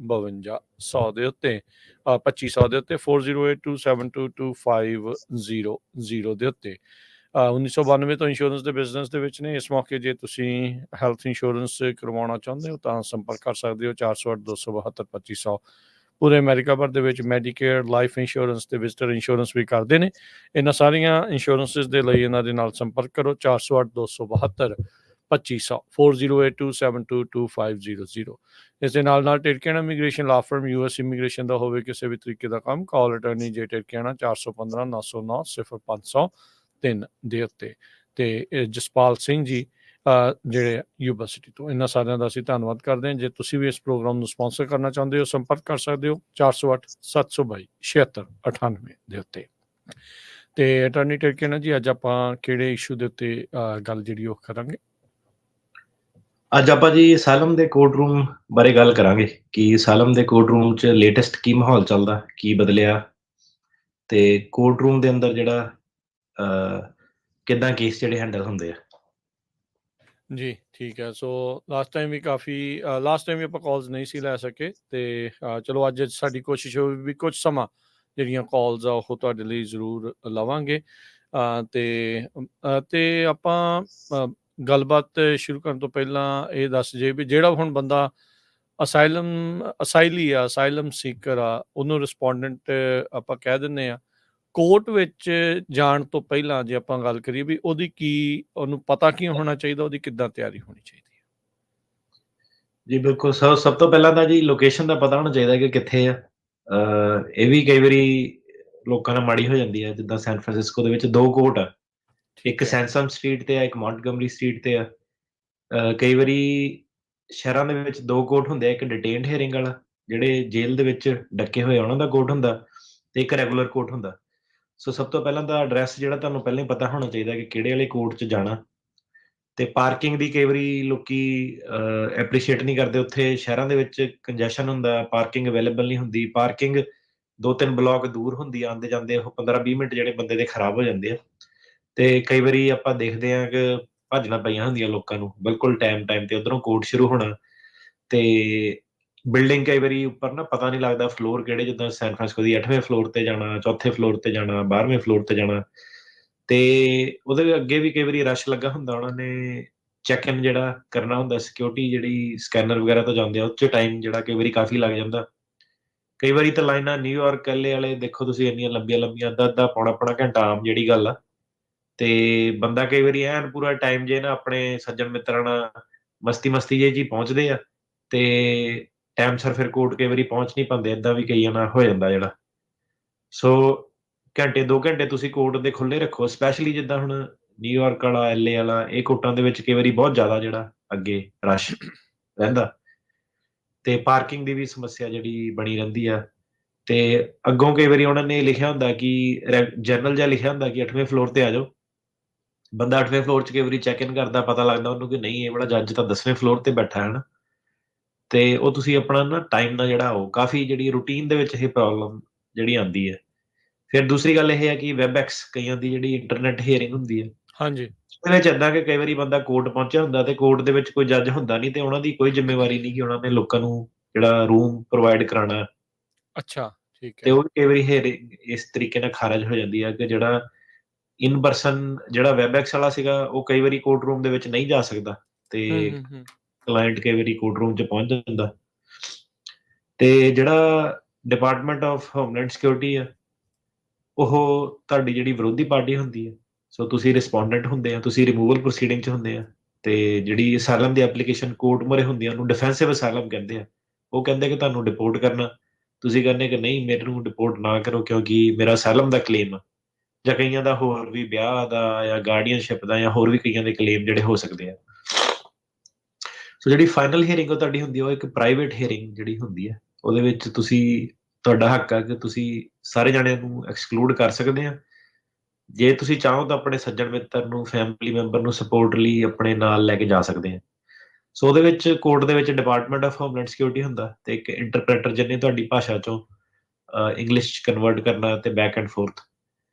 5200 ਦੇ ਉੱਤੇ 2500 ਦੇ ਉੱਤੇ 4082722500 ਦੇ ਉੱਤੇ 1992 ਤੋਂ ਇੰਸ਼ੋਰੈਂਸ ਦੇ ਬਿਜ਼ਨਸ ਦੇ ਵਿੱਚ ਨੇ। ਇਸ ਮੌਕੇ ਜੇ ਤੁਸੀਂ ਹੈਲਥ ਇੰਸ਼ੋਰੈਂਸ ਕਰਵਾਉਣਾ ਚਾਹੁੰਦੇ ਹੋ ਤਾਂ ਸੰਪਰਕ ਕਰ ਸਕਦੇ ਹੋ 408 272 2500। ਪੂਰੇ ਅਮਰੀਕਾ ਭਰ ਦੇ ਵਿੱਚ ਮੈਡੀਕੇਅਰ, ਲਾਈਫ ਇੰਸ਼ੋਰੈਂਸ ਤੇ ਵਿਜ਼ਟਰ ਇੰਸ਼ੋਰੈਂਸ ਵੀ ਕਰਦੇ ਨੇ। ਇਹਨਾਂ ਸਾਰੀਆਂ ਇੰਸ਼ੋਰੈਂਸਿਸ ਦੇ ਲਈ ਇਹਨਾਂ ਦੇ ਨਾਲ ਸੰਪਰਕ ਕਰੋ 408 272 2500 4082722500। ਇਸ ਦੇ ਨਾਲ ਟਿਰਕਿਆਣਾ ਇਮੀਗ੍ਰੇਸ਼ਨ ਲਾ ਫਰਮ US ਇਮੀਗ੍ਰੇਸ਼ਨ ਦਾ ਹੋਵੇ ਕਿਸੇ ਵੀ ਤਰੀਕੇ ਦਾ ਕੰਮ, ਕਾਲ ਅਟਰਨੀ ਜੇ ਟਿਰਕਿਆਣਾ 415 909 0503 ਦੇ ਉੱਤੇ। ਤੇ ਜਸਪਾਲ ਸਿੰਘ ਜੀ ਜਿਹੜੇ ਯੂਨੀਵਰਸਿਟੀ ਤੋਂ, ਇਹਨਾਂ ਸਾਰਿਆਂ ਦਾ ਅਸੀਂ ਧੰਨਵਾਦ ਕਰਦੇ ਹਾਂ। ਜੇ ਤੁਸੀਂ ਵੀ ਇਸ ਪ੍ਰੋਗਰਾਮ ਨੂੰ ਸਪਾਂਸਰ ਕਰਨਾ ਚਾਹੁੰਦੇ ਹੋ ਸੰਪਰਕ ਕਰ ਸਕਦੇ ਹੋ 408 722 7698 ਦੇ ਉੱਤੇ। ਤੇ ਅਟਰਨੀ ਟਿਰਕਿਆਣਾ ਜੀ, ਅੱਜ ਆਪਾਂ ਕਿਹੜੇ ਇਸ਼ੂ ਦੇ ਉੱਤੇ ਗੱਲ ਜਿਹੜੀ ਉਹ ਕਰਾਂਗੇ? ਅੱਜ ਆਪਾਂ ਜੀ ਸਾਲਮ ਦੇ ਕੋਰਟ ਰੂਮ ਬਾਰੇ ਗੱਲ ਕਰਾਂਗੇ ਕਿ ਸਾਲਮ ਦੇ ਕੋਰਟ ਰੂਮ 'ਚ ਲੇਟੈਸਟ ਕੀ ਮਾਹੌਲ ਚੱਲਦਾ, ਕੀ ਬਦਲਿਆ, ਤੇ ਕੋਰਟ ਰੂਮ ਦੇ ਅੰਦਰ ਜਿਹੜਾ ਕਿੱਦਾਂ ਕੇਸ ਜਿਹੜੇ ਹੈਂਡਲ ਹੁੰਦੇ ਆ। ਜੀ ਠੀਕ ਹੈ। ਸੋ ਲਾਸਟ ਟਾਈਮ ਵੀ ਆਪਾਂ ਕਾਲਸ ਨਹੀਂ ਸੀ ਲੈ ਸਕੇ, ਤੇ ਚਲੋ ਅੱਜ ਸਾਡੀ ਕੋਸ਼ਿਸ਼ ਹੋਵੇ ਵੀ ਕੁਝ ਸਮਾਂ ਜਿਹੜੀਆਂ ਕਾਲਸ ਆ ਉਹ ਤੁਹਾਡੇ ਲਈ ਜ਼ਰੂਰ ਲਵਾਂਗੇ। ਤੇ ਆਪਾਂ ਗੱਲਬਾਤ ਸ਼ੁਰੂ ਕਰਨ ਤੋਂ ਪਹਿਲਾਂ ਇਹ ਦੱਸ ਜੇ ਵੀ ਜਿਹੜਾ ਹੁਣ ਬੰਦਾ ਅਸਾਈਲਮ ਸੀਕਰ ਆ, ਉਹਨੂੰ ਰਿਸਪੋਂਡੈਂਟ ਆਪਾਂ ਕਹਿ ਦਿੰਦੇ ਆ। ਕੋਰਟ ਵਿੱਚ ਜਾਣ ਤੋਂ ਪਹਿਲਾਂ ਜੇ ਆਪਾਂ ਗੱਲ ਕਰੀਏ ਵੀ ਉਹਨੂੰ ਪਤਾ ਕੀ ਹੋਣਾ ਚਾਹੀਦਾ, ਉਹਦੀ ਕਿੱਦਾਂ ਤਿਆਰੀ ਹੋਣੀ ਚਾਹੀਦੀ ਹੈ? ਜੀ ਬਿਲਕੁਲ, ਸਭ ਤੋਂ ਪਹਿਲਾਂ ਤਾਂ ਜੀ ਲੋਕੇਸ਼ਨ ਦਾ ਪਤਾ ਹੋਣਾ ਚਾਹੀਦਾ ਕਿ ਕਿੱਥੇ ਆ। ਇਹ ਵੀ ਕਈ ਵਾਰੀ ਲੋਕਾਂ ਨਾਲ ਮਾੜੀ ਹੋ ਜਾਂਦੀ ਹੈ। ਜਿੱਦਾਂ ਸੈਨ ਫਰਾਂਸਿਸਕੋ ਦੇ ਵਿੱਚ 2 ਕੋਰਟ ਆ, ਇੱਕ ਸੈਂਸਮ ਸਟਰੀਟ ਤੇ ਆ, ਇੱਕ ਮੌਂਟਗਮਰੀ ਸਟਰੀਟ ਤੇ ਆ। ਕਈ ਵਾਰੀ ਸ਼ਹਿਰਾਂ ਦੇ ਵਿੱਚ 2 ਕੋਰਟ ਹੁੰਦੇ ਆ, ਇੱਕ ਡਿਟੇਨਡ ਹੀਅਰਿੰਗ ਵਾਲਾ, ਜਿਹੜੇ ਜੇਲ੍ਹ ਦੇ ਵਿੱਚ ਡੱਕੇ ਹੋਏ ਉਹਨਾਂ ਦਾ ਕੋਰਟ ਹੁੰਦਾ, ਤੇ ਇੱਕ ਰੈਗੂਲਰ ਕੋਰਟ ਹੁੰਦਾ। ਸੋ ਸਭ ਤੋਂ ਪਹਿਲਾਂ ਤਾਂ ਐਡਰੈਸ ਜਿਹੜਾ ਤੁਹਾਨੂੰ ਪਹਿਲਾਂ ਹੀ ਪਤਾ ਹੋਣਾ ਚਾਹੀਦਾ ਕਿ ਕਿਹੜੇ ਵਾਲੇ ਕੋਰਟ 'ਚ ਜਾਣਾ। ਤੇ ਪਾਰਕਿੰਗ ਦੀ ਕਈ ਵਾਰੀ ਲੋਕੀ ਐਪਰੀਸ਼ੀਏਟ ਨਹੀਂ ਕਰਦੇ। ਉੱਥੇ ਸ਼ਹਿਰਾਂ ਦੇ ਵਿੱਚ ਕੰਜੈਸ਼ਨ ਹੁੰਦਾ, ਪਾਰਕਿੰਗ ਅਵੇਲੇਬਲ ਨਹੀਂ ਹੁੰਦੀ। ਪਾਰਕਿੰਗ 2-3 ਬਲਾਕ ਦੂਰ ਹੁੰਦੀ, ਆਉਂਦੇ ਜਾਂਦੇ ਉਹ 15-20 ਮਿੰਟ ਜਿਹੜੇ ਬੰਦੇ ਦੇ ਖਰਾਬ ਹੋ ਜਾਂਦੇ ਆ। ਤੇ ਕਈ ਵਾਰੀ ਆਪਾਂ ਦੇਖਦੇ ਹਾਂ ਕਿ ਭੱਜਣਾ ਪਈਆਂ ਹੁੰਦੀਆਂ ਲੋਕਾਂ ਨੂੰ, ਬਿਲਕੁਲ ਟਾਈਮ ਤੇ ਉੱਧਰੋਂ ਕੋਰਟ ਸ਼ੁਰੂ ਹੋਣਾ, ਤੇ ਬਿਲਡਿੰਗ ਕਈ ਵਾਰੀ ਉੱਪਰ ਨਾ ਪਤਾ ਨਹੀਂ ਲੱਗਦਾ ਫਲੋਰ ਕਿਹੜੇ। ਜਿੱਦਾਂ ਸੈਨ ਫਰਾਂਸਿਸਕੋ ਦੀ 8ਵੇਂ ਫਲੋਰ ਤੇ ਜਾਣਾ, 4ਥੇ ਫਲੋਰ ਤੇ ਜਾਣਾ, 12ਵੇਂ ਫਲੋਰ ਤੇ ਜਾਣਾ। ਤੇ ਉਹਦੇ ਅੱਗੇ ਵੀ ਕਈ ਵਾਰੀ ਰਸ਼ ਲੱਗਾ ਹੁੰਦਾ, ਉਹਨਾਂ ਨੇ ਚੈੱਕ ਇਨ ਜਿਹੜਾ ਕਰਨਾ ਹੁੰਦਾ, ਸਿਕਿਉਰਿਟੀ ਜਿਹੜੀ ਸਕੈਨਰ ਵਗੈਰਾ ਤੋਂ ਜਾਂਦੇ ਆ, ਉਹ 'ਚ ਟਾਈਮ ਜਿਹੜਾ ਕਈ ਵਾਰੀ ਕਾਫੀ ਲੱਗ ਜਾਂਦਾ। ਕਈ ਵਾਰੀ ਤਾਂ ਲਾਈਨਾਂ ਨਿਊਯਾਰਕ LA ਵਾਲੇ ਦੇਖੋ ਤੁਸੀਂ, ਇੰਨੀਆਂ ਲੰਬੀਆਂ ਅੱਧਾ ਪੌਣਾ ਘੰਟਾ ਆਮ ਜਿਹੜੀ ਗੱਲ ਆ। ਤੇ ਬੰਦਾ ਕਈ ਵਾਰੀ ਐਨ ਪੂਰਾ ਟਾਈਮ ਜੇ ਨਾ ਆਪਣੇ ਸੱਜਣ ਮਿੱਤਰਾਂ ਨਾਲ ਮਸਤੀ ਜੇ ਜੀ ਪਹੁੰਚਦੇ ਆ, ਤੇ ਟਾਈਮ ਸਿਰ ਫਿਰ ਕੋਰਟ ਕਈ ਵਾਰੀ ਪਹੁੰਚ ਨਹੀਂ ਪਾਉਂਦੇ। ਏਦਾਂ ਵੀ ਕਈਆਂ ਨਾਲ ਹੋ ਜਾਂਦਾ ਜਿਹੜਾ। ਸੋ ਘੰਟੇ 2 ਘੰਟੇ ਤੁਸੀਂ ਕੋਰਟ ਦੇ ਖੁੱਲੇ ਰੱਖੋ, ਸਪੈਸ਼ਲੀ ਜਿੱਦਾਂ ਹੁਣ ਨਿਊਯਾਰਕ ਵਾਲਾ, LA ਵਾਲਾ, ਇਹ ਕੋਰਟਾਂ ਦੇ ਵਿੱਚ ਕਈ ਵਾਰੀ ਬਹੁਤ ਜ਼ਿਆਦਾ ਜਿਹੜਾ ਅੱਗੇ ਰਸ਼ ਰਹਿੰਦਾ, ਤੇ ਪਾਰਕਿੰਗ ਦੀ ਵੀ ਸਮੱਸਿਆ ਜਿਹੜੀ ਬਣੀ ਰਹਿੰਦੀ ਆ। ਤੇ ਅੱਗੋਂ ਕਈ ਵਾਰੀ ਉਹਨਾਂ ਨੇ ਲਿਖਿਆ ਹੁੰਦਾ ਕਿ ਜਨਰਲ ਜਿਹਾ ਲਿਖਿਆ ਹੁੰਦਾ ਕਿ 8ਵੇਂ ਫਲੋਰ ਤੇ ਆ ਜਾਓ। ਬੰਦਾ 8ਵੇਂ ਫਲੋਰ 'ਚ ਕਈ ਵਾਰੀ ਚੈੱਕ ਇਨ ਕਰਦਾ, ਪਤਾ ਲੱਗਦਾ ਉਹਨੂੰ ਕਿ ਨਹੀਂ, ਇਹ ਵਾਲਾ ਜੱਜ ਤਾਂ 10ਵੇਂ ਫਲੋਰ ਤੇ ਬੈਠਾ ਹੈ ਨਾ। ਤੇ ਉਹ ਤੁਸੀਂ ਆਪਣਾ ਨਾ ਟਾਈਮ ਨਾਲ ਜਿਹੜਾ ਉਹ ਕਾਫੀ ਜਿਹੜੀ ਰੂਟੀਨ ਦੇ ਵਿੱਚ ਇਹ ਪ੍ਰੋਬਲਮ ਜਿਹੜੀ ਆਉਂਦੀ ਹੈ। ਫਿਰ ਦੂਸਰੀ ਗੱਲ ਇਹ ਹੈ ਕਿ ਵੈਬਐਕਸ ਕਈਆਂ ਦੀ ਜਿਹੜੀ ਇੰਟਰਨੈਟ ਹੀਅਰਿੰਗ ਹੁੰਦੀ ਹੈ, ਹਾਂਜੀ, ਉਹਦੇ ਵਿੱਚ ਏਦਾਂ ਕਿ ਕਈ ਵਾਰੀ ਬੰਦਾ ਕੋਰਟ ਪਹੁੰਚਿਆ ਹੁੰਦਾ ਤੇ ਕੋਰਟ ਦੇ ਵਿੱਚ ਕੋਈ ਜੱਜ ਹੁੰਦਾ ਨਹੀਂ, ਤੇ ਉਹਨਾਂ ਦੀ ਕੋਈ ਜ਼ਿੰਮੇਵਾਰੀ ਨਹੀਂ ਕਿ ਉਹਨਾਂ ਨੇ ਲੋਕਾਂ ਨੂੰ ਜਿਹੜਾ ਰੂਮ ਪ੍ਰੋਵਾਈਡ ਕਰਾਉਣਾ। ਅੱਛਾ, ਠੀਕ ਤੇ ਹੈ। ਉਹ ਕਈ ਵਾਰੀ ਹੀਅਰਿੰਗ ਇਸ ਤਰੀਕੇ ਨਾਲ ਖਾਰਜ ਹੋ ਜਾਂਦੀ ਹੈ ਕਿ ਜਿਹੜਾ ਇਨ ਪਰਸਨ ਜਿਹੜਾ ਵੈਬਐਕਸ ਵਾਲਾ ਸੀਗਾ, ਉਹ ਕਈ ਵਾਰੀ ਕੋਰਟ ਰੂਮ ਦੇ ਵਿੱਚ ਨਹੀਂ ਜਾ ਸਕਦਾ, ਤੇ ਕਲਾਇੰਟ ਕਈ ਵਾਰੀ ਕੋਰਟ ਰੂਮ 'ਚ ਪਹੁੰਚ ਜਾਂਦਾ। ਤੇ ਜਿਹੜਾ ਡਿਪਾਰਟਮੈਂਟ ਆਫ ਹੋਮਲੈਂਡ ਸਿਕਿਉਰਿਟੀ ਆ, ਉਹ ਤੁਹਾਡੀ ਜਿਹੜੀ ਵਿਰੋਧੀ ਪਾਰਟੀ ਹੁੰਦੀ ਹੈ। ਸੋ ਤੁਸੀਂ ਰਿਸਪੋਂਡੈਂਟ ਹੁੰਦੇ ਆ, ਤੁਸੀਂ ਰਿਮੂਵਲ ਪ੍ਰੋਸੀਡਿੰਗ 'ਚ ਹੁੰਦੇ ਆ। ਤੇ ਜਿਹੜੀ ਅਸਾਈਲਮ ਦੀ ਐਪਲੀਕੇਸ਼ਨ ਕੋਰਟ ਮੂਹਰੇ ਹੁੰਦੀ ਆ, ਉਹਨੂੰ ਡਿਫੈਂਸਿਵ ਅਸਾਈਲਮ ਕਹਿੰਦੇ ਆ। ਉਹ ਕਹਿੰਦੇ ਕਿ ਤੁਹਾਨੂੰ ਡਿਪੋਰਟ ਕਰਨਾ, ਤੁਸੀਂ ਕਹਿੰਦੇ ਕਿ ਨਹੀਂ, ਮੇਰੇ ਨੂੰ ਡਿਪੋਰਟ ਨਾ ਕਰੋ ਕਿਉਂਕਿ ਮੇਰਾ ਅਸਾਈਲਮ ਦਾ ਕਲੇਮ ਆ। ਜਾਂ ਕਈਆਂ ਦਾ ਹੋਰ ਵੀ ਵਿਆਹ ਦਾ ਜਾਂ ਗਾਰਡੀਅਨਸ਼ਿਪ ਦਾ ਜਾਂ ਹੋਰ ਵੀ ਕਈਆਂ ਦੇ ਕਲੇਮ ਜਿਹੜੇ ਹੋ ਸਕਦੇ ਆ। ਸੋ ਜਿਹੜੀ ਫਾਈਨਲ ਹੀਅਰਿੰਗ ਉਹ ਤੁਹਾਡੀ ਹੁੰਦੀ ਆ, ਉਹ ਇੱਕ ਪ੍ਰਾਈਵੇਟ ਹੀਅਰਿੰਗ ਜਿਹੜੀ ਹੁੰਦੀ ਹੈ। ਉਹਦੇ ਵਿੱਚ ਤੁਹਾਡਾ ਹੱਕ ਆ ਕਿ ਤੁਸੀਂ ਸਾਰੇ ਜਾਣਿਆਂ ਨੂੰ ਐਕਸਕਲੂਡ ਕਰ ਸਕਦੇ ਆ। ਜੇ ਤੁਸੀਂ ਚਾਹੋ ਤਾਂ ਆਪਣੇ ਸੱਜਣ ਮਿੱਤਰ ਨੂੰ, ਫੈਮਿਲੀ ਮੈਂਬਰ ਨੂੰ ਸਪੋਰਟ ਲਈ ਆਪਣੇ ਨਾਲ ਲੈ ਕੇ ਜਾ ਸਕਦੇ ਆ। ਸੋ ਉਹਦੇ ਵਿੱਚ ਕੋਰਟ ਦੇ ਵਿੱਚ ਡਿਪਾਰਟਮੈਂਟ ਆਫ ਹੋਮਲੈਂਡ ਸਿਕਿਉਰਿਟੀ ਹੁੰਦਾ, ਤੇ ਇੱਕ ਇੰਟਰਪ੍ਰੇਟਰ ਜਿਹਨੇ ਤੁਹਾਡੀ ਭਾਸ਼ਾ ਚੋਂ ਇੰਗਲਿਸ਼ 'ਚ ਕਨਵਰਟ ਕਰਨਾ, ਤੇ ਬੈਕ ਐਂਡ ਫੋਰਥ।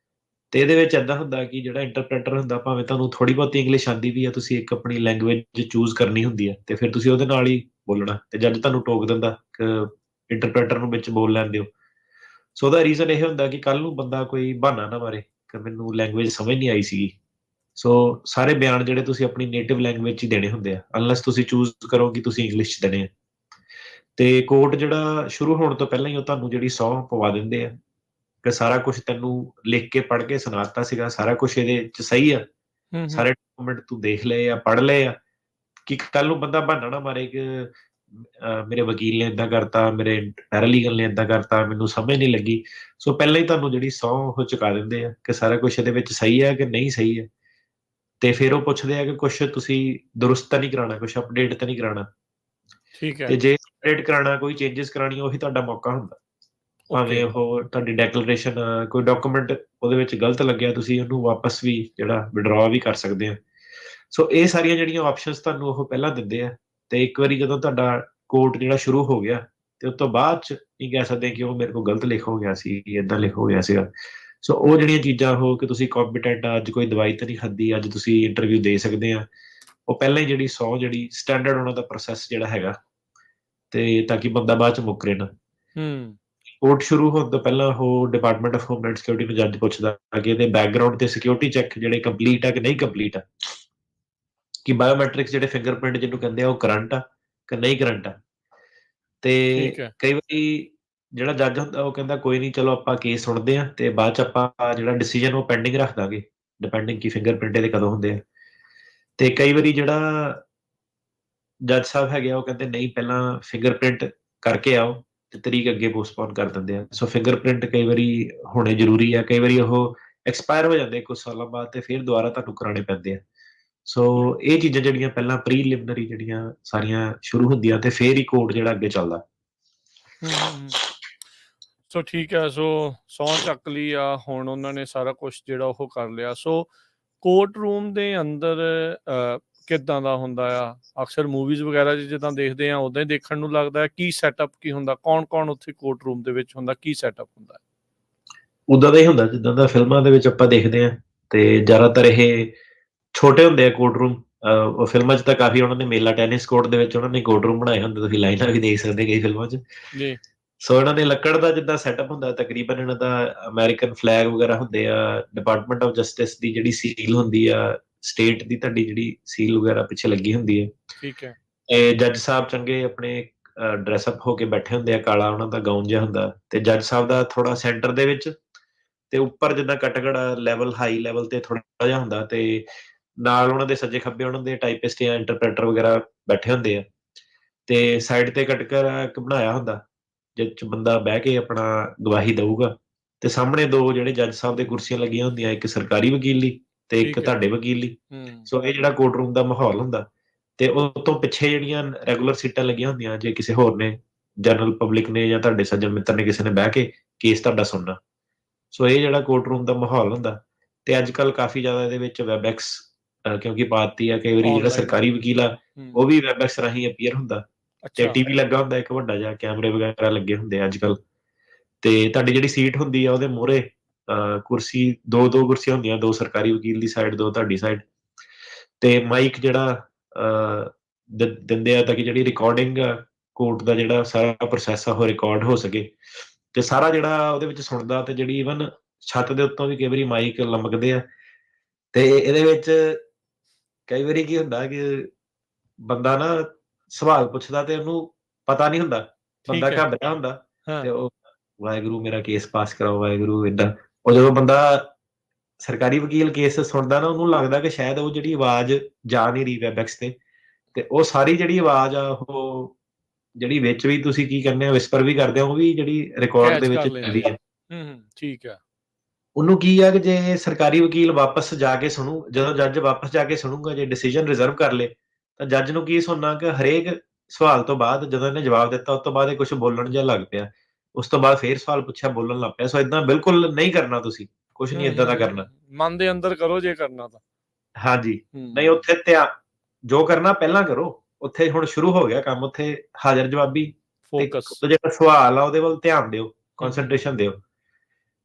ਤੇ ਇਹਦੇ ਵਿੱਚ ਏਦਾਂ ਹੁੰਦਾ ਕਿ ਜਿਹੜਾ ਇੰਟਰਪ੍ਰੇਟਰ ਹੁੰਦਾ, ਭਾਵੇਂ ਤੁਹਾਨੂੰ ਥੋੜੀ ਬਹੁਤੀ ਇੰਗਲਿਸ਼ ਆਉਂਦੀ ਵੀ ਆ, ਤੁਸੀਂ ਇੱਕ ਆਪਣੀ ਲੈਂਗੁਏਜ ਚੂਜ਼ ਕਰਨੀ ਹੁੰਦੀ ਹੈ ਤੇ ਫਿਰ ਤੁਸੀਂ ਉਹਦੇ ਨਾਲ ਹੀ ਬੋਲਣਾ, ਤੇ ਜੱਜ ਤੁਹਾਨੂੰ ਟੋਕ ਦਿੰਦਾ ਕਿ ਇੰਟਰਪ੍ਰੇਟਰ ਨੂੰ ਵਿੱਚ ਬੋਲ ਲੈਣ ਦਿਓ। ਸੋ ਉਹਦਾ ਰੀਜ਼ਨ ਇਹ ਹੁੰਦਾ ਕਿ ਕੱਲ ਨੂੰ ਬੰਦਾ ਕੋਈ ਬਹਾਨਾ ਨਾ ਮਾਰੇ ਕਿ ਮੈਨੂੰ ਲੈਂਗੁਏਜ ਸਮਝ ਨਹੀਂ ਆਈ ਸੀਗੀ। ਸੋ ਸਾਰੇ ਬਿਆਨ ਜਿਹੜੇ ਤੁਸੀਂ ਆਪਣੀ ਨੇਟਿਵ ਲੈਂਗੁਏਜ 'ਚ ਹੀ ਦੇਣੇ ਹੁੰਦੇ ਆ, ਅਨਲੈਸ ਤੁਸੀਂ ਚੂਜ਼ ਕਰੋ ਕਿ ਤੁਸੀਂ ਇੰਗਲਿਸ਼ 'ਚ ਦੇਣੇ ਆ। ਤੇ ਕੋਰਟ ਜਿਹੜਾ ਸ਼ੁਰੂ ਹੋਣ ਤੋਂ ਪਹਿਲਾਂ ਹੀ ਉਹ ਤੁਹਾਨੂੰ ਜਿਹੜੀ ਸਹੁੰ ਪਵਾ ਦਿੰਦੇ ਆ ਕਿ ਸਾਰਾ ਕੁਝ ਤੈਨੂੰ ਲਿਖ ਕੇ ਪੜ੍ਹ ਕੇ ਸੁਣਾ ਦਿੱਤਾ ਸੀਗਾ, ਸਾਰਾ ਕੁਝ ਇਹਦੇ 'ਚ ਸਹੀ ਆ, ਸਾਰੇ ਡਾਕੂਮੈਂਟ ਤੂੰ ਦੇਖ ਲਏ ਆ, ਪੜ੍ਹ ਲਏ ਆ, ਕਿ ਕੱਲ ਨੂੰ ਬੰਦਾ ਬਹਾਨਾ ਨਾ ਮਾਰੇ ਕਿ ਮੇਰੇ ਵਕੀਲ ਨੇ ਏਦਾਂ ਕਰਤਾ, ਮੇਰੇ ਪੈਰਾਲੀਗਲ ਨੇ ਏਦਾਂ ਕਰਤਾ, ਮੈਨੂੰ ਸਮਝ ਨਹੀਂ ਲੱਗੀ। ਸੋ ਪਹਿਲਾਂ ਹੀ ਤੁਹਾਨੂੰ ਜਿਹੜੀ ਸਹੁੰ ਉਹ ਚੁਕਾ ਦਿੰਦੇ ਆ ਕਿ ਸਾਰਾ ਕੁਝ ਇਹਦੇ ਵਿੱਚ ਸਹੀ ਹੈ ਕਿ ਨਹੀਂ ਸਹੀ ਹੈ। ਤੇ ਫਿਰ ਉਹ ਪੁੱਛਦੇ ਆ ਕਿ ਕੁਝ ਤੁਸੀਂ ਦੁਰੁਸਤ ਤਾਂ ਨਹੀਂ ਕਰਾਉਣਾ, ਕੁਝ ਅਪਡੇਟ ਤਾਂ ਨਹੀਂ ਕਰਾਉਣਾ, ਠੀਕ ਹੈ। ਤੇ ਜੇ ਅਪਡੇਟ ਕਰਾਉਣਾ, ਕੋਈ ਚੇਂਜਸ ਕਰਾਉਣੀ, ਉਹੀ ਤੁਹਾਡਾ ਮੌਕਾ ਹੁੰਦਾ। ਭਾਵੇਂ ਓਕੇ। ਉਹ ਤੁਹਾਡੀ ਡੈਕਲੇਰੇਸ਼ਨ, ਕੋਈ ਡਾਕੂਮੈਂਟ ਉਹਦੇ ਵਿੱਚ ਗਲਤ ਲੱਗਿਆ, ਤੁਸੀਂ ਉਹਨੂੰ ਵਾਪਸ ਵੀ ਜਿਹੜਾ ਵਿਡਰਾਅ ਵੀ ਕਰ ਸਕਦੇ ਆ। ਸੋ ਇਹ ਸਾਰੀਆਂ ਜਿਹੜੀਆਂ ਆਪਸ਼ਨਸ ਤੁਹਾਨੂੰ ਉਹ ਪਹਿਲਾਂ ਦਿੰਦੇ ਆ, ਤੇ ਇੱਕ ਵਾਰੀ ਜਦੋਂ ਤੁਹਾਡਾ ਕੋਰਟ ਜਿਹੜਾ ਸ਼ੁਰੂ ਹੋ ਗਿਆ, ਤੇ ਉਸ ਤੋਂ ਬਾਅਦ 'ਚ ਨਹੀਂ ਕਹਿ ਸਕਦੇ ਕਿ ਉਹ ਮੇਰੇ ਕੋਲ ਗਲਤ ਲਿਖ ਹੋ ਗਿਆ ਸੀ, ਏਦਾਂ ਲਿਖ ਹੋ ਗਿਆ ਸੀਗਾ। ਸੋ ਉਹ ਜਿਹੜੀਆਂ ਚੀਜ਼ਾਂ ਉਹ ਕਿ ਤੁਸੀਂ ਕੰਪੀਟੈਂਟ ਆ, ਅੱਜ ਕੋਈ ਦਵਾਈ ਤਾਂ ਨਹੀਂ ਖਾਧੀ, ਅੱਜ ਤੁਸੀਂ ਇੰਟਰਵਿਊ ਦੇ ਸਕਦੇ ਆ, ਉਹ ਪਹਿਲਾਂ ਹੀ ਜਿਹੜੀ ਸਹੁੰ ਜਿਹੜੀ ਸਟੈਂਡਰਡ ਉਹਨਾਂ ਦਾ ਪ੍ਰੋਸੈਸ ਜਿਹੜਾ ਹੈਗਾ, ਤੇ ਤਾਂ ਕਿ ਬੰਦਾ ਬਾਅਦ 'ਚ ਮੁੱਕਰੇ ਨਾ। ਕੋਰਟ ਸ਼ੁਰੂ ਹੋਣ ਤੋਂ ਪਹਿਲਾਂ ਉਹ ਡਿਪਾਰਟਮੈਂਟ ਆਫ ਹੋਮਲੈਂਡ ਸਿਕਿਉਰਿਟੀ ਨੂੰ ਜੱਜ ਪੁੱਛਦਾ ਕਿ ਇਹਦੇ ਬੈਕਗਰਾਉਂਡ ਤੇ ਸਿਕਿਉਰਿਟੀ ਚੈੱਕ ਜਿਹੜੇ ਕੰਪਲੀਟ ਆ ਕਿ ਨਹੀਂ ਕੰਪਲੀਟ ਆ, ਕਿ ਬਾਇਓਮੈਟ੍ਰਿਕਸ ਜਿਹੜੇ ਫਿੰਗਰਪ੍ਰਿੰਟ ਜਿਹਨੂੰ ਕਹਿੰਦੇ ਆ ਉਹ ਕਰੰਟ ਆ ਕਿ ਨਹੀਂ ਕਰੰਟ ਆ। ਤੇ ਠੀਕ ਹੈ। ਕਈ ਵਾਰੀ ਜਿਹੜਾ ਜੱਜ ਹੁੰਦਾ ਉਹ ਕਹਿੰਦਾ ਕੋਈ ਨਹੀਂ, ਚਲੋ ਆਪਾਂ ਕੇਸ ਸੁਣਦੇ ਆ ਤੇ ਬਾਅਦ 'ਚ ਆਪਾਂ ਜਿਹੜਾ ਡਿਸੀਜਨ ਉਹ ਪੈਂਡਿੰਗ ਰੱਖ ਦਾਂਗੇ, ਡਿਪੈਂਡਿੰਗ ਕਿ ਫਿੰਗਰਪ੍ਰਿੰਟ ਇਹਦੇ ਕਦੋਂ ਹੁੰਦੇ ਆ। ਤੇ ਕਈ ਵਾਰੀ ਜਿਹੜਾ ਜੱਜ ਸਾਹਿਬ ਹੈਗੇ ਆ ਉਹ ਕਹਿੰਦੇ ਨਹੀਂ, ਪਹਿਲਾਂ ਫਿੰਗਰਪ੍ਰਿੰਟ ਕਰਕੇ ਆਓ, ਤੇ ਤਰੀਕ ਅੱਗੇ ਪੋਸਟਪੋਨ ਕਰ ਦਿੰਦੇ ਆ। ਸੋ ਫਿੰਗਰਪ੍ਰਿੰਟ ਕਈ ਵਾਰੀ ਹੋਣੇ ਜ਼ਰੂਰੀ ਆ, ਕਈ ਵਾਰੀ ਉਹ ਐਕਸਪਾਇਰ ਹੋ ਜਾਂਦੇ ਕੁਝ ਸਾਲਾਂ ਬਾਅਦ, ਤੇ ਫਿਰ ਦੁਬਾਰਾ ਤੁਹਾਨੂੰ ਕਰਾਉਣੇ ਪੈਂਦੇ ਆ। ਸੋ ਇਹ ਚੀਜ਼ਾਂ ਜਿਹੜੀਆਂ ਪਹਿਲਾਂ ਪ੍ਰੀਲਿਮਿਨਰੀ ਜਿਹੜੀਆਂ ਸਾਰੀਆਂ ਸ਼ੁਰੂ ਹੁੰਦੀਆਂ, ਤੇ ਫਿਰ ਹੀ ਕੋਰਟ ਜਿਹੜਾ ਅੱਗੇ ਚੱਲਦਾ। ਸੋ ਠੀਕ ਹੈ। ਸੋ ਸਹੁੰ ਚੱਕ ਲਈ ਆ, ਹੁਣ ਉਹਨਾਂ ਨੇ ਸਾਰਾ ਕੁਝ ਜਿਹੜਾ ਉਹ ਕਰ ਲਿਆ। ਸੋ ਕੋਰਟ ਰੂਮ ਦੇ ਅੰਦਰ ਕਿੱਦਾਂ ਦਾ ਹੁੰਦਾ ਆ? ਅਕਸਰ ਮੂਵੀਜ਼ ਵਗੈਰਾ 'ਚ ਜਿੱਦਾਂ ਦੇਖਦੇ ਆ ਉਦਾਂ ਹੀ ਦੇਖਣ ਨੂੰ ਲੱਗਦਾ ਹੈ? ਕੀ ਸੈਟਅਪ ਕੀ ਹੁੰਦਾ? ਕੌਣ ਉੱਥੇ ਕੋਰਟ ਰੂਮ ਦੇ ਵਿੱਚ ਹੁੰਦਾ? ਕੀ ਸੈਟਅਪ ਹੁੰਦਾ? ਉਦਾਂ ਦਾ ਹੀ ਹੁੰਦਾ ਜਿੱਦਾਂ ਦਾ ਫਿਲਮਾਂ ਦੇ ਵਿੱਚ ਆਪਾਂ ਦੇਖਦੇ ਆ, ਤੇ ਜ਼ਿਆਦਾਤਰ ਇਹ ਛੋਟੇ ਹੁੰਦੇ ਆ ਕੋਰਟ ਰੂਮ। ਉਹ ਫਿਲਮਾਂ 'ਚ ਤਾਂ ਕਾਫੀ ਉਹਨਾਂ ਨੇ ਮੇਲਾ ਟੈਨਿਸ ਕੋਰਟ ਦੇ ਵਿੱਚ ਉਹਨਾਂ ਨੇ ਕੋਰਟ ਰੂਮ ਬਣਾਏ ਹੁੰਦੇ, ਤੁਸੀਂ ਲਾਈਨਾਂ ਵੀ ਦੇਖ ਸਕਦੇ ਕਈ ਫਿਲਮਾਂ 'ਚ। ਜੀ। ਸੋ ਇਹਨਾਂ ਨੇ ਲੱਕੜ ਦਾ ਜਿੱਦਾਂ ਸੈਟਅਪ ਹੁੰਦਾ, ਤਕਰੀਬਨ ਇਹਨਾਂ ਦਾ ਅਮਰੀਕਨ ਫਲੈਗ ਵਗੈਰਾ ਹੁੰਦੇ ਆ, ਡਿਪਾਰਟਮੈਂਟ ਆਫ ਜਸਟਿਸ ਦੀ ਜਿਹੜੀ ਸੀਲ ਹੁੰਦੀ ਆ, ਸਟੇਟ ਦੀ ਤੁਹਾਡੀ ਜਿਹੜੀ ਸੀਲ ਵਗੈਰਾ ਪਿੱਛੇ ਲੱਗੀ ਹੁੰਦੀ ਹੈ। ਠੀਕ ਹੈ। ਤੇ ਜੱਜ ਸਾਹਿਬ ਚੰਗੇ ਆਪਣੇ ਡਰੈਸਅਪ ਹੋ ਕੇ ਬੈਠੇ ਹੁੰਦੇ ਆ, ਕਾਲਾ ਉਹਨਾਂ ਦਾ ਗਾਊਨ ਜਿਹਾ ਹੁੰਦਾ, ਤੇ ਜੱਜ ਸਾਹਿਬ ਦਾ ਥੋੜਾ ਸੈਂਟਰ ਦੇ ਵਿੱਚ, ਤੇ ਉੱਪਰ ਜਿੱਦਾਂ ਕਟਗੜਾ ਲੈਵਲ, ਹਾਈ ਲੈਵਲ ਤੇ ਥੋੜਾ ਜਿਹਾ ਹੁੰਦਾ, ਤੇ ਨਾਲ ਉਹਨਾਂ ਦੇ ਸੱਜੇ ਖੱਬੇ ਉਹਨਾਂ ਦੇ ਟਾਈਪਿਸਟ ਜਾਂ ਇੰਟਰਪ੍ਰੇਟਰ ਵਗੈਰਾ ਬੈਠੇ ਹੁੰਦੇ ਆ, ਤੇ ਸਾਈਡ ਤੇ ਕਟਕਰ ਇੱਕ ਬਣਾਇਆ ਹੁੰਦਾ ਜਿਹ 'ਚ ਬੰਦਾ ਬਹਿ ਕੇ ਆਪਣਾ ਗਵਾਹੀ ਦਊਗਾ, ਤੇ ਸਾਹਮਣੇ ਦੋ ਜਿਹੜੇ ਜੱਜ ਸਾਹਿਬ ਦੇ ਕੁਰਸੀਆਂ ਲੱਗੀਆਂ ਹੁੰਦੀਆਂ, ਇੱਕ ਸਰਕਾਰੀ ਵਕੀਲ ਲਈ ਤੇ ਇੱਕ ਠੀਕ ਹੈ। ਤੁਹਾਡੇ ਵਕੀਲ ਲਈ। ਸੋ ਇਹ ਜਿਹੜਾ ਕੋਰਟ ਰੂਮ ਦਾ ਮਾਹੌਲ ਹੁੰਦਾ, ਤੇ ਉਹ ਤੋਂ ਪਿੱਛੇ ਜਿਹੜੀਆਂ ਰੈਗੂਲਰ ਸੀਟਾਂ ਲੱਗੀਆਂ ਹੁੰਦੀਆਂ, ਜੇ ਕਿਸੇ ਹੋਰ ਨੇ, ਜਨਰਲ ਪਬਲਿਕ ਨੇ ਜਾਂ ਤੁਹਾਡੇ ਸੱਜਣ ਮਿੱਤਰ ਨੇ ਕਿਸੇ ਨੇ ਬਹਿ ਕੇ ਕੇਸ ਤੁਹਾਡਾ ਸੁਣਨਾ। ਸੋ ਇਹ ਜਿਹੜਾ ਕੋਰਟ ਰੂਮ ਦਾ ਮਾਹੌਲ ਹੁੰਦਾ, ਤੇ ਅੱਜ ਕੱਲ ਕਾਫੀ ਜ਼ਿਆਦਾ ਇਹਦੇ ਵਿੱਚ ਵੈਬਐਕਸ ਕਿਉਂਕਿ ਪਾਤੀ ਆ, ਕਈ ਵਾਰੀ ਜਿਹੜਾ ਆਨਲਾਈਨ। ਸਰਕਾਰੀ ਵਕੀਲ ਆ ਉਹ ਵੀ ਵੈਬਐਕਸ ਰਾਹੀਂ ਅਪੀਅਰ ਹੁੰਦਾ, ਤੇ ਅੱਛਾ। ਟੀਵੀ ਲੱਗਾ ਹੁੰਦਾ ਇੱਕ ਵੱਡਾ ਜਿਹਾ, ਕੈਮਰੇ ਵਗੈਰਾ ਲੱਗੇ ਹੁੰਦੇ ਆ ਅੱਜ ਕੱਲ, ਤੇ ਤੁਹਾਡੀ ਜਿਹੜੀ ਸੀਟ ਹੁੰਦੀ ਆ ਉਹਦੇ ਮੂਹਰੇ ਕੁਰਸੀ, ਦੋ ਕੁਰਸੀਆਂ ਹੁੰਦੀਆਂ, ਦੋ ਸਰਕਾਰੀ ਵਕੀਲ ਦੀ ਸਾਈਡ, ਦੋ ਤੁਹਾਡੀ ਸਾਈਡ, ਤੇ ਮਾਈਕ ਜਿਹੜਾ ਦਿੰਦੇ ਆ ਤਾਂ ਕਿ ਜਿਹੜੀ ਰਿਕਾਰਡਿੰਗ ਕੋਰਟ ਦਾ ਜਿਹੜਾ ਸਾਰਾ ਪ੍ਰੋਸੈਸ ਆ ਉਹ ਰਿਕਾਰਡ ਹੋ ਸਕੇ, ਤੇ ਸਾਰਾ ਜਿਹੜਾ ਉਹਦੇ ਵਿੱਚ ਸੁਣਦਾ, ਤੇ ਜਿਹੜੀ ਇਵਨ ਛੱਤ ਦੇ ਉੱਤੋਂ ਵੀ ਕਈ ਵਾਰੀ ਮਾਈਕ ਲਮਕਦੇ ਆ। ਤੇ ਇਹਦੇ ਵਿੱਚ ਕਈ ਵਾਰੀ ਕੀ ਹੁੰਦਾ ਕਿ ਬੰਦਾ ਨਾ ਸਵਾਲ ਪੁੱਛਦਾ ਤੇ ਉਹਨੂੰ ਪਤਾ ਨਹੀਂ ਹੁੰਦਾ, ਬੰਦਾ ਠੀਕ ਹੈ। ਘਬਰਾਇਆ ਹੁੰਦਾ, ਤੇ ਹਾਂ। ਉਹ ਵਾਹਿਗੁਰੂ ਮੇਰਾ ਕੇਸ ਪਾਸ ਕਰਾਓ, ਵਾਹਿਗੁਰੂ ਏਦਾਂ। ਉਹ ਜਦੋਂ ਬੰਦਾ ਸਰਕਾਰੀ ਵਕੀਲ ਕੇਸ ਸੁਣਦਾ ਨਾ, ਉਹਨੂੰ ਲੱਗਦਾ ਕਿ ਸ਼ਾਇਦ ਉਹ ਜਿਹੜੀ ਆਵਾਜ਼ ਜਾ ਨਹੀਂ ਰਹੀ ਵੈਬਐਕਸ ਤੇ ਉਹ ਸਾਰੀ ਜਿਹੜੀ ਆਵਾਜ਼ ਆ ਉਹ ਜਿਹੜੀ ਵਿੱਚ ਵੀ ਤੁਸੀਂ ਕੀ ਕਹਿੰਦੇ ਆ ਵਿਸਪਰ ਵੀ ਕਰਦੇ ਹੋ, ਉਹ ਵੀ ਜਿਹੜੀ ਰਿਕਾਰਡ ਦੇ ਕੈਚ ਵਿੱਚ ਕਰ ਚੱਲਦੀ ਲੈਂਦੇ ਆ। ਹੈ। ਠੀਕ ਹੈ। ਉਹਨੂੰ ਕੀ ਆ ਕਿ ਜੇ ਸਰਕਾਰੀ ਵਕੀਲ ਵਾਪਸ ਜਾ ਕੇ ਸੁਣੂ, ਜਦੋਂ ਜੱਜ ਵਾਪਸ ਜਾ ਕੇ ਸੁਣੂਗਾ, ਜੇ ਡਿਸੀਜਨ ਰਿਜ਼ਰਵ ਕਰ ਲੇ, ਤਾਂ ਜੱਜ ਨੂੰ ਕੀ ਸੁਣਨਾ ਕਿ ਹਰੇਕ ਸਵਾਲ ਤੋਂ ਬਾਅਦ ਜਦੋਂ ਇਹਨੇ ਜਵਾਬ ਦਿੱਤਾ, ਉਸ ਤੋਂ ਬਾਅਦ ਇਹ ਕੁਝ ਬੋਲਣ ਜਿਹਾ ਲੱਗ ਪਿਆ, ਉਸ ਤੋਂ ਬਾਅਦ ਫੇਰ ਸਵਾਲ ਪੁੱਛਿਆ, ਬੋਲਣ ਲੱਗ ਪਿਆ। ਸੋ ਏਦਾਂ ਬਿਲਕੁਲ ਨਹੀਂ ਕਰਨਾ, ਤੁਸੀਂ ਕੁਝ ਨਹੀਂ ਏਦਾਂ ਦਾ ਕਰਨਾ। ਮਨ ਦੇ ਅੰਦਰ ਕਰੋ ਜੇ ਕਰਨਾ ਤਾਂ। ਹਾਂਜੀ, ਨਹੀਂ ਉੱਥੇ ਜੋ ਕਰਨਾ ਪਹਿਲਾਂ ਕਰੋ, ਉੱਥੇ ਹੁਣ ਸ਼ੁਰੂ ਹੋ ਗਿਆ ਕੰਮ, ਉੱਥੇ ਹਾਜ਼ਰ ਜਵਾਬੀ, ਤੇ ਫੋਕਸ। ਜਿਹੜਾ ਸਵਾਲ ਆ ਉਹਦੇ ਵੱਲ ਧਿਆਨ ਦਿਓ, ਕਨਸੈਂਟਰੇਸ਼ਨ ਦਿਓ।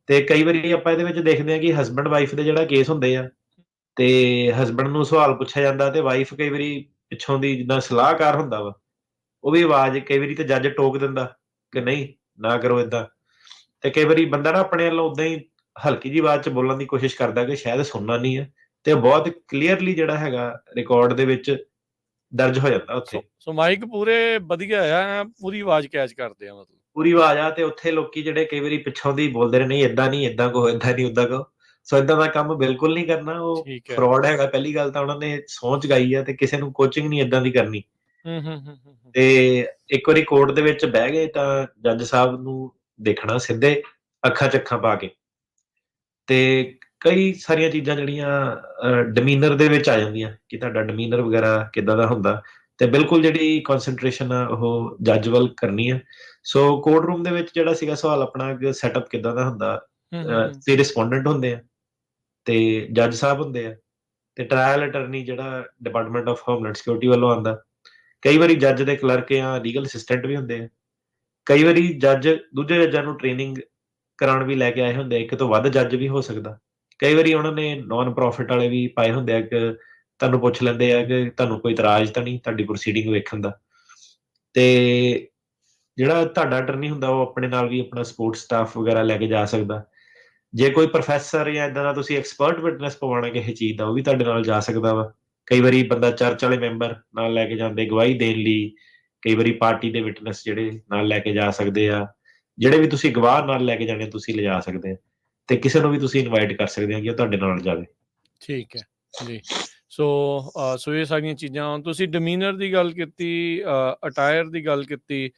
ਤੇ ਕਈ ਵਾਰੀ ਆਪਾਂ ਇਹਦੇ ਵਿੱਚ ਦੇਖਦੇ ਹਾਂ ਕਿ ਹਸਬੈਂਡ ਵਾਈਫ ਦੇ ਜਿਹੜਾ ਕੇਸ ਹੁੰਦੇ ਆ, ਤੇ ਹਸਬੈਂਡ ਨੂੰ ਸਵਾਲ ਪੁੱਛਿਆ ਜਾਂਦਾ ਤੇ ਵਾਈਫ ਕਈ ਵਾਰੀ ਪਿੱਛੋਂ ਦੀ ਜਿੱਦਾਂ ਸਲਾਹਕਾਰ ਹੁੰਦਾ ਵਾ, ਉਹ ਵੀ ਆਵਾਜ਼ ਕਈ ਵਾਰੀ ਤੇ ਜੱਜ ਟੋਕ ਦਿੰਦਾ ਕਿ ਨਹੀਂ, ਨਾ ਕਰੋ ਏਦਾਂ। ਤੇ ਕਈ ਵਾਰੀ ਬੰਦਾ ਨਾ ਆਪਣੇ ਵੱਲੋਂ ਉਦਾਂ ਹੀ ਹਲਕੀ ਜਿਹੀ ਆਵਾਜ਼ 'ਚ ਬੋਲਣ ਦੀ ਕੋਸ਼ਿਸ਼ ਕਰਦਾ ਕਿ ਸ਼ਾਇਦ ਸੁਣਨਾ ਨਹੀਂ ਹੈ, ਤੇ ਬਹੁਤ ਕਲੀਅਰਲੀ ਜਿਹੜਾ ਹੈਗਾ ਰਿਕਾਰਡ ਦੇ ਵਿੱਚ ਦਰਜ ਹੋ ਜਾਂਦਾ ਉੱਥੇ। ਸੋ ਮਾਈਕ ਪੂਰੇ ਵਧੀਆ ਆ, ਪੂਰੀ ਆਵਾਜ਼ ਕੈਚ ਕਰਦੇ ਆ ਮਤਲਬ। ਪੂਰੀ ਆਵਾਜ਼ ਆ, ਤੇ ਉੱਥੇ ਲੋਕੀ ਜਿਹੜੇ ਕਈ ਵਾਰੀ ਪਿੱਛੋਂ ਦੀ ਬੋਲਦੇ ਰਹੇ ਨਹੀਂ ਏਦਾਂ ਨਹੀਂ, ਏਦਾਂ ਕਹੋ, ਏਦਾਂ ਨਹੀਂ, ਓਦਾਂ ਕਹੋ। ਸੋ ਏਦਾਂ ਦਾ ਕੰਮ ਬਿਲਕੁਲ ਨਹੀਂ ਕਰਨਾ, ਉਹ ਠੀਕ ਹੈ। ਫਰਾਡ ਹੈਗਾ। ਪਹਿਲੀ ਗੱਲ ਤਾਂ ਉਹਨਾਂ ਨੇ ਸਹੁੰ ਚੁਕਾਈ ਆ, ਤੇ ਕਿਸੇ ਨੂੰ ਕੋਚਿੰਗ ਨਹੀਂ ਏਦਾਂ ਦੀ ਕਰਨੀ। ਤੇ ਇੱਕ ਵਾਰੀ ਕੋਰਟ ਦੇ ਵਿੱਚ ਬਹਿ ਗਏ ਤਾਂ ਜੱਜ ਸਾਹਿਬ ਨੂੰ ਦੇਖਣਾ ਸਿੱਧੇ ਅੱਖਾਂ 'ਚ ਅੱਖਾਂ ਪਾ ਕੇ, ਤੇ ਕਈ ਸਾਰੀਆਂ ਚੀਜ਼ਾਂ ਜਿਹੜੀਆਂ ਡਿਮੀਨਰ ਦੇ ਵਿੱਚ ਆ ਜਾਂਦੀਆਂ ਕਿ ਤੁਹਾਡਾ ਡਿਮੀਨਰ ਵਗੈਰਾ ਕਿੱਦਾਂ ਦਾ ਹੁੰਦਾ, ਤੇ ਬਿਲਕੁਲ ਜਿਹੜੀ ਕਨਸੈਂਟਰੇਸ਼ਨ ਆ ਉਹ ਜੱਜ ਵੱਲ ਕਰਨੀ ਆ। ਸੋ ਕੋਰਟ ਰੂਮ ਦੇ ਵਿੱਚ ਜਿਹੜਾ ਸੀਗਾ ਸਵਾਲ ਆਪਣਾ ਕਿ ਸੈਟਅਪ ਕਿੱਦਾਂ ਦਾ ਹੁੰਦਾ, ਤੇ ਰਿਸਪੋਂਡੈਂਟ ਹੁੰਦੇ ਆ, ਤੇ ਜੱਜ ਸਾਹਿਬ ਹੁੰਦੇ ਆ, ਤੇ ਟ੍ਰਾਇਲ ਅਟਰਨੀ ਜਿਹੜਾ ਡਿਪਾਰਟਮੈਂਟ ਆਫ ਹੋਮਲੈਂਡ ਸਿਕਿਉਰਿਟੀ ਵੱਲੋਂ ਆਉਂਦਾ। ਕਈ ਵਾਰੀ ਜੱਜ ਦੇ ਕਲਰਕ ਜਾਂ ਲੀਗਲ ਅਸਿਸਟੈਂਟ ਵੀ ਹੁੰਦੇ ਆ। ਕਈ ਵਾਰੀ ਜੱਜ ਦੂਜੇ ਜੱਜਾਂ ਨੂੰ ਟ੍ਰੇਨਿੰਗ ਕਰਾਉਣ ਵੀ ਲੈ ਕੇ ਆਏ ਹੁੰਦੇ ਆ, ਇੱਕ ਤੋਂ ਵੱਧ ਜੱਜ ਵੀ ਹੋ ਸਕਦਾ। ਕਈ ਵਾਰੀ ਉਹਨਾਂ ਨੇ ਨੋਨ ਪ੍ਰੋਫਿਟ ਵਾਲੇ ਵੀ ਪਾਏ ਹੁੰਦੇ ਆ ਕਿ ਤੁਹਾਨੂੰ ਪੁੱਛ ਲੈਂਦੇ ਆ ਕਿ ਤੁਹਾਨੂੰ ਕੋਈ ਇਤਰਾਜ਼ ਤਾਂ ਨਹੀਂ ਤੁਹਾਡੀ ਪ੍ਰੋਸੀਡਿੰਗ ਵੇਖਣ ਦਾ। ਤੇ ਜਿਹੜਾ ਤੁਹਾਡਾ ਅਟਰਨੀ ਹੁੰਦਾ ਉਹ ਆਪਣੇ ਨਾਲ ਵੀ ਆਪਣਾ ਸਪੋਰਟ ਸਟਾਫ ਵਗੈਰਾ ਲੈ ਕੇ ਜਾ ਸਕਦਾ। ਜੇ ਕੋਈ ਪ੍ਰੋਫੈਸਰ ਜਾਂ ਇਦਾਂ ਦਾ ਤੁਸੀਂ ਐਕਸਪਰਟ ਵਿਟਨੈਸ ਪਵਾਉਣਾ ਕਿਸੇ ਚੀਜ਼ ਦਾ, ਉਹ ਵੀ ਤੁਹਾਡੇ ਨਾਲ ਜਾ ਸਕਦਾ ਵਾ। ਕਈ ਵਾਰੀ ਬੰਦਾ ਚਰਚ ਵਾਲੇ ਮੈਂਬਰ ਨਾਲ ਲੈ ਕੇ ਜਾਂਦੇ ਗਵਾਹੀ ਦੇਣ ਲਈ, ਕਈ ਵਾਰੀ ਪਾਰਟੀ ਦੇ ਵਿਟਨੈਸ ਜਿਹੜੇ ਨਾਲ ਲੈ ਕੇ ਜਾ ਸਕਦੇ ਆ। ਜਿਹੜੇ ਵੀ ਤੁਸੀਂ ਗਵਾਹ ਨਾਲ ਲੈ ਕੇ ਜਾਣੇ ਤੁਸੀਂ ਲਿਜਾ ਸਕਦੇ ਆ, ਤੇ ਕਿਸੇ ਨੂੰ ਵੀ ਤੁਸੀਂ ਇਨਵਾਈਟ ਕਰ ਸਕਦੇ ਆ ਕਿ ਉਹ ਤੁਹਾਡੇ ਨਾਲ ਜਾਵੇ। ਠੀਕ ਹੈ ਜੀ। ਸੋ ਸੋ ਇਹ ਸਾਰੀਆਂ ਚੀਜ਼ਾਂ, ਤੁਸੀਂ ਡਿਮੀਨਰ ਦੀ ਗੱਲ ਕੀਤੀ, ਅਟਾਇਰ ਦੀ ਗੱਲ ਕੀਤੀ।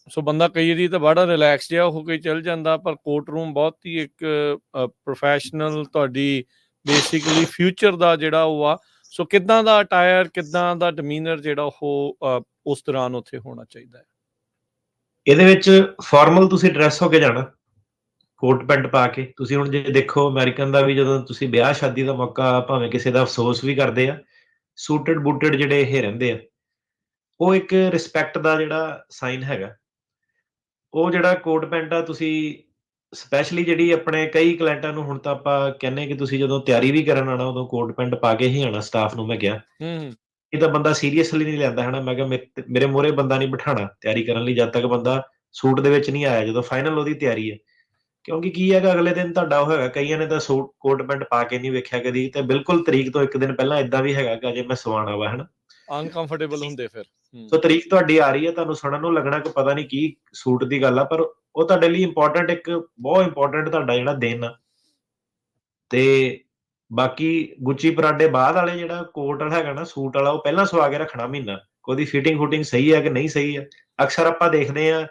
ਸੋ ਬੰਦਾ ਕਈ ਵਾਰੀ ਤਾਂ ਬੜਾ ਰਿਲੈਕਸ ਜਿਹਾ ਹੋ ਕੇ ਚੱਲ ਜਾਂਦਾ, ਪਰ ਕੋਰਟ ਰੂਮ ਬਹੁਤ ਹੀ ਇੱਕ ਪ੍ਰੋਫੈਸ਼ਨਲ ਤੁਹਾਡੀ ਬੇਸਿਕਲੀ ਫਿਊਚਰ ਦਾ ਜਿਹੜਾ ਉਹ ਆ। ਸੋ ਕਿੱਦਾਂ ਦਾ ਅਟਾਇਰ, ਕਿੱਦਾਂ ਦਾ ਡਿਮੀਨਰ ਜਿਹੜਾ ਉਹ ਉਸ ਦੌਰਾਨ ਉੱਥੇ ਹੋਣਾ ਚਾਹੀਦਾ ਹੈ? ਇਹਦੇ ਵਿੱਚ ਫਾਰਮਲ ਤੁਸੀਂ ਡਰੈਸ ਹੋ ਕੇ ਜਾਣਾ, ਕੋਟ ਪੈਂਟ ਪਾ ਕੇ। ਤੁਸੀਂ ਹੁਣ ਜੇ ਦੇਖੋ ਅਮਰੀਕਨ ਦਾ ਵੀ ਜਦੋਂ ਤੁਸੀਂ ਵਿਆਹ ਸ਼ਾਦੀ ਦਾ ਮੌਕਾ, ਭਾਵੇਂ ਕਿਸੇ ਦਾ ਅਫਸੋਸ ਵੀ ਕਰਦੇ ਆ, ਸੂਟਡ ਬੂਟਡ ਜਿਹੜੇ ਇਹ ਰਹਿੰਦੇ ਆ, ਉਹ ਇੱਕ ਰਿਸਪੈਕਟ ਦਾ ਜਿਹੜਾ ਸਾਈਨ ਹੈਗਾ। ਉਹ ਜਿਹੜਾ ਕੋਟ ਪੈਂਟ ਆ, ਤੁਸੀਂ ਸਪੈਸ਼ਲੀ ਜਿਹੜੀ ਆਪਣੇ ਕਈ ਕਲਾਇੰਟਾਂ ਨੂੰ ਹੁਣ ਤਾਂ ਆਪਾਂ ਕਹਿੰਦੇ ਕਿ ਤੁਸੀਂ ਜਦੋਂ ਤਿਆਰੀ ਵੀ ਕਰਨ ਆਉਣਾ ਉਦੋਂ ਕੋਟ ਪੈਂਟ ਪਾ ਕੇ ਹੀ ਆਉਣਾ। ਸਟਾਫ ਨੂੰ ਮੈਂ ਕਿਹਾ ਇਹ ਤਾਂ ਬੰਦਾ ਸੀਰੀਅਸਲੀ ਨਹੀਂ ਲੈਂਦਾ ਹੈ ਨਾ। ਮੈਂ ਕਿਹਾ ਮੇਰੇ ਮੂਹਰੇ ਬੰਦਾ ਨਹੀਂ ਬਿਠਾਉਣਾ ਤਿਆਰੀ ਕਰਨ ਲਈ ਜਦ ਤੱਕ ਬੰਦਾ ਸੂਟ ਦੇ ਵਿੱਚ ਨਹੀਂ ਆਇਆ, ਜਦੋਂ ਫਾਈਨਲ ਉਹਦੀ ਤਿਆਰੀ ਹੈ। ਕਿਉਂਕਿ ਕੀ ਹੈਗਾ, ਅਗਲੇ ਦਿਨ ਤੁਹਾਡਾ ਉਹ ਹੈਗਾ। ਕਈਆਂ ਨੇ ਤਾਂ ਸੂਟ ਕੋਟ ਪੈਂਟ ਪਾ ਕੇ ਨਹੀਂ ਵੇਖਿਆ ਕਦੀ, ਤੇ ਬਿਲਕੁਲ ਤਰੀਕ ਤੋਂ ਇੱਕ ਦਿਨ ਪਹਿਲਾਂ ਏਦਾਂ ਵੀ ਹੈਗਾ ਕਿ ਅਜੇ ਮੈਂ ਸਵਾਣਾ ਵਾ, ਹਨਾ। ਅਨਕੰਫਰਟੇਬਲ ਹੁੰਦੇ ਫਿਰ। ਸੋ ਤਰੀਕ ਤੁਹਾਡੀ ਆ ਰਹੀ ਹੈ, ਤੁਹਾਨੂੰ ਸੁਣਨ ਨੂੰ ਲੱਗਣਾ ਕਿ ਪਤਾ ਨਹੀਂ ਕੀ ਸੂਟ ਦੀ ਗੱਲ ਆ, ਪਰ ਉਹ ਤੁਹਾਡੇ ਲਈ ਇੰਪੋਰਟੈਂਟ, ਇੱਕ ਬਹੁਤ ਇੰਪੋਰਟੈਂਟ ਤੁਹਾਡਾ ਜਿਹੜਾ ਦਿਨ ਆ। ਤੇ ਬਾਕੀ ਗੁੱਚੀ ਪਰਾਂਡੇ ਬਾਅਦ ਵਾਲੇ ਜਿਹੜਾ ਕੋਟ ਹੈਗਾ ਨਾ, ਸੂਟ ਵਾਲਾ, ਉਹ ਪਹਿਲਾਂ ਸਵਾ ਕੇ ਰੱਖਣਾ ਮਹੀਨਾ। ਉਹਦੀ ਫਿਟਿੰਗ ਫੁਟਿੰਗ ਸਹੀ ਹੈ ਕਿ ਨਹੀਂ ਸਹੀ ਹੈ। ਅਕਸਰ ਆਪਾਂ ਦੇਖਦੇ ਆ,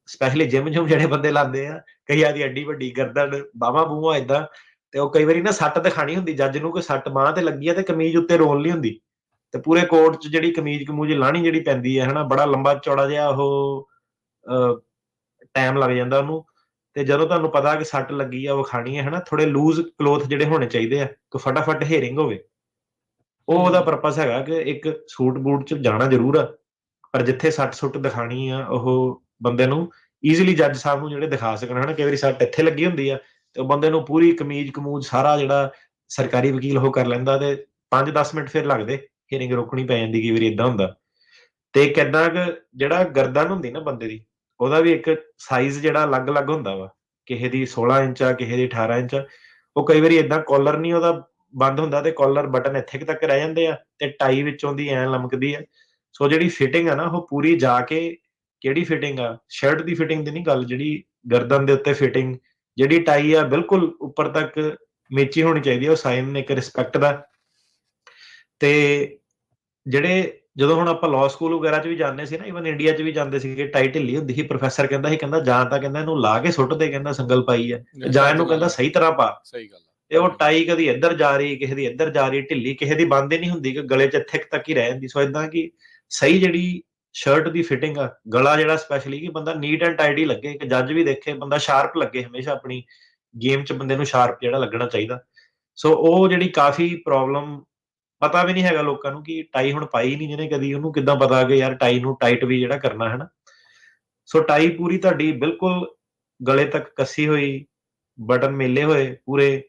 ਸਪੈਸ਼ਲੀ ਜਿਮ ਜੁਮ ਜਿਹੜੇ ਬੰਦੇ ਲਾਉਂਦੇ ਆ, ਕਈਆਂ ਦੀ ਐਡੀ ਵੱਡੀ ਗਰਦਨ, ਬਾਹਾਂ ਬੂਹਾਂ ਏਦਾਂ, ਤੇ ਉਹ ਕਈ ਵਾਰੀ ਨਾ ਸੱਟ ਦਿਖਾਣੀ ਹੁੰਦੀ ਜੱਜ ਨੂੰ ਕਿ ਸੱਟ ਬਾਂਹ ਤੇ ਲੱਗੀ ਆ, ਤੇ ਕਮੀਜ਼ ਉੱਤੇ ਰੋਲ ਨਹੀਂ ਹੁੰਦੀ, ਤੇ ਪੂਰੇ ਕੋਟ 'ਚ ਜਿਹੜੀ ਕਮੀਜ਼ ਕਮੂਜ ਲਾਹਣੀ ਜਿਹੜੀ ਪੈਂਦੀ ਹੈ, ਹਨਾ, ਬੜਾ ਲੰਬਾ ਚੌੜਾ ਜਿਹਾ ਉਹ ਟਾਈਮ ਲੱਗ ਜਾਂਦਾ ਉਹਨੂੰ। ਤੇ ਜਦੋਂ ਤੁਹਾਨੂੰ ਪਤਾ ਕਿ ਸੱਟ ਲੱਗੀ ਆ, ਵਿਖਾਣੀ ਹੈ, ਹਨਾ, ਥੋੜੇ ਲੂਜ਼ ਕਲੋਥ ਜਿਹੜੇ ਹੋਣੇ ਚਾਹੀਦੇ ਆ ਕਿ ਫਟਾਫਟ ਹੇਰਿੰਗ ਹੋਵੇ। ਉਹ ਉਹਦਾ ਪਰਪਸ ਹੈਗਾ ਕਿ ਇੱਕ ਸੂਟ ਬੂਟ 'ਚ ਜਾਣਾ ਜ਼ਰੂਰ ਆ, ਪਰ ਜਿੱਥੇ ਸੱਟ ਸੁੱਟ ਦਿਖਾਣੀ ਆ ਉਹ ਬੰਦੇ ਨੂੰ ਈਜ਼ੀਲੀ ਜੱਜ ਸਾਹਿਬ ਨੂੰ ਜਿਹੜੇ ਦਿਖਾ ਸਕਣ, ਹਨਾ। ਕਈ ਵਾਰੀ ਸੱਟ ਇੱਥੇ ਲੱਗੀ ਹੁੰਦੀ ਆ, ਤੇ ਉਹ ਬੰਦੇ ਨੂੰ ਪੂਰੀ ਕਮੀਜ਼ ਕਮੂਜ ਸਾਰਾ ਜਿਹੜਾ ਸਰਕਾਰੀ ਵਕੀਲ ਉਹ ਕਰ ਲੈਂਦਾ, ਤੇ 5-10 ਮਿੰਟ ਫਿਰ ਲੱਗਦੇ, ਹੀਅਰਿੰਗ ਰੋਕਣੀ ਪੈ ਜਾਂਦੀ। ਕਈ ਵਾਰੀ ਏਦਾਂ ਹੁੰਦਾ। ਤੇ ਕਿੱਦਾਂ ਕਿ ਜਿਹੜਾ ਗਰਦਨ ਹੁੰਦੀ ਨਾ ਬੰਦੇ ਦੀ, ਉਹਦਾ ਵੀ ਇੱਕ ਸਾਈਜ਼ ਜਿਹੜਾ ਅਲੱਗ-ਅਲੱਗ ਹੁੰਦਾ ਵਾ। ਕਿਸੇ ਦੀ 16 ਇੰਚ ਆ, ਕਿਸੇ ਦੀ 18 ਇੰਚ ਆ। ਉਹ ਕਈ ਵਾਰੀ ਏਦਾਂ ਕਾਲਰ ਨਹੀਂ ਉਹਦਾ ਬੰਦ ਹੁੰਦਾ, ਤੇ ਕਾਲਰ ਬਟਨ ਇੱਥੇ ਕੁ ਤੱਕ ਰਹਿ ਜਾਂਦੇ ਆ, ਤੇ ਟਾਈ ਵਿੱਚੋਂ ਦੀ ਐਂ ਲਮਕਦੀ ਆ। ਸੋ ਜਿਹੜੀ ਫਿਟਿੰਗ ਆ ਨਾ, ਉਹ ਪੂਰੀ ਜਾ ਕੇ ਕਿਹੜੀ ਫਿਟਿੰਗ ਆ, ਸ਼ਰਟ ਦੀ ਫਿਟਿੰਗ ਦੀ ਨਹੀਂ ਗੱਲ, ਜਿਹੜੀ ਗਰਦਨ ਦੇ ਉੱਤੇ ਫਿਟਿੰਗ, ਜਿਹੜੀ ਟਾਈ ਆ ਬਿਲਕੁਲ ਉੱਪਰ ਤੱਕ ਮੇਚੀ ਹੋਣੀ ਚਾਹੀਦੀ ਆ। ਉਹ ਸਾਈਨ ਇੱਕ ਰਿਸਪੈਕਟ ਦਾ। ਤੇ ਜਿਹੜੇ ਜਦੋਂ ਹੁਣ ਆਪਾਂ ਲਾਅ ਸਕੂਲ ਵਗੈਰਾ 'ਚ ਵੀ ਜਾਂਦੇ ਸੀ ਨਾ, ਈਵਨ ਇੰਡੀਆ 'ਚ ਵੀ ਜਾਂਦੇ ਸੀਗੇ, ਟਾਈ ਢਿੱਲੀ ਹੁੰਦੀ ਸੀ। ਪ੍ਰੋਫੈਸਰ ਕਹਿੰਦਾ ਸੀ, ਕਹਿੰਦਾ ਜਾਂ ਤਾਂ ਕਹਿੰਦਾ ਇਹਨੂੰ ਲਾ ਕੇ ਸੁੱਟ ਦੇ, ਕਹਿੰਦਾ ਸੰਗਲ ਪਾਈ ਆ, ਜਾਂ ਇਹਨੂੰ ਕਹਿੰਦਾ ਸਹੀ ਤਰ੍ਹਾਂ ਪਾ। ਸਹੀ ਗੱਲ ਆ। ਤੇ ਉਹ ਟਾਈ ਕਦੀ ਇੱਧਰ ਜਾ ਰਹੀ, ਕਿਸੇ ਦੀ ਇੱਧਰ ਜਾ ਰਹੀ, ਢਿੱਲੀ, ਕਿਸੇ ਦੀ ਬੰਦ ਹੀ ਨਹੀਂ ਹੁੰਦੀ, ਕਿ ਗਲੇ 'ਚ ਇੱਥੇ ਤੱਕ ਹੀ ਰਹਿ ਜਾਂਦੀ। ਸੋ ਏਦਾਂ ਕਿ ਸਹੀ ਜਿਹੜੀ ਸ਼ਰਟ ਦੀ ਫਿਟਿੰਗ ਆ, ਗਲਾ ਜਿਹੜਾ ਸਪੈਸ਼ਲੀ, ਕਿ ਬੰਦਾ ਨੀਟ ਐਂਡ ਟਾਈਡੀ ਲੱਗੇ, ਕਿ ਜੱਜ ਵੀ ਦੇਖੇ ਬੰਦਾ ਸ਼ਾਰਪ ਲੱਗੇ। ਹਮੇਸ਼ਾ ਆਪਣੀ ਗੇਮ 'ਚ ਬੰਦੇ ਨੂੰ ਸ਼ਾਰਪ ਜਿਹੜਾ ਲੱਗਣਾ ਚਾਹੀਦਾ। ਸੋ ਉਹ ਜਿਹੜੀ ਕਾਫੀ ਪ੍ਰੋਬਲਮ, ਪਤਾ ਵੀ ਨਹੀਂ ਹੈਗਾ ਲੋਕਾਂ ਨੂੰ ਕਿ ਟਾਈ ਹੁਣ ਪਾਈ ਨਹੀਂ ਜਿਹਨੇ ਕਦੀ, ਉਹਨੂੰ ਕਿੱਦਾਂ ਪਤਾ ਕਿ ਯਾਰ ਟਾਈ ਨੂੰ ਟਾਈਟ ਵੀ ਜਿਹੜਾ ਕਰਨਾ ਹੈ ਨਾ। ਸੋ ਟਾਈ ਪੂਰੀ ਤੁਹਾਡੀ ਬਿਲਕੁਲ ਗਲੇ ਤੱਕ ਕੱਸੀ ਹੋਈ, ਬਟਨ ਮੇਲੇ ਹੋਏ ਪੂਰੇ।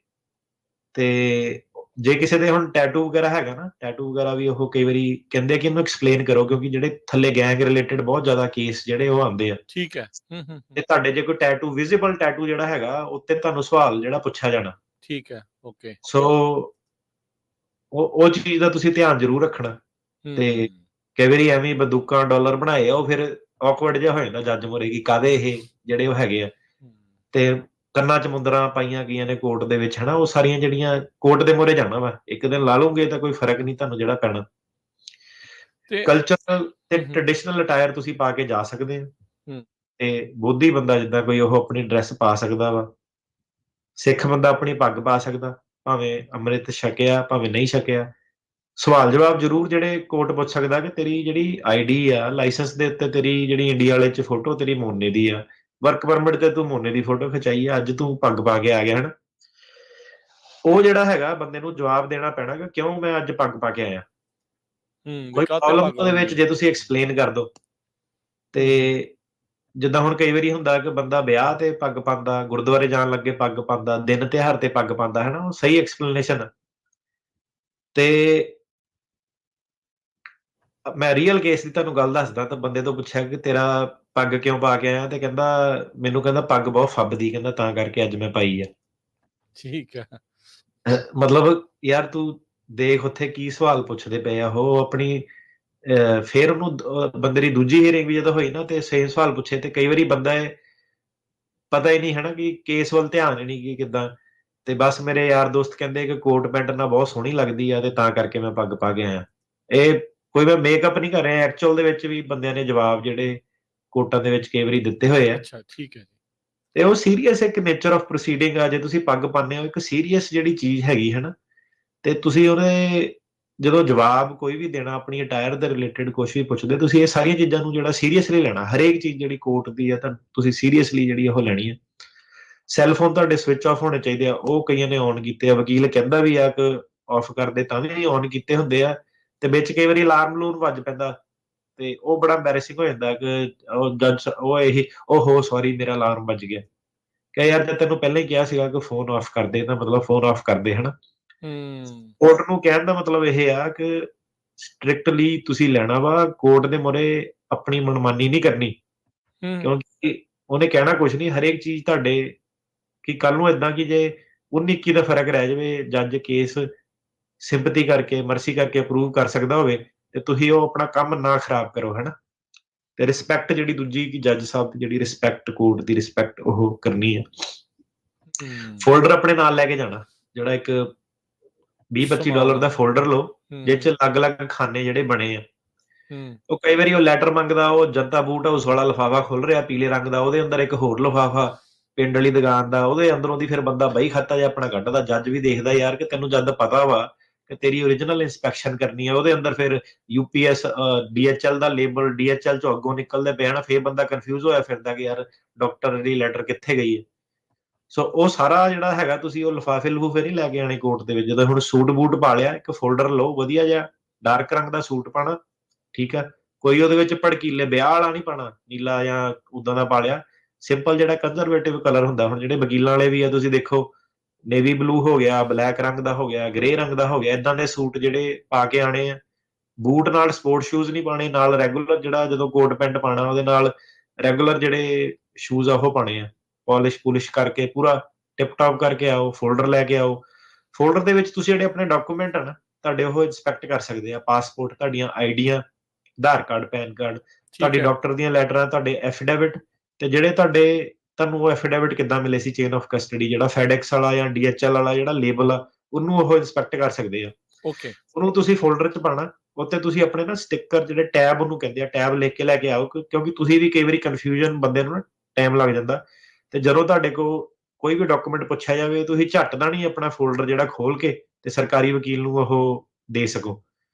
ਤੇ ਜੇ ਕਿਸੇ ਦੇ ਹੁਣ ਟੈਟੂ ਵਗੈਰਾ ਹੈਗਾ ਨਾ, ਟੈਟੂ ਵਗੈਰਾ ਵੀ ਉਹ ਕਈ ਵਾਰੀ ਕਹਿੰਦੇ ਕਿ ਇਹਨੂੰ ਐਕਸਪਲੇਨ ਕਰੋ, ਕਿਉਂਕਿ ਜਿਹੜੇ ਥੱਲੇ ਗੈਂਗ ਰਿਲੇਟਡ ਬਹੁਤ ਜ਼ਿਆਦਾ ਕੇਸ ਜਿਹੜੇ ਉਹ ਆਉਂਦੇ ਆ। ਠੀਕ ਹੈ। ਹੂੰ। ਤੇ ਤੁਹਾਡੇ ਜੇ ਕੋਈ ਟੈਟੂ, ਵਿਜ਼ੀਬਲ ਟੈਟੂ ਜਿਹੜਾ ਹੈਗਾ, ਉੱਤੇ ਤੁਹਾਨੂੰ ਸਵਾਲ ਜਿਹੜਾ ਪੁੱਛਿਆ ਜਾਣਾ। ਠੀਕ ਹੈ, ਓਕੇ। ਸੋ ਉਹ ਚੀਜ਼ ਦਾ ਤੁਸੀਂ ਧਿਆਨ ਜ਼ਰੂਰ ਰੱਖਣਾ। ਤੇ ਕਈ ਵਾਰੀ ਐਵੇਂ ਬੰਦੂਕਾਂ ਡਾਲਰ ਬਣਾਏ ਆ, ਉਹ ਫਿਰ ਔਕਵਰਡ ਜਿਹਾ ਹੋ ਜਾਂਦਾ ਜੱਜ ਮੂਹਰੇ ਕਿ ਕਾਹਦੇ ਇਹ ਜਿਹੜੇ ਉਹ ਹੈਗੇ ਆ। ਤੇ ਕੰਨਾਂ 'ਚ ਮੁੰਦਰਾਂ ਪਾਈਆਂ ਗਈਆਂ ਨੇ ਕੋਰਟ ਦੇ ਵਿੱਚ, ਹਨਾ, ਉਹ ਸਾਰੀਆਂ ਜਿਹੜੀਆਂ ਕੋਰਟ ਦੇ ਮੂਹਰੇ ਜਾਣਾ ਵਾ, ਇੱਕ ਦਿਨ ਲਾ ਲਓਗੇ ਤਾਂ ਕੋਈ ਫਰਕ ਨਹੀਂ ਤੁਹਾਨੂੰ ਜਿਹੜਾ ਪੈਣਾ। ਤੇ ਕਲਚਰਲ ਤੇ ਟ੍ਰੈਡੀਸ਼ਨਲ ਅਟਾਇਰ ਤੁਸੀਂ ਪਾ ਕੇ ਜਾ ਸਕਦੇ ਹੋ। ਤੇ ਬੋਧੀ ਬੰਦਾ ਜਿੱਦਾਂ ਕੋਈ ਉਹ ਆਪਣੀ ਡਰੈਸ ਪਾ ਸਕਦਾ ਵਾ। ਸਿੱਖ ਬੰਦਾ ਆਪਣੀ ਪੱਗ ਪਾ ਸਕਦਾ, ਭਾਵੇਂ ਅੰਮ੍ਰਿਤ ਛਕਿਆ ਭਾਵੇਂ ਨਹੀਂ ਛਕਿਆ। ਸਵਾਲ ਜਵਾਬ ਜ਼ਰੂਰ ਜਿਹੜੇ ਕੋਰਟ ਪੁੱਛ ਸਕਦਾ ਕਿ ਤੇਰੀ ਜਿਹੜੀ ਆਈਡੀ ਆ, ਲਾਇਸੈਂਸ ਦੇ ਉੱਤੇ ਤੇਰੀ ਜਿਹੜੀ ਇੰਡੀਆ ਵਾਲੇ 'ਚ ਫੋਟੋ ਤੇਰੀ ਮੋਨੇ ਦੀ ਆ, ਵਰਕ ਪਰਮਿਟ ਤੇ ਤੂੰ ਮੋਨੇ ਦੀ ਫੋਟੋ ਖਿਚਾਈ ਆ, ਅੱਜ ਤੂੰ ਪੱਗ ਪਾ ਕੇ ਆ ਗਿਆ, ਹਨਾ। ਉਹ ਜਿਹੜਾ ਹੈਗਾ ਬੰਦੇ ਨੂੰ ਜਵਾਬ ਦੇਣਾ ਪੈਣਾ ਕਿ ਕਿਉਂ ਮੈਂ ਅੱਜ ਪੱਗ ਪਾ ਕੇ ਆਇਆ। ਵੀ ਕੋਈ ਕਾਹਤੇ ਪ੍ਰੋਬਲਮ ਪੱਗ ਉਹਦੇ ਬੰਨੀ ਵਿੱਚ ਹੈ। ਜੇ ਤੁਸੀਂ ਐਕਸਪਲੇਨ ਕਰ ਦੋ। ਤੇ ਜਿੱਦਾਂ ਹੁਣ ਕਈ ਵਾਰੀ ਹੁੰਦਾ ਕਿ ਬੰਦਾ ਵਿਆਹ ਤੇ ਪੱਗ ਪਾਉਂਦਾ, ਗੁਰਦੁਆਰੇ ਜਾਣ ਲੱਗੇ ਪੱਗ ਪਾਉਂਦਾ, ਦਿਨ ਤਿਉਹਾਰ ਤੇ ਪੱਗ ਪਾਉਂਦਾ, ਹਨਾ, ਉਹ ਸਹੀ ਐਕਸਪਲੇਨੇਸ਼ਨ ਆ। ਤੇ ਮੈਂ ਰੀਅਲ ਕੇਸ ਦੀ ਤੁਹਾਨੂੰ ਗੱਲ ਦੱਸਦਾ। ਤਾਂ ਬੰਦੇ ਤੋਂ ਪੁੱਛਿਆ ਕਿ ਤੇਰਾ ਪੱਗ ਕਿਉਂ ਪਾ ਕੇ ਆਇਆ, ਤੇ ਕਹਿੰਦਾ ਮੈਨੂੰ ਕਹਿੰਦਾ ਪੱਗ ਬਹੁਤ ਫੱਬਦੀ, ਕਹਿੰਦਾ ਤਾਂ ਕਰਕੇ ਅੱਜ ਮੈਂ ਪਾਈ ਆ। ਠੀਕ ਹੈ। ਮਤਲਬ ਯਾਰ ਤੂੰ ਦੇਖ ਉੱਥੇ ਕੀ ਸਵਾਲ ਪੁੱਛਦੇ ਪਏ ਆ ਉਹ ਆਪਣੀ। ਫਿਰ ਉਹਨੂੰ ਬੰਦੇ ਦੀ ਦੂਜੀ ਹੀਅਰਿੰਗ ਵੀ ਜਦੋਂ ਹੋਈ ਨਾ, ਤੇ ਸੇਮ ਸਵਾਲ ਪੁੱਛੇ, ਤੇ ਕਈ ਵਾਰੀ ਬੰਦਾ ਪਤਾ ਹੀ ਨਹੀਂ, ਹਨਾ, ਕਿ ਕੇਸ ਵੱਲ ਧਿਆਨ ਹੀ ਨਹੀਂ ਕਿ ਕਿੱਦਾਂ। ਤੇ ਬਸ ਮੇਰੇ ਯਾਰ ਦੋਸਤ ਕਹਿੰਦੇ ਕਿ ਕੋਟ ਪੈਂਟ ਨਾਲ ਬਹੁਤ ਸੋਹਣੀ ਲੱਗਦੀ ਆ, ਤੇ ਤਾਂ ਕਰਕੇ ਮੈਂ ਪੱਗ ਪਾ ਕੇ ਆਇਆ। ਇਹ ਕੋਈ ਮੈਂ ਮੇਕਅਪ ਨਹੀਂ ਕਰ ਰਿਹਾ, ਐਕਚੁਅਲ ਦੇ ਵਿੱਚ ਵੀ ਬੰਦਿਆਂ ਨੇ ਜਵਾਬ ਜਿਹੜੇ ਕੋਰਟਾਂ ਦੇ ਵਿੱਚ ਕਈ ਵਾਰੀ ਦਿੱਤੇ ਹੋਏ ਆ। ਅੱਛਾ, ਠੀਕ ਹੈ ਜੀ। ਤੇ ਉਹ ਸੀਰੀਅਸ ਇੱਕ ਨੇਚਰ ਆਫ ਪ੍ਰੋਸੀਡਿੰਗ ਆ। ਜੇ ਤੁਸੀਂ ਪੱਗ ਪਾਉਂਦੇ ਹੋ, ਇੱਕ ਸੀਰੀਅਸ ਜਿਹੜੀ ਚੀਜ਼ ਹੈਗੀ, ਹਨਾ, ਤੇ ਤੁਸੀਂ ਉਹਦੇ ਜਦੋਂ ਜਵਾਬ ਕੋਈ ਵੀ ਦੇਣਾ ਆਪਣੀ ਅਟਾਇਰ ਦੇ ਰਿਲੇਟਡ ਕੁਛ ਵੀ ਪੁੱਛਦੇ, ਤੁਸੀਂ ਇਹ ਸਾਰੀਆਂ ਚੀਜ਼ਾਂ ਨੂੰ ਜਿਹੜਾ ਸੀਰੀਅਸਲੀ ਲੈਣਾ। ਹਰੇਕ ਚੀਜ਼ ਜਿਹੜੀ ਕੋਰਟ ਦੀ ਆ ਤਾਂ ਤੁਸੀਂ ਸੀਰੀਅਸਲੀ ਜਿਹੜੀ ਉਹ ਲੈਣੀ ਹੈ। ਸੈੱਲਫੋਨ ਤੁਹਾਡੇ ਸਵਿਚ ਆਫ ਹੋਣੇ ਚਾਹੀਦੇ ਆ, ਉਹ ਕਈਆਂ ਨੇ ਔਨ ਕੀਤੇ ਆ। ਵਕੀਲ ਕਹਿੰਦਾ ਵੀ ਆ ਕਿ ਆਫ ਕਰਦੇ, ਤਾਂ ਵੀ ਔਨ ਕੀਤੇ ਹੁੰਦੇ ਆ। ਤੇ ਵਿੱਚ ਕਈ ਵਾਰੀ ਅਲਾਰਮ ਲੂਰਮ ਵੱਜ ਪੈਂਦਾ, ਤੇ ਉਹ ਬੜਾ ਐਮਬੈਰਸਿੰਗ ਹੋ ਜਾਂਦਾ ਕਿ ਉਹ ਜੱਜ ਉਹ ਇਹੀ ਹੋ ਸੌਰੀ ਮੇਰਾ ਅਲਾਰਮ ਵੱਜ ਗਿਆ। ਕਿ ਯਾਰ ਜੇ ਤੈਨੂੰ ਪਹਿਲਾਂ ਹੀ ਕਿਹਾ ਸੀਗਾ ਕਿ ਫੋਨ ਆਫ ਕਰਦੇ, ਤਾਂ ਮਤਲਬ ਫੋਨ ਆਫ ਕਰਦੇ, ਹਨਾ। ਕੋਰਟ ਨੂੰ ਕਹਿਣ ਦਾ ਮਤਲਬ ਇਹ ਆ ਕਿ ਸਟ੍ਰਿਕਟਲੀ ਤੁਸੀਂ ਲੈਣਾ ਵਾ ਕੋਰਟ ਦੇ ਮੂਹਰੇ, ਆਪਣੀ ਮਨਮਾਨੀ ਨਹੀਂ ਕਰਨੀ। ਕਿਉਂਕਿ ਉਹਨੇ ਕਹਿਣਾ ਕੁਛ ਨਹੀਂ, ਹਰੇਕ ਚੀਜ਼ ਤੁਹਾਡੇ ਕਿ ਕੱਲ ਨੂੰ ਏਦਾਂ ਕਿ ਜੇ 19-21 ਦਾ ਫਰਕ ਰਹਿ ਜਾਵੇ, ਜੱਜ ਕੇਸ ਸਿੰਪਥੀ ਕਰਕੇ, ਮਰਸੀ ਕਰਕੇ ਅਪਰੂਵ ਕਰ ਸਕਦਾ ਹੋਵੇ, ਤੇ ਤੁਸੀਂ ਉਹ ਆਪਣਾ ਕੰਮ ਨਾ ਖਰਾਬ ਕਰੋ, ਹਨਾ। ਤੇ ਰਿਸਪੈਕਟ ਜਿਹੜੀ ਦੂਜੀ ਕਿ ਜੱਜ ਸਾਹਿਬ ਦੀ ਜਿਹੜੀ ਰਿਸਪੈਕਟ, ਕੋਰਟ ਦੀ ਰਿਸਪੈਕਟ ਉਹ ਕਰਨੀ ਹੈ। ਫੋਲਡਰ ਆਪਣੇ ਨਾਲ ਲੈ ਕੇ ਜਾਣਾ, ਜਿਹੜਾ ਇੱਕ $20-25 ਦਾ ਫੋਲਡਰ ਲਓ, ਜਿਸ 'ਚ ਅਲੱਗ-ਅਲੱਗ ਖਾਨੇ ਜਿਹੜੇ ਬਣੇ ਆ। ਉਹ ਕਈ ਵਾਰੀ ਉਹ ਲੈਟਰ ਮੰਗਦਾ, ਉਹ ਜਨਤਾ ਬੂਟ ਹਾਊਸ ਵਾਲਾ ਲਿਫਾਫਾ ਖੁੱਲ ਰਿਹਾ ਪੀਲੇ ਰੰਗ ਦਾ, ਉਹਦੇ ਅੰਦਰ ਇੱਕ ਹੋਰ ਲਿਫਾਫਾ ਪਿੰਡ ਵਾਲੀ ਦੁਕਾਨ ਦਾ, ਉਹਦੇ ਅੰਦਰੋਂ ਦੀ ਫਿਰ ਬੰਦਾ ਬਈ ਖਾਤਾ ਜਿਹਾ ਆਪਣਾ ਕੱਢਦਾ। ਜੱਜ ਵੀ ਦੇਖਦਾ ਯਾਰ ਕਿ ਤੈਨੂੰ ਜਦ ਪਤਾ ਵਾ ਕਿ ਤੇਰੀ ਓਰੀਜਨਲ ਇੰਸਪੈਕਸ਼ਨ ਕਰਨੀ ਆ, ਉਹਦੇ ਅੰਦਰ ਫਿਰ UPS DHL ਦਾ ਲੇਬਲ, DHL ਚੋਂ ਅੱਗੋਂ ਨਿਕਲਦੇ ਪਏ ਨਾ, ਫਿਰ ਬੰਦਾ ਕਨਫਿਊਜ਼ ਹੋਇਆ ਫਿਰਦਾ ਕਿ ਯਾਰ ਡਾਕਟਰ ਦੀ ਲੈਟਰ ਕਿੱਥੇ ਗਈ ਹੈ। ਸੋ ਉਹ ਸਾਰਾ ਜਿਹੜਾ ਹੈਗਾ, ਤੁਸੀਂ ਉਹ ਲਿਫਾਫੇ ਲਫੂਫੇ ਨਹੀਂ ਲੈ ਕੇ ਆਣੇ ਕੋਰਟ ਦੇ ਵਿੱਚ। ਜਦੋਂ ਹੁਣ ਸੂਟ ਬੂਟ ਪਾ ਲਿਆ, ਇੱਕ ਫੋਲਡਰ ਲਓ ਵਧੀਆ ਜਿਹਾ, ਡਾਰਕ ਰੰਗ ਦਾ ਸੂਟ ਪਾਣਾ, ਠੀਕ ਆ। ਕੋਈ ਉਹਦੇ ਵਿੱਚ ਭੜਕੀਲੇ ਵਿਆਹ ਵਾਲਾ ਨਹੀਂ ਪਾਣਾ, ਨੀਲਾ ਜਾਂ ਉਦਾਂ ਦਾ ਪਾ ਲਿਆ। ਸਿੰਪਲ ਜਿਹੜਾ ਕੰਜ਼ਰਵੇਟਿਵ ਕਲਰ ਹੁੰਦਾ, ਹੁਣ ਜਿਹੜੇ ਵਕੀਲਾਂ ਵਾਲੇ ਵੀ ਆ, ਤੁਸੀਂ ਦੇਖੋ ਨੇਵੀ ਬਲੂ ਹੋ ਗਿਆ, ਬਲੈਕ ਰੰਗ ਦਾ ਹੋ ਗਿਆ, ਗ੍ਰੇ ਰੰਗ ਦਾ ਹੋ ਗਿਆ, ਇਦਾਂ ਦੇ ਸੂਟ ਜਿਹੜੇ ਪਾ ਕੇ ਆਣੇ ਆ। ਬੂਟ ਨਾਲ ਸਪੋਰਟ ਸ਼ੂਜ਼ ਨਹੀਂ ਪਾਣੇ, ਨਾਲ ਰੈਗੂਲਰ ਜਿਹੜਾ ਜਦੋਂ ਕੋਟ ਪੈਂਟ ਪਾਣਾ ਉਹਦੇ ਨਾਲ ਰੈਗੂਲਰ ਜਿਹੜੇ ਸ਼ੂਜ਼ ਆ ਉਹ ਪਾਣੇ ਆ। ਪਾਲਿਸ਼ ਪੁਲਿਸ਼ ਕਰਕੇ ਪੂਰਾ ਟਿਪ ਟਾਪ ਕਰਕੇ ਆਓ, ਫੋਲਡਰ ਲੈ ਕੇ ਆਓ। ਫੋਲਡਰ ਦੇ ਵਿੱਚ ਤੁਸੀਂ ਜਿਹੜੇ ਆਪਣੇ ਡਾਕੂਮੈਂਟ ਆ ਨਾ ਤੁਹਾਡੇ, ਉਹ ਇੰਸਪੈਕਟ ਕਰ ਸਕਦੇ ਆ। ਪਾਸਪੋਰਟ, ਤੁਹਾਡੀਆਂ ਆਈਡੀਆਂ, ਆਧਾਰ ਕਾਰਡ, ਪੈਨ ਕਾਰਡ, ਤੁਹਾਡੀ ਡਾਕਟਰ ਦੀਆਂ ਲੈਟਰਾਂ, ਤੁਹਾਡੇ ਐਫੀਡੇਵਿਟ, ਤੇ ਜਿਹੜੇ ਤੁਹਾਨੂੰ ਉਹ ਐਫੀਡੇਵਿਟ ਕਿੱਦਾਂ ਮਿਲੇ ਸੀ ਚੇਨ ਆਫ ਕਸਟਡੀ, ਜਿਹੜਾ ਫੈਡੈਕਸ ਵਾਲਾ ਜਾਂ DHL ਵਾਲਾ ਜਿਹੜਾ ਲੇਬਲ ਆ, ਉਹਨੂੰ ਉਹ ਇੰਸਪੈਕਟ ਕਰ ਸਕਦੇ ਆ। ਉਹਨੂੰ ਤੁਸੀਂ ਫੋਲਡਰ 'ਚ ਪਾਣਾ। ਉੱਤੇ ਤੁਸੀਂ ਆਪਣੇ ਨਾ ਸਟਿੱਕਰ, ਜਿਹੜੇ ਟੈਬ ਉਹਨੂੰ ਕਹਿੰਦੇ ਆ, ਟੈਬ ਲਿਖ ਕੇ ਲੈ ਕੇ ਆਓ, ਕਿਉਂਕਿ ਤੁਸੀਂ ਵੀ ਕਈ ਵਾਰੀ ਕਨਫਿਊਜ਼ਨ ਬੰਦੇ ਨੂੰ ਨਾ ਟਾਈਮ ਲੱਗ ਜਾਂਦਾ। ਤੇ ਜਦੋਂ ਤੁਹਾਡੇ ਕੋਲ ਕੋਈ ਵੀ ਡਾਕੂਮੈਂਟ ਪੁੱਛਿਆ ਜਾਵੇ, ਤੁਸੀਂ ਝੱਟ ਦਾ ਨਹੀਂ ਆਪਣਾ ਫੋਲਡਰ ਜਿਹੜਾ ਖੋਲ ਕੇ ਤੇ ਸਰਕਾਰੀ ਵਕੀਲ ਨੂੰ ਉਹ ਦੇ ਸਕੋ।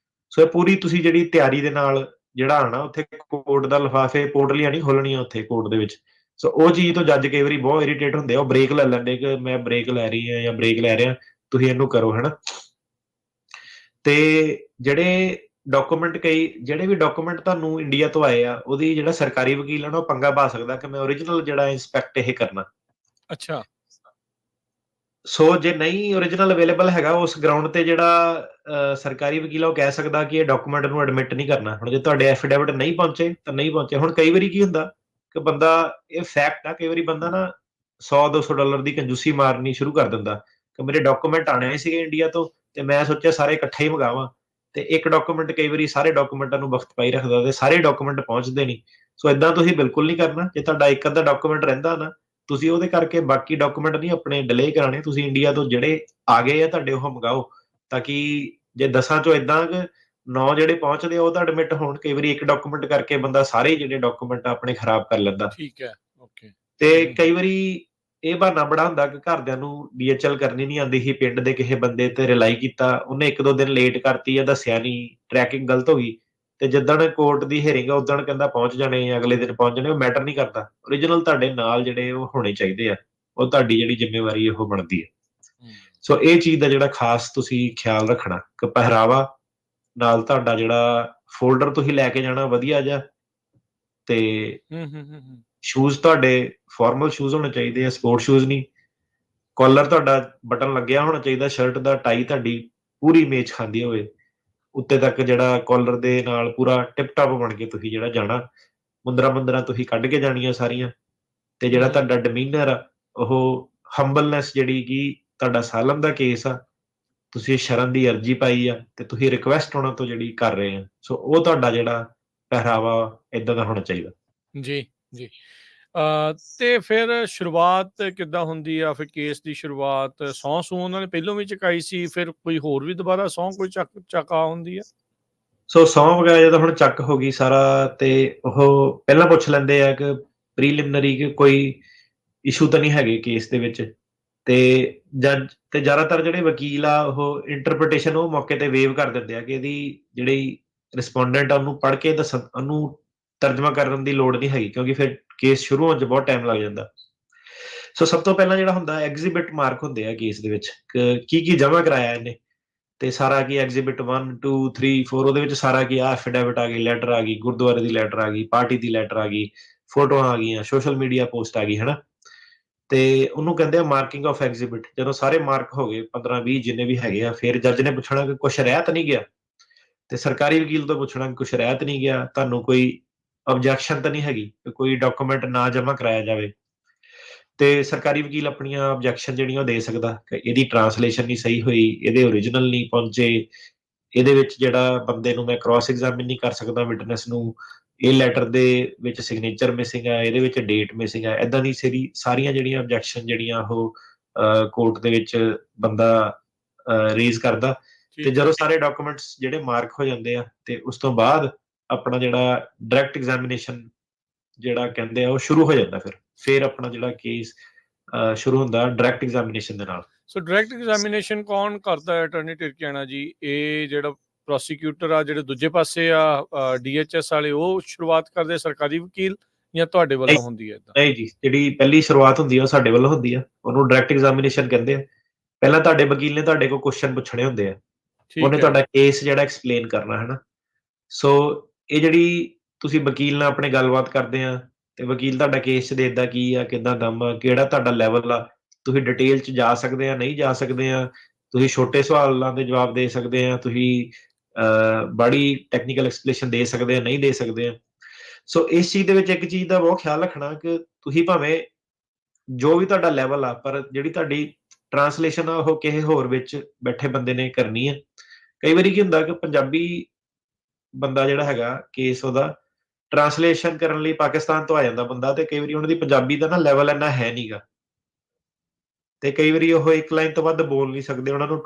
ਸੋ ਇਹ ਪੂਰੀ ਤੁਸੀਂ ਜਿਹੜੀ ਤਿਆਰੀ ਦੇ ਨਾਲ ਜਿਹੜਾ ਆਣਾ, ਉੱਥੇ ਕੋਰਟ ਦਾ ਲਿਫਾਫੇ ਪੋਟਲੀਆਂ ਨਹੀਂ ਖੋਲਣੀਆਂ ਉੱਥੇ ਕੋਰਟ ਦੇ ਵਿੱਚ। ਸੋ ਉਹ ਚੀਜ਼ ਤੋਂ ਜੱਜ ਕਈ ਵਾਰੀ ਬਹੁਤ ਇਰੀਟੇਟ ਹੁੰਦੇ ਆ, ਉਹ ਬ੍ਰੇਕ ਲੈ ਲੈਂਦੇ ਕਿ ਮੈਂ ਬ੍ਰੇਕ ਲੈ ਰਹੀ ਹਾਂ ਜਾਂ ਬ੍ਰੇਕ ਲੈ ਰਿਹਾ, ਤੁਸੀਂ ਇਹਨੂੰ ਕਰੋ, ਹਨਾ। ਤੇ ਜਿਹੜੇ ਡਾਕੂਮੈਂਟ ਕਈ ਜਿਹੜੇ ਵੀ ਡਾਕੂਮੈਂਟ ਤੁਹਾਨੂੰ ਇੰਡੀਆ ਤੋਂ ਆਏ ਆ, ਉਹਦੀ ਜਿਹੜਾ ਸਰਕਾਰੀ ਵਕੀਲ ਆ ਨਾ, ਉਹ ਪੰਗਾ ਪਾ ਸਕਦਾ ਕਿ ਮੈਂ ਓਰੀਜਨਲ ਜਿਹੜਾ ਇੰਸਪੈਕਟ ਇਹ ਕਰਨਾ। ਅੱਛਾ। ਸੋ ਜੇ ਨਹੀਂ ਓਰੀਜਨਲ ਅਵੇਲੇਬਲ ਹੈਗਾ, ਉਸ ਗਰਾਊਂਡ ਤੇ ਜਿਹੜਾ ਸਰਕਾਰੀ ਵਕੀਲ ਆ, ਉਹ ਕਹਿ ਸਕਦਾ ਕਿ ਇਹ ਡਾਕੂਮੈਂਟ ਨੂੰ ਐਡਮਿਟ ਨਹੀਂ ਕਰਨਾ। ਹੁਣ ਜੇ ਤੁਹਾਡੇ ਐਫੀਡੇਵਿਟ ਨਹੀਂ ਪਹੁੰਚੇ ਤਾਂ ਨਹੀਂ ਪਹੁੰਚੇ। ਹੁਣ ਕਈ ਵਾਰੀ ਕੀ ਹੁੰਦਾ ਕਿ ਬੰਦਾ, ਇਹ ਫੈਕਟ ਆ, ਕਈ ਵਾਰੀ ਬੰਦਾ ਨਾ $100-200 ਦੀ ਕੰਜੂਸੀ ਮਾਰਨੀ ਸ਼ੁਰੂ ਕਰ ਦਿੰਦਾ ਕਿ ਮੇਰੇ ਡਾਕੂਮੈਂਟ ਆਣੇ ਸੀਗੇ ਇੰਡੀਆ ਤੋਂ, ਤੇ ਮੈਂ ਸੋਚਿਆ ਸਾਰੇ ਇਕੱਠੇ ਹੀ ਮੰਗਾਵਾਂ, ਤੇ ਇੱਕ ਡਾਕੂਮੈਂਟ ਕਈ ਵਾਰੀ ਸਾਰੇ ਡਾਕੂਮੈਂਟਾਂ ਨੂੰ ਵਕਤ ਪਾਈ ਰੱਖਦਾ, ਤੇ ਸਾਰੇ ਡਾਕੂਮੈਂਟ ਪਹੁੰਚਦੇ ਨਹੀਂ। ਸੋ ਇਦਾਂ ਤੁਸੀਂ ਬਿਲਕੁਲ ਨਹੀਂ ਕਰਨਾ। ਜੇ ਤੁਹਾਡਾ ਇੱਕ ਅੱਧਾ ਡਾਕੂਮੈਂਟ ਰਹਿੰਦਾ ਨਾ, ਤੁਸੀਂ ਉਹਦੇ ਕਰਕੇ ਬਾਕੀ ਡਾਕੂਮੈਂਟ ਨਹੀਂ ਆਪਣੇ ਡਿਲੇ ਕਰਾਣੇ। ਤੁਸੀਂ ਇੰਡੀਆ ਤੋਂ ਜਿਹੜੇ ਆ ਗਏ ਆ ਤੁਹਾਡੇ, ਉਹ ਮੰਗਾਓ, ਤਾਂ ਕਿ ਜੇ 10 ਚੋਂ ਇਦਾਂ ਕਿ 9 ਜਿਹੜੇ ਪਹੁੰਚਦੇ ਆ ਉਹ ਤਾਂ ਐਡਮਿਟ ਹੋਣ। ਕਈ ਵਾਰੀ ਇੱਕ ਡਾਕੂਮੈਂਟ ਕਰਕੇ ਬੰਦਾ ਸਾਰੇ ਜਿਹੜੇ ਡਾਕੂਮੈਂਟ ਆਪਣੇ ਖਰਾਬ ਕਰ ਲੈਂਦਾ। ਠੀਕ ਹੈ। ਓਕੇ। ਤੇ ਕਈ ਵਾਰੀ ਇਹ ਬਹਾਨਾ ਬੜਾ ਹੁੰਦਾ ਕਿ ਘਰਦਿਆਂ ਨੂੰ ਡੀਐਚਐਲ ਕਰਨੀ ਨਹੀਂ ਆਉਂਦੀ ਸੀ, ਪਿੰਡ ਦੇ ਕਿਸੇ ਬੰਦੇ ਤੇ ਰਿਲਾਈ ਕੀਤਾ, ਉਹਨੇ 1-2 ਦਿਨ ਲੇਟ ਕਰਤੀ ਜਾਂ ਦੱਸਿਆ ਨਹੀਂ, ਟਰੈਕਿੰਗ ਗਲਤ ਹੋ ਗਈ, ਤੇ ਜਿੱਦਣ ਕੋਰਟ ਦੀ ਹੀਅਰਿੰਗ ਆ ਉਦਣ ਕਹਿੰਦਾ ਪਹੁੰਚ ਜਾਣੇ, ਅਗਲੇ ਦਿਨ ਪਹੁੰਚ ਜਾਣੇ। ਉਹ ਮੈਟਰ ਨਹੀਂ ਕਰਦਾ। ਓਰੀਜਨਲ ਤੁਹਾਡੇ ਨਾਲ ਜਿਹੜੇ ਉਹ ਹੋਣੇ ਚਾਹੀਦੇ ਆ, ਉਹ ਤੁਹਾਡੀ ਜਿਹੜੀ ਜ਼ਿੰਮੇਵਾਰੀ ਉਹ ਬਣਦੀ ਹੈ। ਸੋ ਇਹ ਚੀਜ਼ ਦਾ ਜਿਹੜਾ ਖਾਸ ਤੁਸੀਂ ਖਿਆਲ ਰੱਖਣਾ ਕਿ ਪਹਿਰਾਵਾ ਨਾਲ ਤੁਹਾਡਾ ਜਿਹੜਾ ਫੋਲਡਰ ਤੁਸੀਂ ਲੈ ਕੇ ਜਾਣਾ ਵਧੀਆ ਜਿਹਾ, ਤੇ ਸ਼ੂਜ਼ ਤੁਹਾਡੇ ਫਾਰਮਲ ਸ਼ੂਜ਼ ਹੋਣੇ ਚਾਹੀਦੇ ਆ, ਸਪੋਰਟ ਸ਼ੂਜ਼ ਨਹੀਂ। ਕਾਲਰ ਤੁਹਾਡਾ ਬਟਨ ਲੱਗਿਆ ਹੋਣਾ ਚਾਹੀਦਾ, ਸ਼ਰਟ ਦਾ ਟਾਈ ਤੁਹਾਡੀ ਪੂਰੀ ਮੇਚ ਖਾਂਦੀ ਹੋਵੇ, ਉੱਤੇ ਤੱਕ ਜਿਹੜਾ ਕਾਲਰ ਦੇ ਨਾਲ ਪੂਰਾ ਟਿਪ ਟਾਪ ਬਣ ਕੇ ਤੁਸੀਂ ਜਿਹੜਾ ਜਾਣਾ। ਮੁੰਦਰਾਂ ਤੁਸੀਂ ਕੱਢ ਕੇ ਜਾਣੀਆਂ ਸਾਰੀਆਂ, ਤੇ ਜਿਹੜਾ ਤੁਹਾਡਾ ਡਿਮੀਨਰ ਆ, ਉਹ ਹੰਬਲਨੈਸ, ਜਿਹੜੀ ਕਿ ਤੁਹਾਡਾ ਸਾਲਮ ਦਾ ਕੇਸ ਆ, ਤੁਸੀਂ ਸ਼ਰਨ ਦੀ ਅਰਜੀ ਪਾਈ ਆ ਤੇ ਤੁਸੀਂ ਰਿਕੁਐਸਟ ਉਹਨਾਂ ਤੋਂ ਜਿਹੜੀ ਕਰ ਰਹੇ ਆ, ਸੋ ਉਹ ਤੁਹਾਡਾ ਜਿਹੜਾ ਪਹਿਰਾਵਾ ਇਦਾਂ ਦਾ ਹੋਣਾ ਚਾਹੀਦਾ। ਜੀ, ਜੀ। ਤੇ ਫਿਰ ਸ਼ੁਰੂਆਤ ਕਿੱਦਾਂ ਹੁੰਦੀ ਆ? ਫਿਰ ਕੇਸ ਦੀ ਸ਼ੁਰੂਆਤ ਸਹੁੰ ਉਹਨਾਂ ਨੇ ਪਹਿਲੋਂ ਵੀ ਚੁਕਾਈ ਸੀ, ਫਿਰ ਕੋਈ ਹੋਰ ਵੀ ਦੁਬਾਰਾ ਸਹੁੰ ਕੋਈ ਚੁਕਾ ਹੁੰਦੀ ਆ? ਸੋ ਸਹੁੰ ਵਗੈਰਾ ਜਦੋਂ ਹੁਣ ਚੱਕ ਹੋ ਗਈ ਸਾਰਾ, ਤੇ ਉਹ ਪਹਿਲਾਂ ਪੁੱਛ ਲੈਂਦੇ ਆ ਕਿ ਪ੍ਰੀਲਿਮਿਨਰੀ ਕਿ ਕੋਈ ਇਸ਼ੂ ਤਾਂ ਨਹੀਂ ਹੈਗੇ ਕੇਸ ਦੇ ਵਿੱਚ, ਤੇ ਜੱਜ ਤੇ ਜ਼ਿਆਦਾਤਰ ਜਿਹੜੇ ਵਕੀਲ ਆ, ਉਹ ਇੰਟਰਪ੍ਰੀਟੇਸ਼ਨ ਉਹ ਮੌਕੇ ਤੇ ਵੇਵ ਕਰ ਦਿੰਦੇ ਆ ਕਿ ਇਹਦੀ ਜਿਹੜੀ ਰਿਸਪੋਂਡੈਂਟ ਆ ਉਹਨੂੰ ਪੜ੍ਹ ਕੇ ਉਹਨੂੰ ਤਰਜਮਾ ਕਰਨ ਦੀ ਲੋੜ ਨਹੀਂ ਹੈਗੀ, ਕਿਉਂਕਿ ਫਿਰ ਕੇਸ ਸ਼ੁਰੂ ਹੋਣ 'ਚ ਬਹੁਤ ਟਾਈਮ ਲੱਗ ਜਾਂਦਾ। ਸੋ ਸਭ ਤੋਂ ਪਹਿਲਾਂ ਜਿਹੜਾ ਹੁੰਦਾ, ਐਗਜ਼ੀਬਿਟ ਮਾਰਕ ਹੁੰਦੇ ਆ ਕੇਸ ਦੇ ਵਿੱਚ, ਕੀ ਜਮ੍ਹਾਂ ਕਰਾਇਆ ਇਹਨੇ, ਤੇ ਸਾਰਾ ਕੀ ਐਗਜ਼ੀਬਿਟ 1 2 3 4, ਉਹਦੇ ਵਿੱਚ ਸਾਰਾ ਕੀ ਆ, ਐਫੀਡੇਵਿਟ ਆ ਗਈ, ਲੈਟਰ ਆ ਗਈ, ਗੁਰਦੁਆਰੇ ਦੀ ਲੈਟਰ ਆ ਗਈ, ਪਾਰਟੀ ਦੀ ਲੈਟਰ ਆ ਗਈ, ਫੋਟੋਆਂ ਆ ਗਈਆਂ, ਸੋਸ਼ਲ ਮੀਡੀਆ ਪੋਸਟ ਆ ਗਈ, ਹਨਾ। ਤੇ ਉਹਨੂੰ ਕਹਿੰਦੇ ਆ ਮਾਰਕਿੰਗ ਆਫ ਐਗਜ਼ੀਬਿਟ। ਜਦੋਂ ਸਾਰੇ ਮਾਰਕ ਹੋ ਗਏ 15-20 ਜਿੰਨੇ ਵੀ ਹੈਗੇ ਆ, ਫਿਰ ਜੱਜ ਨੇ ਪੁੱਛਣਾ ਕਿ ਕੁਛ ਰਹਿ ਤਾਂ ਨਹੀਂ ਗਿਆ, ਤੇ ਸਰਕਾਰੀ ਵਕੀਲ ਤੋਂ ਪੁੱਛਣਾ ਕਿ ਕੁਛ ਰਹਿ ਤਾਂ ਨਹੀਂ ਗਿਆ, ਤੁਹਾਨੂੰ ਕੋਈ ਆਬਜੈਕਸ਼ਨ ਤਾਂ ਨਹੀਂ ਹੈਗੀ ਕਿ ਕੋਈ ਡਾਕੂਮੈਂਟ ਨਾ ਜਮ੍ਹਾਂ ਕਰਾਇਆ ਜਾਵੇ। ਤੇ ਸਰਕਾਰੀ ਵਕੀਲ ਆਪਣੀਆਂ ਆਬਜੈਕਸ਼ਨ ਜਿਹੜੀਆਂ ਉਹ ਦੇ ਸਕਦਾ ਕਿ ਇਹਦੀ ਟਰਾਂਸਲੇਸ਼ਨ ਨਹੀਂ ਸਹੀ ਹੋਈ, ਇਹਦੇ ਓਰੀਜਨਲ ਨਹੀਂ ਪਹੁੰਚੇ, ਇਹਦੇ ਵਿੱਚ ਜਿਹੜਾ ਬੰਦੇ ਨੂੰ ਮੈਂ ਕ੍ਰਾਸ ਐਗਜ਼ਾਮਿਨ ਨਹੀਂ ਕਰ ਸਕਦਾ, ਵਿਟਨੈਸ ਨੂੰ, ਇਹ ਲੈਟਰ ਦੇ ਵਿੱਚ ਸਿਗਨੇਚਰ ਮਿਸਿੰਗ ਆ, ਇਹਦੇ ਵਿੱਚ ਡੇਟ ਮਿਸਿੰਗ ਆ, ਇਦਾਂ ਦੀ ਸਾਰੀਆਂ ਜਿਹੜੀਆਂ ਆਬਜੈਕਸ਼ਨ ਜਿਹੜੀਆਂ ਉਹ ਕੋਰਟ ਦੇ ਵਿੱਚ ਬੰਦਾ ਰੇਜ਼ ਕਰਦਾ। ਤੇ ਜਦੋਂ ਸਾਰੇ ਡਾਕੂਮੈਂਟਸ ਜਿਹੜੇ ਮਾਰਕ ਹੋ ਜਾਂਦੇ ਆ, ਤੇ ਉਸ ਤੋਂ ਬਾਅਦ ਆਪਣਾ ਜਿਹੜਾ ਡਾਇਰੈਕਟ ਐਗਜ਼ਾਮੀਨੇਸ਼ਨ ਜਿਹੜਾ ਕਹਿੰਦੇ ਆ, ਉਹ ਸ਼ੁਰੂ ਹੋ ਜਾਂਦਾ। ਫਿਰ ਆਪਣਾ ਜਿਹੜਾ ਕੇਸ ਸ਼ੁਰੂ ਹੁੰਦਾ ਡਾਇਰੈਕਟ ਐਗਜ਼ਾਮੀਨੇਸ਼ਨ ਦੇ ਨਾਲ। ਸੋ ਡਾਇਰੈਕਟ ਐਗਜ਼ਾਮੀਨੇਸ਼ਨ ਕੌਣ ਕਰਦਾ ਹੈ ਅਟਾਰਨੀ ਟਿਰਕੀਆਣਾ ਜੀ? ਇਹ ਜਿਹੜਾ ਪ੍ਰੋਸੀਕਿਊਟਰ ਆ, ਜਿਹੜੇ ਦੂਜੇ ਪਾਸੇ ਆ ਡੀਐਚਐਸ ਵਾਲੇ, ਉਹ ਸ਼ੁਰੂਆਤ ਕਰਦੇ ਸਰਕਾਰੀ ਵਕੀਲ, ਜਾਂ ਤੁਹਾਡੇ ਵੱਲੋਂ ਹੁੰਦੀ ਹੈ ਇਦਾਂ? ਨਹੀਂ ਜੀ, ਜਿਹੜੀ ਪਹਿਲੀ ਸ਼ੁਰੂਆਤ ਹੁੰਦੀ ਆ ਉਹ ਸਾਡੇ ਵੱਲੋਂ ਹੁੰਦੀ ਆ, ਉਹਨੂੰ ਡਾਇਰੈਕਟ ਐਗਜ਼ਾਮੀਨੇਸ਼ਨ ਕਹਿੰਦੇ ਆ। ਪਹਿਲਾਂ ਤੁਹਾਡੇ ਵਕੀਲ ਨੇ ਤੁਹਾਡੇ ਕੋਲ ਕੁਐਸਚਨ ਪੁੱਛਣੇ ਹੁੰਦੇ ਆ, ਉਹਨੇ ਤੁਹਾਡਾ ਕੇਸ ਜਿਹੜਾ ਐਕਸਪਲੇਨ ਕਰਨਾ, ਹਨਾ। ਸੋ ਇਹ ਜਿਹੜੀ ਤੁਸੀਂ ਵਕੀਲ ਨਾਲ ਆਪਣੇ ਗੱਲਬਾਤ ਕਰਦੇ ਆ, ਤੇ ਵਕੀਲ ਤੁਹਾਡਾ ਕੇਸ 'ਚ ਦੇਖਦਾ ਕੀ ਆ, ਕਿੱਦਾਂ ਦਮ ਆ, ਕਿਹੜਾ ਤੁਹਾਡਾ ਲੈਵਲ ਆ, ਤੁਸੀਂ ਡਿਟੇਲ 'ਚ ਜਾ ਸਕਦੇ ਆ, ਨਹੀਂ ਜਾ ਸਕਦੇ ਆ, ਤੁਸੀਂ ਛੋਟੇ ਸਵਾਲਾਂ ਦੇ ਜਵਾਬ ਦੇ ਸਕਦੇ ਆ, ਤੁਸੀਂ ਬੜੀ ਟੈਕਨੀਕਲ ਐਕਸਪਲੇਨੇਸ਼ਨ ਦੇ ਸਕਦੇ ਆ, ਨਹੀਂ ਦੇ ਸਕਦੇ ਆ। ਸੋ ਇਸ ਚੀਜ਼ ਦੇ ਵਿੱਚ ਇੱਕ ਚੀਜ਼ ਦਾ ਬਹੁਤ ਖਿਆਲ ਰੱਖਣਾ ਕਿ ਤੁਸੀਂ ਭਾਵੇਂ ਜੋ ਵੀ ਤੁਹਾਡਾ ਲੈਵਲ ਆ, ਪਰ ਜਿਹੜੀ ਤੁਹਾਡੀ ਟਰਾਂਸਲੇਸ਼ਨ ਆ ਉਹ ਕਿਸੇ ਹੋਰ ਵਿੱਚ ਬੈਠੇ ਬੰਦੇ ਨੇ ਕਰਨੀ ਆ। ਕਈ ਵਾਰੀ ਕੀ ਹੁੰਦਾ ਕਿ ਪੰਜਾਬੀ ਬੰਦਾ ਜਿਹੜਾ ਹੈਗਾ, ਕੇਸ ਉਹਦਾ ਟਰਾਂਸਲੇਸ਼ਨ ਕਰਨ ਲਈ ਪਾਕਿਸਤਾਨ ਤੋਂ ਆ ਜਾਂਦਾ ਬੰਦਾ, ਤੇ ਕਈ ਵਾਰੀ ਉਹਨਾਂ ਦੀ ਪੰਜਾਬੀ ਦਾ ਨਾ ਲੈਵਲ ਇੰਨਾ ਹੈ ਨਹੀਂਗਾ, ਤੇ ਕਈ ਵਾਰੀ ਉਹ ਇੱਕ ਲਾਈਨ ਤੋਂ ਵੱਧ ਬੋਲ ਨਹੀਂ ਸਕਦੇ, ਉਹਨਾਂ ਨੂੰ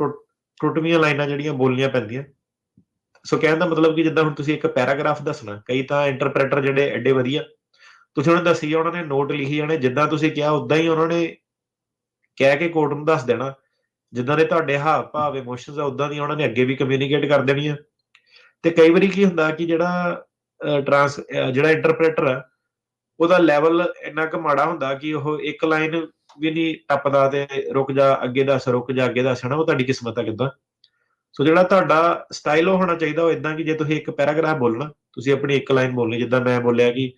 ਟੁੱਟਵੀਆਂ ਲਾਈਨਾਂ ਜਿਹੜੀਆਂ ਬੋਲਣੀਆਂ ਪੈਂਦੀਆਂ। ਸੋ ਕਹਿਣ ਦਾ ਮਤਲਬ ਕਿ ਜਿੱਦਾਂ ਹੁਣ ਤੁਸੀਂ ਇੱਕ ਪੈਰਾਗ੍ਰਾਫ ਦੱਸਣਾ, ਕਈ ਤਾਂ ਇੰਟਰਪ੍ਰੇਟਰ ਜਿਹੜੇ ਐਡੇ ਵਧੀਆ, ਤੁਸੀਂ ਉਹਨਾਂ ਨੂੰ ਦੱਸੀ ਜਾਣਾ, ਉਹਨਾਂ ਨੇ ਨੋਟ ਲਿਖੀ ਜਾਣੇ, ਜਿੱਦਾਂ ਤੁਸੀਂ ਕਿਹਾ ਉਦਾਂ ਹੀ ਉਹਨਾਂ ਨੇ ਕਹਿ ਕੇ ਕੋਰਟ ਨੂੰ ਦੱਸ ਦੇਣਾ, ਜਿੱਦਾਂ ਦੇ ਤੁਹਾਡੇ ਹਾਵ ਭਾਵ ਇਮੋਸ਼ਨਸ ਆ ਉਦਾਂ ਦੀਆਂ ਉਹਨਾਂ ਨੇ ਅੱਗੇ ਵੀ ਕਮਿਊਨੀਕੇਟ ਕਰ ਦੇਣੀਆਂ। ਤੇ ਕਈ ਵਾਰੀ ਕੀ ਹੁੰਦਾ ਕਿ ਜਿਹੜਾ ਇੰਟਰਪ੍ਰੇਟਰ ਆ, ਉਹਦਾ ਲੈਵਲ ਇੰਨਾ ਕੁ ਮਾੜਾ ਹੁੰਦਾ ਕਿ ਉਹ ਇੱਕ ਲਾਈਨ ਵੀ ਨਹੀਂ ਟੱਪਦਾ, ਤੇ ਰੁਕ ਜਾ ਅੱਗੇ ਦੱਸ, ਰੁਕ ਜਾ ਅੱਗੇ ਦੱਸ, ਹਨਾ। ਉਹ ਤੁਹਾਡੀ ਕਿਸਮਤ ਆ ਕਿੱਦਾਂ। ਸੋ ਜਿਹੜਾ ਤੁਹਾਡਾ ਸਟਾਈਲ ਉਹ ਹੋਣਾ ਚਾਹੀਦਾ ਉਹ ਇਦਾਂ ਕਿ ਜੇ ਤੁਸੀਂ ਇੱਕ ਪੈਰਾਗ੍ਰਾਫ ਬੋਲਣਾ, ਤੁਸੀਂ ਆਪਣੀ ਇੱਕ ਲਾਈਨ ਬੋਲਣੀ, ਜਿੱਦਾਂ ਮੈਂ ਬੋਲਿਆ ਕਿ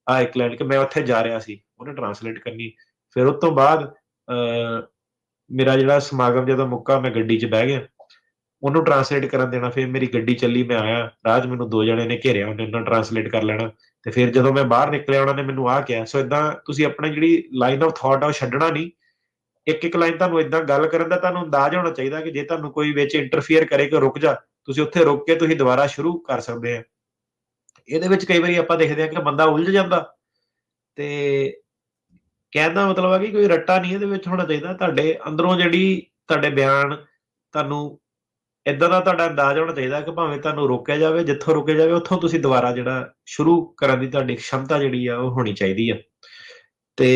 ਇੱਕ ਲਾਈਨ ਕਿ ਮੈਂ ਉੱਥੇ ਜਾ ਰਿਹਾ ਸੀ, ਉਹਨੇ ਟਰਾਂਸਲੇਟ ਕਰਨੀ। ਫਿਰ ਉਸ ਤੋਂ ਬਾਅਦ ਮੇਰਾ ਜਿਹੜਾ ਸਮਾਗਮ ਜਦੋਂ ਮੁੱਕਾ, ਮੈਂ ਗੱਡੀ 'ਚ ਬਹਿ ਗਿਆ, ਉਹਨੂੰ ਟਰਾਂਸਲੇਟ ਕਰਨ ਦੇਣਾ। ਫਿਰ ਮੇਰੀ ਗੱਡੀ ਚੱਲੀ, ਮੈਂ ਆਇਆ, ਰਾਹ 'ਚ ਮੈਨੂੰ 2 ਜਣੇ ਨੇ ਘੇਰਿਆ, ਉਹਨੇ ਉਹਨਾਂ ਟਰਾਂਸਲੇਟ ਕਰ ਲੈਣਾ। ਤੇ ਫਿਰ ਜਦੋਂ ਮੈਂ ਬਾਹਰ ਨਿਕਲਿਆ, ਉਹਨਾਂ ਨੇ ਮੈਨੂੰ ਆਹ ਕਿਹਾ। ਸੋ ਇਦਾਂ ਤੁਸੀਂ ਆਪਣੀ ਜਿਹੜੀ ਲਾਈਨ ਆਫ ਥਾਟ ਆ ਉਹ ਛੱਡਣਾ ਨਹੀਂ। ਇੱਕ ਲਾਈਨ ਤੁਹਾਨੂੰ ਇਦਾਂ ਗੱਲ ਕਰਨ ਦਾ ਤੁਹਾਨੂੰ ਅੰਦਾਜ਼ ਹੋਣਾ ਚਾਹੀਦਾ ਕਿ ਜੇ ਤੁਹਾਨੂੰ ਕੋਈ ਵਿੱਚ ਇੰਟਰਫੀਅਰ ਕਰੇ ਕਿ ਰੁਕ ਜਾ, ਤੁਸੀਂ ਉੱਥੇ ਰੁਕ ਕੇ ਤੁਸੀਂ ਦੁਬਾਰਾ ਸ਼ੁਰੂ ਕਰ ਸਕਦੇ ਆ। ਇਹਦੇ ਵਿੱਚ ਕਈ ਵਾਰੀ ਆਪਾਂ ਦੇਖਦੇ ਹਾਂ ਕਿ ਬੰਦਾ ਉਲਝ ਜਾਂਦਾ, ਤੇ ਕਹਿਣ ਦਾ ਮਤਲਬ ਹੈ ਕਿ ਕੋਈ ਰੱਟਾ ਨਹੀਂ ਇਹਦੇ ਵਿੱਚ ਹੋਣਾ ਚਾਹੀਦਾ। ਤੁਹਾਡੇ ਅੰਦਰੋਂ ਜਿਹੜੀ ਤੁਹਾਡੇ ਬਿਆਨ, ਤੁਹਾਨੂੰ ਏਦਾਂ ਦਾ ਤੁਹਾਡਾ ਅੰਦਾਜ਼ ਹੋਣਾ ਚਾਹੀਦਾ ਕਿ ਭਾਵੇਂ ਤੁਹਾਨੂੰ ਰੋਕਿਆ ਜਾਵੇ, ਜਿੱਥੋਂ ਰੁਕੇ ਜਾਵੇ ਉੱਥੋਂ ਤੁਸੀਂ ਦੁਬਾਰਾ ਜਿਹੜਾ ਸ਼ੁਰੂ ਕਰਨ ਦੀ ਤੁਹਾਡੀ क्षमता ਜਿਹੜੀ ਆ ਉਹ ਹੋਣੀ ਚਾਹੀਦੀ ਆ। ਤੇ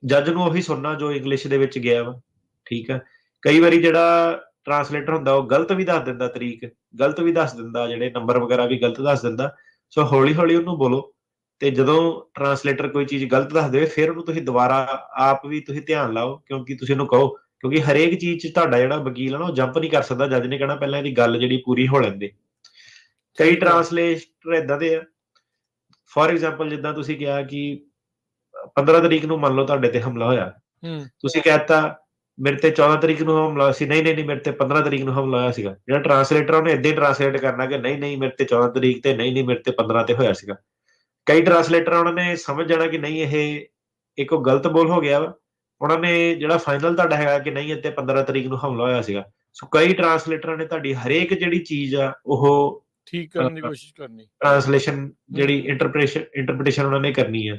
ਜੱਜ ਨੂੰ ਉਹੀ ਸੁਣਨਾ ਜੋ ਇੰਗਲਿਸ਼ ਦੇ ਵਿੱਚ ਗਿਆ ਵਾ, ਠੀਕ ਆ। ਕਈ ਵਾਰੀ ਜਿਹੜਾ ਟਰਾਂਸਲੇਟਰ ਹੁੰਦਾ ਉਹ ਗਲਤ ਵੀ ਦੱਸ ਦਿੰਦਾ, ਤਰੀਕ ਗਲਤ ਵੀ ਦੱਸ ਦਿੰਦਾ, ਜਿਹੜੇ ਨੰਬਰ ਵਗੈਰਾ ਵੀ ਗਲਤ ਦੱਸ ਦਿੰਦਾ। ਸੋ ਹੌਲੀ ਹੌਲੀ ਉਹਨੂੰ ਬੋਲੋ, ਤੇ ਜਦੋਂ ਟਰਾਂਸਲੇਟਰ ਕੋਈ ਚੀਜ਼ ਗਲਤ ਦੱਸ ਦੇਵੇ ਫਿਰ ਉਹਨੂੰ ਤੁਸੀਂ ਦੁਬਾਰਾ ਆਪ ਵੀ ਤੁਸੀਂ ਧਿਆਨ ਲਾਓ, ਕਿਉਂਕਿ ਤੁਸੀਂ ਉਹਨੂੰ ਕਹੋ, ਕਿਉਂਕਿ ਹਰੇਕ ਚੀਜ਼ 'ਚ ਤੁਹਾਡਾ ਜਿਹੜਾ ਵਕੀਲ ਆ ਨਾ ਉਹ ਜੰਪ ਨਹੀਂ ਕਰ ਸਕਦਾ। ਜੱਜ ਨੇ ਕਹਿਣਾ ਪਹਿਲਾਂ ਇਹਦੀ ਗੱਲ ਜਿਹੜੀ ਪੂਰੀ ਹੋ ਲੈਂਦੇ। ਕਈ ਠੀਕ ਹੈ। ਟਰਾਂਸਲੇਟਰ ਏਦਾਂ ਦੇ ਆ, ਫੋਰ ਐਗਜ਼ਾਮਪਲ ਜਿੱਦਾਂ ਤੁਸੀਂ ਕਿਹਾ ਕਿ 15 ਤਰੀਕ ਨੂੰ ਮੰਨ ਲਓ ਤੁਹਾਡੇ ਤੇ ਹਮਲਾ ਹੋਇਆ, ਹੂੰ ਤੁਸੀਂ ਕਹਿਤਾ ਮੇਰੇ ਤੇ 14 ਤਰੀਕ ਨੂੰ ਹਮਲਾ ਹੋਇਆ ਸੀ, ਨਹੀਂ ਮੇਰੇ ਤੇ 15 ਤਰੀਕ ਨੂੰ ਹਮਲਾ ਹੋਇਆ ਸੀਗਾ। ਜਿਹੜਾ ਟਰਾਂਸਲੇਟਰ ਉਹਨੇ ਏਦਾਂ ਹੀ ਟਰਾਂਸਲੇਟ ਕਰਨਾ ਕਿ ਨਹੀਂ ਮੇਰੇ ਤੇ 14 ਤਰੀਕ ਤੇ, ਨਹੀਂ ਮੇਰੇ ਤੇ 15 ਤੇ ਹੋਇਆ ਸੀਗਾ। ਕਈ ਟਰਾਂਸਲੇਟਰ ਉਹਨਾਂ ਨੇ ਸਮਝ ਜਾਣਾ ਕਿ ਨਹੀਂ ਇਹ ਇੱਕ ਉਹ ਗਲਤ ਬੋਲ ਹੋ ਗਿਆ ਵਾ, ਉਹਨਾਂ ਨੇ ਜਿਹੜਾ ਫਾਈਨਲ ਤੁਹਾਡਾ ਹੈਗਾ ਕਿ ਨਹੀਂ ਇੱਥੇ 15 ਤਰੀਕ ਨੂੰ ਹਮਲਾ ਹੋਇਆ ਸੀਗਾ। ਸੋ ਕਈ ਟਰਾਂਸਲੇਟਰਾਂ ਨੇ ਤੁਹਾਡੀ ਹਰੇਕ ਜਿਹੜੀ ਚੀਜ਼ ਆ ਉਹ ਠੀਕ ਕਰਨ ਦੀ ਕੋਸ਼ਿਸ਼ ਕਰਨੀ, ਟਰਾਂਸਲੇਸ਼ਨ ਜਿਹੜੀ ਇੰਟਰਪ੍ਰੀਟੇਸ਼ਨ ਉਹਨਾਂ ਨੇ ਕਰਨੀ ਆ।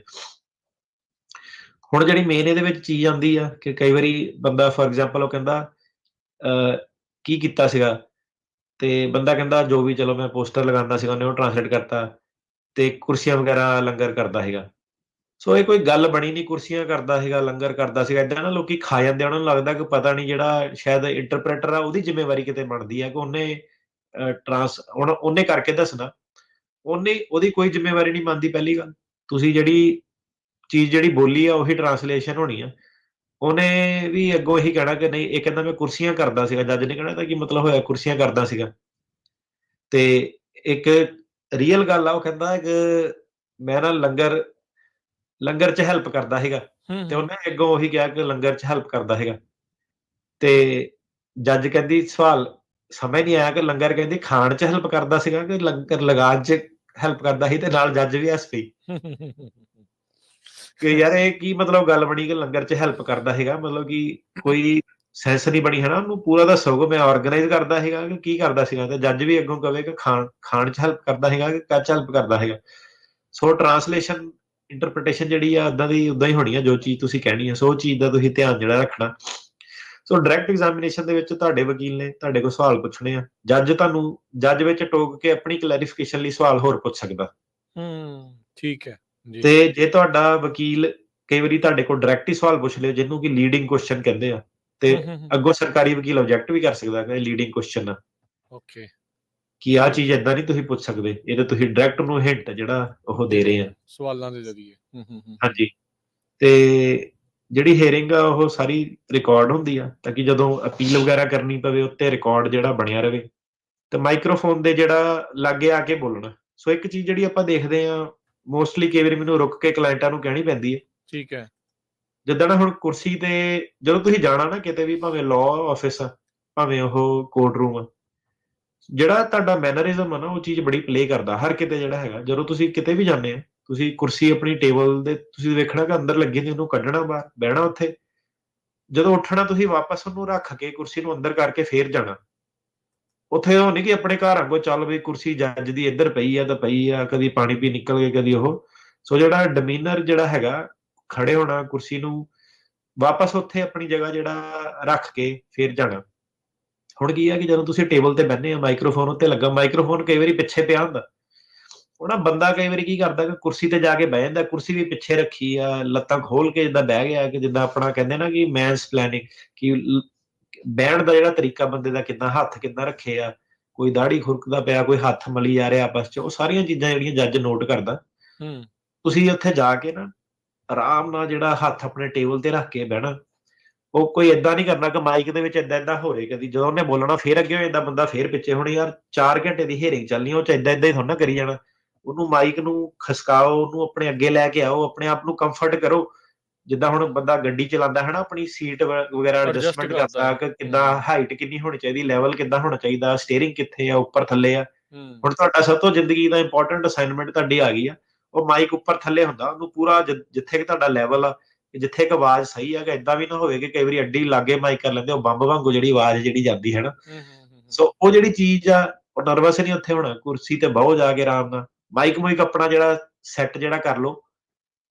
ਹੁਣ ਜਿਹੜੀ ਮੇਨ ਇਹਦੇ ਵਿੱਚ ਚੀਜ਼ ਆਉਂਦੀ ਆ ਕਿ ਕਈ ਵਾਰੀ ਬੰਦਾ ਫੋਰ ਐਗਜ਼ਾਮਪਲ ਉਹ ਕਹਿੰਦਾ ਕੀ ਕੀਤਾ ਸੀਗਾ, ਤੇ ਬੰਦਾ ਕਹਿੰਦਾ ਜੋ ਵੀ, ਚਲੋ ਮੈਂ ਪੋਸਟਰ ਲਗਾਉਂਦਾ ਸੀਗਾ, ਉਹਨੇ ਉਹ ਟਰਾਂਸਲੇਟ ਕਰਤਾ, ਤੇ ਕੁਰਸੀਆਂ ਵਗੈਰਾ ਲੰਗਰ ਕਰਦਾ ਸੀਗਾ। ਸੋ ਇਹ ਕੋਈ ਗੱਲ ਬਣੀ ਨਹੀਂ, ਕੁਰਸੀਆਂ ਕਰਦਾ ਸੀਗਾ, ਲੰਗਰ ਕਰਦਾ ਸੀਗਾ। ਏਦਾਂ ਨਾ ਲੋਕੀ ਖਾ ਜਾਂਦੇ, ਉਹਨਾਂ ਨੂੰ ਲੱਗਦਾ ਕਿ ਪਤਾ ਨਹੀਂ ਜਿਹੜਾ ਸ਼ਾਇਦ ਇੰਟਰਪ੍ਰੇਟਰ ਆ ਉਹਦੀ ਜ਼ਿੰਮੇਵਾਰੀ ਕਿਤੇ ਬਣਦੀ ਆ ਕਿ ਉਹਨੇ ਉਹਨੇ ਕਰਕੇ ਦੱਸਣਾ, ਉਹਦੀ ਕੋਈ ਜ਼ਿੰਮੇਵਾਰੀ ਨਹੀਂ ਬਣਦੀ। ਪਹਿਲੀ ਗੱਲ, ਤੁਸੀਂ ਜਿਹੜੀ ਚੀਜ਼ ਜਿਹੜੀ ਬੋਲੀ ਆ ਉਹੀ ਟਰਾਂਸਲੇਸ਼ਨ ਹੋਣੀ ਆ। ਉਹਨੇ ਵੀ ਅੱਗੋਂ ਇਹੀ ਕਹਿਣਾ ਕਿ ਨਹੀਂ, ਇਹ ਕਹਿੰਦਾ ਮੈਂ ਕੁਰਸੀਆਂ ਕਰਦਾ ਸੀਗਾ, ਜੱਜ ਨੇ ਕਹਿਣਾ ਇਹਦਾ ਕੀ ਮਤਲਬ ਹੋਇਆ ਕੁਰਸੀਆਂ ਕਰਦਾ ਸੀਗਾ। ਤੇ ਇੱਕ ਰੀਅਲ ਗੱਲ ਆ, ਉਹ ਕਹਿੰਦਾ ਕਿ ਮੈਂ ਨਾ ਲੰਗਰ 'ਚ ਹੈਲਪ ਕਰਦਾ ਸੀਗਾ, ਤੇ ਉਹਨੇ ਅੱਗੋਂ ਉਹੀ ਕਿਹਾ ਕਿ ਲੰਗਰ 'ਚ ਹੈਲਪ ਕਰਦਾ ਸੀਗਾ। ਤੇ ਜੱਜ ਕਹਿੰਦੀ ਸਵਾਲ ਸਮਝ ਨਹੀਂ ਆਇਆ ਕਿ ਲੰਗਰ ਕਹਿੰਦੀ ਖਾਣ 'ਚ ਹੈਲਪ ਕਰਦਾ ਸੀਗਾ ਕਿ ਲੰਗਰ ਲਗਾਉਣ 'ਚ ਹੈਲਪ ਕਰਦਾ ਸੀ, ਤੇ ਨਾਲ ਜੱਜ ਵੀ ਹੱਸ ਪਈ ਕਿ ਯਾਰ ਇਹ ਕੀ ਮਤਲਬ ਗੱਲ ਬਣੀ ਕਿ ਲੰਗਰ 'ਚ ਹੈਲਪ ਕਰਦਾ ਸੀਗਾ, ਮਤਲਬ ਕਿ ਕੋਈ ਸੈਂਸ ਨਹੀਂ ਬਣੀ ਹਨਾ। ਉਹਨੂੰ ਪੂਰਾ ਦੱਸੋ ਮੈਂ ਆਰਗੇਨਾਈਜ਼ ਕਰਦਾ ਸੀਗਾ ਕਿ ਕੀ ਕਰਦਾ ਸੀਗਾ, ਤੇ ਜੱਜ ਵੀ ਅੱਗੋਂ ਕਵੇ ਕਿ ਖਾਣ 'ਚ ਹੈਲਪ ਕਰਦਾ ਸੀਗਾ ਕਿ ਕੱਚ ਹੈਲਪ ਕਰਦਾ ਸੀਗਾ। ਸੋ ਟਰਾਂਸਲੇਸ਼ਨ ਇੰਟਰਪ੍ਰੀਟੇਸ਼ਨ ਜਿਹੜੀ ਆ ਉਦਾਂ ਦੀ ਉਦਾਂ ਹੀ ਹੋਣੀ ਆ, ਜੋ ਚੀਜ਼ ਤੁਸੀਂ ਕਹਿਣੀ ਆ। ਸੋ ਉਹ ਚੀਜ਼ ਦਾ ਤੁਸੀਂ ਧਿਆਨ ਜਿਹੜਾ ਰੱਖਣਾ। ਸੋ ਡਾਇਰੈਕਟ ਐਗਜ਼ਾਮੀਨੇਸ਼ਨ ਦੇ ਵਿੱਚ ਤੁਹਾਡੇ ਵਕੀਲ ਨੇ ਤੁਹਾਡੇ ਕੋਲ ਸਵਾਲ ਪੁੱਛਣੇ ਆ, ਜੱਜ ਵਿੱਚ ਟੋਕ ਕੇ ਆਪਣੀ ਕਲੈਰੀਫਿਕੇਸ਼ਨ ਲਈ ਸਵਾਲ ਹੋਰ ਪੁੱਛ ਸਕਦਾ। ਠੀਕ ਹੈ ਜੀ। ਤੇ ਜੇ ਤੁਹਾਡਾ ਵਕੀਲ ਕਈ ਵਾਰੀ ਤੁਹਾਡੇ ਕੋਲ ਡਾਇਰੈਕਟ ਹੀ ਸਵਾਲ ਪੁੱਛ ਲਿਓ, ਜਿਹਨੂੰ ਕਿ ਲੀਡਿੰਗ ਕੁਐਸਚਨ ਕਹਿੰਦੇ ਆ, ਤੇ ਅੱਗੋਂ ਸਰਕਾਰੀ ਵਕੀਲ ਆਬਜੈਕਟ ਵੀ ਕਰ ਸਕਦਾ ਕਿ ਲੀਡਿੰਗ ਕੁਐਸਚਨ ਆ, ਓਕੇ, ਕਿ ਆਹ ਚੀਜ਼ ਏਦਾਂ ਨਹੀਂ ਤੁਸੀਂ ਪੁੱਛ ਸਕਦੇ, ਇਹ ਤਾਂ ਤੁਸੀਂ ਡਾਇਰੈਕਟ ਉਹਨੂੰ ਹਿੰਟ ਜਿਹੜਾ ਉਹ ਦੇ ਰਹੇ ਆ ਸਵਾਲਾਂ ਦੇ ਜ਼ਰੀਏ। ਹਾਂਜੀ। ਤੇ ਜਿਹੜੀ ਹੀਅਰਿੰਗ ਆ ਉਹ ਸਾਰੀ ਰਿਕਾਰਡ ਹੁੰਦੀ ਆ, ਤਾਂ ਕਿ ਜਦੋਂ ਅਪੀਲ ਵਗੈਰਾ ਕਰਨੀ ਪਵੇ ਉੱਤੇ ਰਿਕਾਰਡ ਜਿਹੜਾ ਬਣਿਆ ਰਵੇ, ਤੇ ਮਾਈਕ੍ਰੋਫੋਨ ਦੇ ਜਿਹੜਾ ਲਾਗੇ ਆ ਕੇ ਬੋਲਣਾ। ਸੋ ਇੱਕ ਚੀਜ਼ ਜਿਹੜੀ ਆਪਾਂ ਦੇਖਦੇ ਆ ਮੋਸਟਲੀ, ਕਈ ਵਾਰੀ ਮੈਨੂੰ ਰੁਕ ਕੇ ਕਲਾਇੰਟਾਂ ਨੂੰ ਕਹਿਣੀ ਪੈਂਦੀ ਹੈ। ਠੀਕ ਹੈ। ਜਿੱਦਾਂ ਨਾ ਹੁਣ ਕੁਰਸੀ ਤੇ ਜਦੋਂ ਤੁਸੀਂ ਜਾਣਾ ਨਾ ਕਿਤੇ ਵੀ, ਭਾਵੇਂ ਲਾਅ ਆਫਿਸ ਆ, ਭਾਵੇਂ ਉਹ ਕੋਰਟ ਰੂਮ ਆ, ਜਿਹੜਾ ਤੁਹਾਡਾ ਮੈਨਰਿਜ਼ਮ ਆ ਨਾ ਉਹ ਚੀਜ਼ ਬੜੀ ਪਲੇ ਕਰਦਾ ਹਰ ਕਿਤੇ। ਜਿਹੜਾ ਹੈਗਾ ਜਦੋਂ ਤੁਸੀਂ ਕਿਤੇ ਵੀ ਜਾਂਦੇ ਆ, ਤੁਸੀਂ ਕੁਰਸੀ ਆਪਣੀ ਟੇਬਲ ਦੇ ਤੁਸੀਂ ਵੇਖਣਾ ਕਿ ਅੰਦਰ ਲੱਗੀ, ਉਹਨੂੰ ਕੱਢਣਾ ਬਾਹਰ, ਬਹਿਣਾ ਉੱਥੇ, ਜਦੋਂ ਉੱਠਣਾ ਤੁਸੀਂ ਵਾਪਸ ਉਹਨੂੰ ਰੱਖ ਕੇ ਕੁਰਸੀ ਨੂੰ ਅੰਦਰ ਕਰਕੇ ਫੇਰ ਜਾਣਾ। ਉੱਥੇ ਉਹ ਨਹੀਂ ਕਿ ਆਪਣੇ ਘਰ ਅੱਗੋਂ ਚੱਲ ਵੀ ਕੁਰਸੀ ਜੱਜ ਦੀ ਇੱਧਰ ਪਈ ਆ ਤਾਂ ਪਈ ਆ, ਕਦੀ ਪਾਣੀ ਪੀ ਨਿਕਲ ਗਏ ਕਦੀ ਉਹ। ਸੋ ਜਿਹੜਾ ਡਿਮੀਨਰ ਜਿਹੜਾ ਹੈਗਾ, ਖੜੇ ਹੋਣਾ, ਕੁਰਸੀ ਨੂੰ ਵਾਪਸ ਉੱਥੇ ਆਪਣੀ ਜਗ੍ਹਾ ਜਿਹੜਾ ਰੱਖ ਕੇ ਫੇਰ ਜਾਣਾ। ਹੁਣ ਕੀ ਆ ਕਿ ਜਦੋਂ ਤੁਸੀਂ ਟੇਬਲ ਤੇ ਬਹਿੰਦੇ ਆ, ਮਾਈਕ੍ਰੋਫੋਨ ਉੱਤੇ ਲੱਗਾ, ਮਾਈਕ੍ਰੋਫੋਨ ਕਈ ਵਾਰੀ ਪਿੱਛੇ ਪਿਆ ਹੁੰਦਾ, ਉਹ ਨਾ ਬੰਦਾ ਕਈ ਵਾਰੀ ਕੀ ਕਰਦਾ ਕਿ ਕੁਰਸੀ ਤੇ ਜਾ ਕੇ ਬਹਿ ਜਾਂਦਾ, ਕੁਰਸੀ ਵੀ ਪਿੱਛੇ ਰੱਖੀ ਆ, ਲੱਤਾਂ ਖੋਲ ਕੇ ਜਿੱਦਾਂ ਬਹਿ ਗਿਆ, ਕਿ ਜਿੱਦਾਂ ਆਪਣਾ ਕਹਿੰਦੇ ਨਾ ਕਿ ਮੈਨਸ ਪਲੈਨਿੰਗ, ਕਿ ਬਹਿਣ ਦਾ ਜਿਹੜਾ ਤਰੀਕਾ ਬੰਦੇ ਦਾ ਕਿੱਦਾਂ, ਹੱਥ ਕਿੱਦਾਂ ਰੱਖੇ ਆ, ਕੋਈ ਦਾੜੀ ਖੁਰਕਦਾ ਪਿਆ, ਕੋਈ ਹੱਥ ਮਲੀ ਜਾ ਰਿਹਾ ਆਪਸ 'ਚ, ਉਹ ਸਾਰੀਆਂ ਚੀਜ਼ਾਂ ਜਿਹੜੀਆਂ ਜੱਜ ਨੋਟ ਕਰਦਾ। ਤੁਸੀਂ ਉੱਥੇ ਜਾ ਕੇ ਨਾ ਆਰਾਮ ਨਾਲ ਜਿਹੜਾ ਹੱਥ ਆਪਣੇ ਟੇਬਲ ਤੇ ਰੱਖ ਕੇ ਬਹਿਣਾ, ਉਹ ਕੋਈ ਏਦਾਂ ਨਹੀਂ ਕਰਨਾ ਕਿ ਮਾਈਕ ਦੇ ਵਿੱਚ ਏਦਾਂ ਹੋ ਰਿਹਾ ਕਦੀ, ਜਦੋਂ ਉਹਨੇ ਬੋਲਣਾ ਫੇਰ ਅੱਗੇ ਹੋ ਜਾਂਦਾ ਬੰਦਾ, ਫੇਰ ਪਿੱਛੇ। ਹੁਣ ਯਾਰ 4 ਘੰਟੇ ਦੀ ਹੀਅਰਿੰਗ ਚੱਲਣੀ, ਉਹ ਚ ਏਦਾਂ ਹੀ ਥੋੜਾ ਨਾ ਕਰੀ ਜਾਣਾ। ਉਹਨੂੰ ਮਾਈਕ ਨੂੰ ਖਸਕਾਓ, ਉਹਨੂੰ ਆਪਣੇ ਅੱਗੇ ਲੈ ਕੇ ਆਓ, ਆਪਣੇ ਆਪ ਨੂੰ ਕੰਫਰਟ ਕਰੋ। ਜਿੱਦਾਂ ਹੁਣ ਬੰਦਾ ਗੱਡੀ ਚਲਾਉਂਦਾ ਹੈ ਨਾ, ਆਪਣੀ ਸੀਟ ਵਗੈਰਾ ਐਡਜਸਟ ਐਡਜਸਟਮੈਂਟ ਕਰਦਾ। ਕਰਦਾ ਕਿ ਕਿੱਦਾਂ ਹਾਈਟ ਕਿੰਨੀ ਹੋਣੀ ਚਾਹੀਦੀ, ਲੈਵਲ ਕਿੱਦਾਂ ਹੋਣਾ ਚਾਹੀਦਾ, ਸਟੀਅਰਿੰਗ ਕਿੱਥੇ ਆ, ਉੱਪਰ ਥੱਲੇ ਆ। ਹੁਣ ਤੁਹਾਡਾ ਸਭ ਤੋਂ ਜ਼ਿੰਦਗੀ ਦਾ ਇੰਪੋਰਟੈਂਟ ਅਸਾਈਨਮੈਂਟ ਤੁਹਾਡੀ ਆ ਗਈ ਆ। ਉਹ ਮਾਈਕ ਉੱਪਰ ਥੱਲੇ ਹੁੰਦਾ, ਉਹਨੂੰ ਪੂਰਾ ਜਿੱਥੇ ਕਿ ਤੁਹਾਡਾ ਲੈਵਲ ਆ, ਜਿੱਥੇ ਕਿ ਆਵਾਜ਼ ਸਹੀ ਹੈ, ਕਿ ਏਦਾਂ ਵੀ ਨਾ ਹੋਵੇ ਕਿ ਕਈ ਵਾਰੀ ਅੱਡੀ ਲਾਗੇ ਮਾਈਕ ਕਰ ਲੈਂਦੇ, ਉਹ ਬੰਬ ਵਾਂਗੂ ਜਿਹੜੀ ਆਵਾਜ਼ ਜਿਹੜੀ ਜਾਂਦੀ ਹੈ ਨਾ। ਸੋ ਉਹ ਜਿਹੜੀ ਚੀਜ਼ ਆ, ਉਹ ਨਰਵਸ ਨਹੀਂ ਉੱਥੇ ਹੋਣਾ। ਕੁਰਸੀ ਤੇ ਬਹੋ ਜਾ ਕੇ ਆਰਾਮ ਨਾਲ, ਮਾਈਕ ਆਪਣਾ ਜਿਹੜਾ ਸੈੱਟ ਜਿਹੜਾ ਕਰ ਲਓ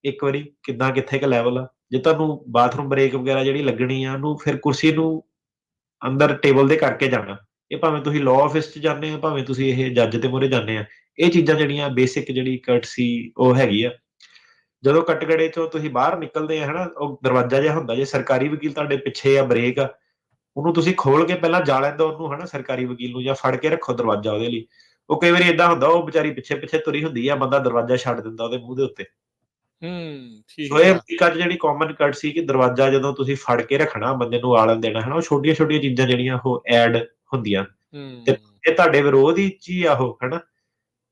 ਇੱਕ ਵਾਰੀ, ਕਿੱਦਾਂ ਕਿੱਥੇ ਕੁ ਲੈਵਲ ਆ। ਜੇ ਤੁਹਾਨੂੰ ਬਾਥਰੂਮ ਬ੍ਰੇਕ ਵਗੈਰਾ ਜਿਹੜੀ ਲੱਗਣੀ ਆ, ਉਹਨੂੰ ਫਿਰ ਕੁਰਸੀ ਨੂੰ ਅੰਦਰ ਟੇਬਲ ਦੇ ਕਰਕੇ ਜਾਣਾ। ਇਹ ਭਾਵੇਂ ਤੁਸੀਂ ਲਾਅ ਆਫਿਸ 'ਚ ਜਾਂਦੇ ਆ, ਭਾਵੇਂ ਤੁਸੀਂ ਇਹ ਜੱਜ ਦੇ ਮੂਹਰੇ ਜਾਂਦੇ ਆ, ਇਹ ਚੀਜ਼ਾਂ ਜਿਹੜੀਆਂ ਬੇਸਿਕ ਜਿਹੜੀ ਕਰਟਸੀ ਉਹ ਹੈਗੀ ਆ। ਜਦੋਂ ਕਟਕੜੇ ਚੋਂ ਤੁਸੀਂ ਬਾਹਰ ਨਿਕਲਦੇ ਆ ਹਨਾ, ਉਹ ਦਰਵਾਜ਼ਾ ਜਿਹਾ ਹੁੰਦਾ, ਜੇ ਸਰਕਾਰੀ ਵਕੀਲ ਤੁਹਾਡੇ ਪਿੱਛੇ ਆ, ਬ੍ਰੇਕ ਆ, ਉਹਨੂੰ ਤੁਸੀਂ ਖੋਲ ਕੇ ਪਹਿਲਾਂ ਜਾ ਲੈਂਦਾ ਉਹਨੂੰ ਹਨਾ, ਸਰਕਾਰੀ ਵਕੀਲ ਨੂੰ, ਜਾਂ ਫੜ ਕੇ ਰੱਖੋ ਦਰਵਾਜ਼ਾ ਉਹਦੇ ਲਈ। ਉਹ ਕਈ ਵਾਰੀ ਏਦਾਂ ਹੁੰਦਾ, ਉਹ ਵਿਚਾਰੀ ਪਿੱਛੇ ਪਿੱਛੇ ਤੁਰੀ ਹੁੰਦੀ ਆ, ਬੰਦਾ ਦਰਵਾਜ਼ਾ ਛੱਡ ਦਿੰਦਾ ਉਹਦੇ ਮੂੰਹ ਦੇ ਉੱਤੇ। ਸੋ ਠੀਕ ਇਹ ਆ। ਅਮਰੀਕਾ 'ਚ ਜਿਹੜੀ ਕਾਮਨ ਕਟ ਸੀ ਕਿ ਦਰਵਾਜ਼ਾ ਜਦੋਂ ਤੁਸੀਂ ਫੜ ਕੇ ਰੱਖਣਾ, ਬੰਦੇ ਨੂੰ ਆਲਣ ਦੇਣਾ ਹਨਾ, ਉਹ ਛੋਟੀਆਂ ਛੋਟੀਆਂ ਚੀਜ਼ਾਂ ਜਿਹੜੀਆਂ ਉਹ ਐਡ ਹੁੰਦੀਆਂ, ਤੇ ਇਹ ਤੁਹਾਡੇ ਵਿਰੋਧ ਹੀ 'ਚ ਹੀ ਆ ਉਹ ਹਨਾ।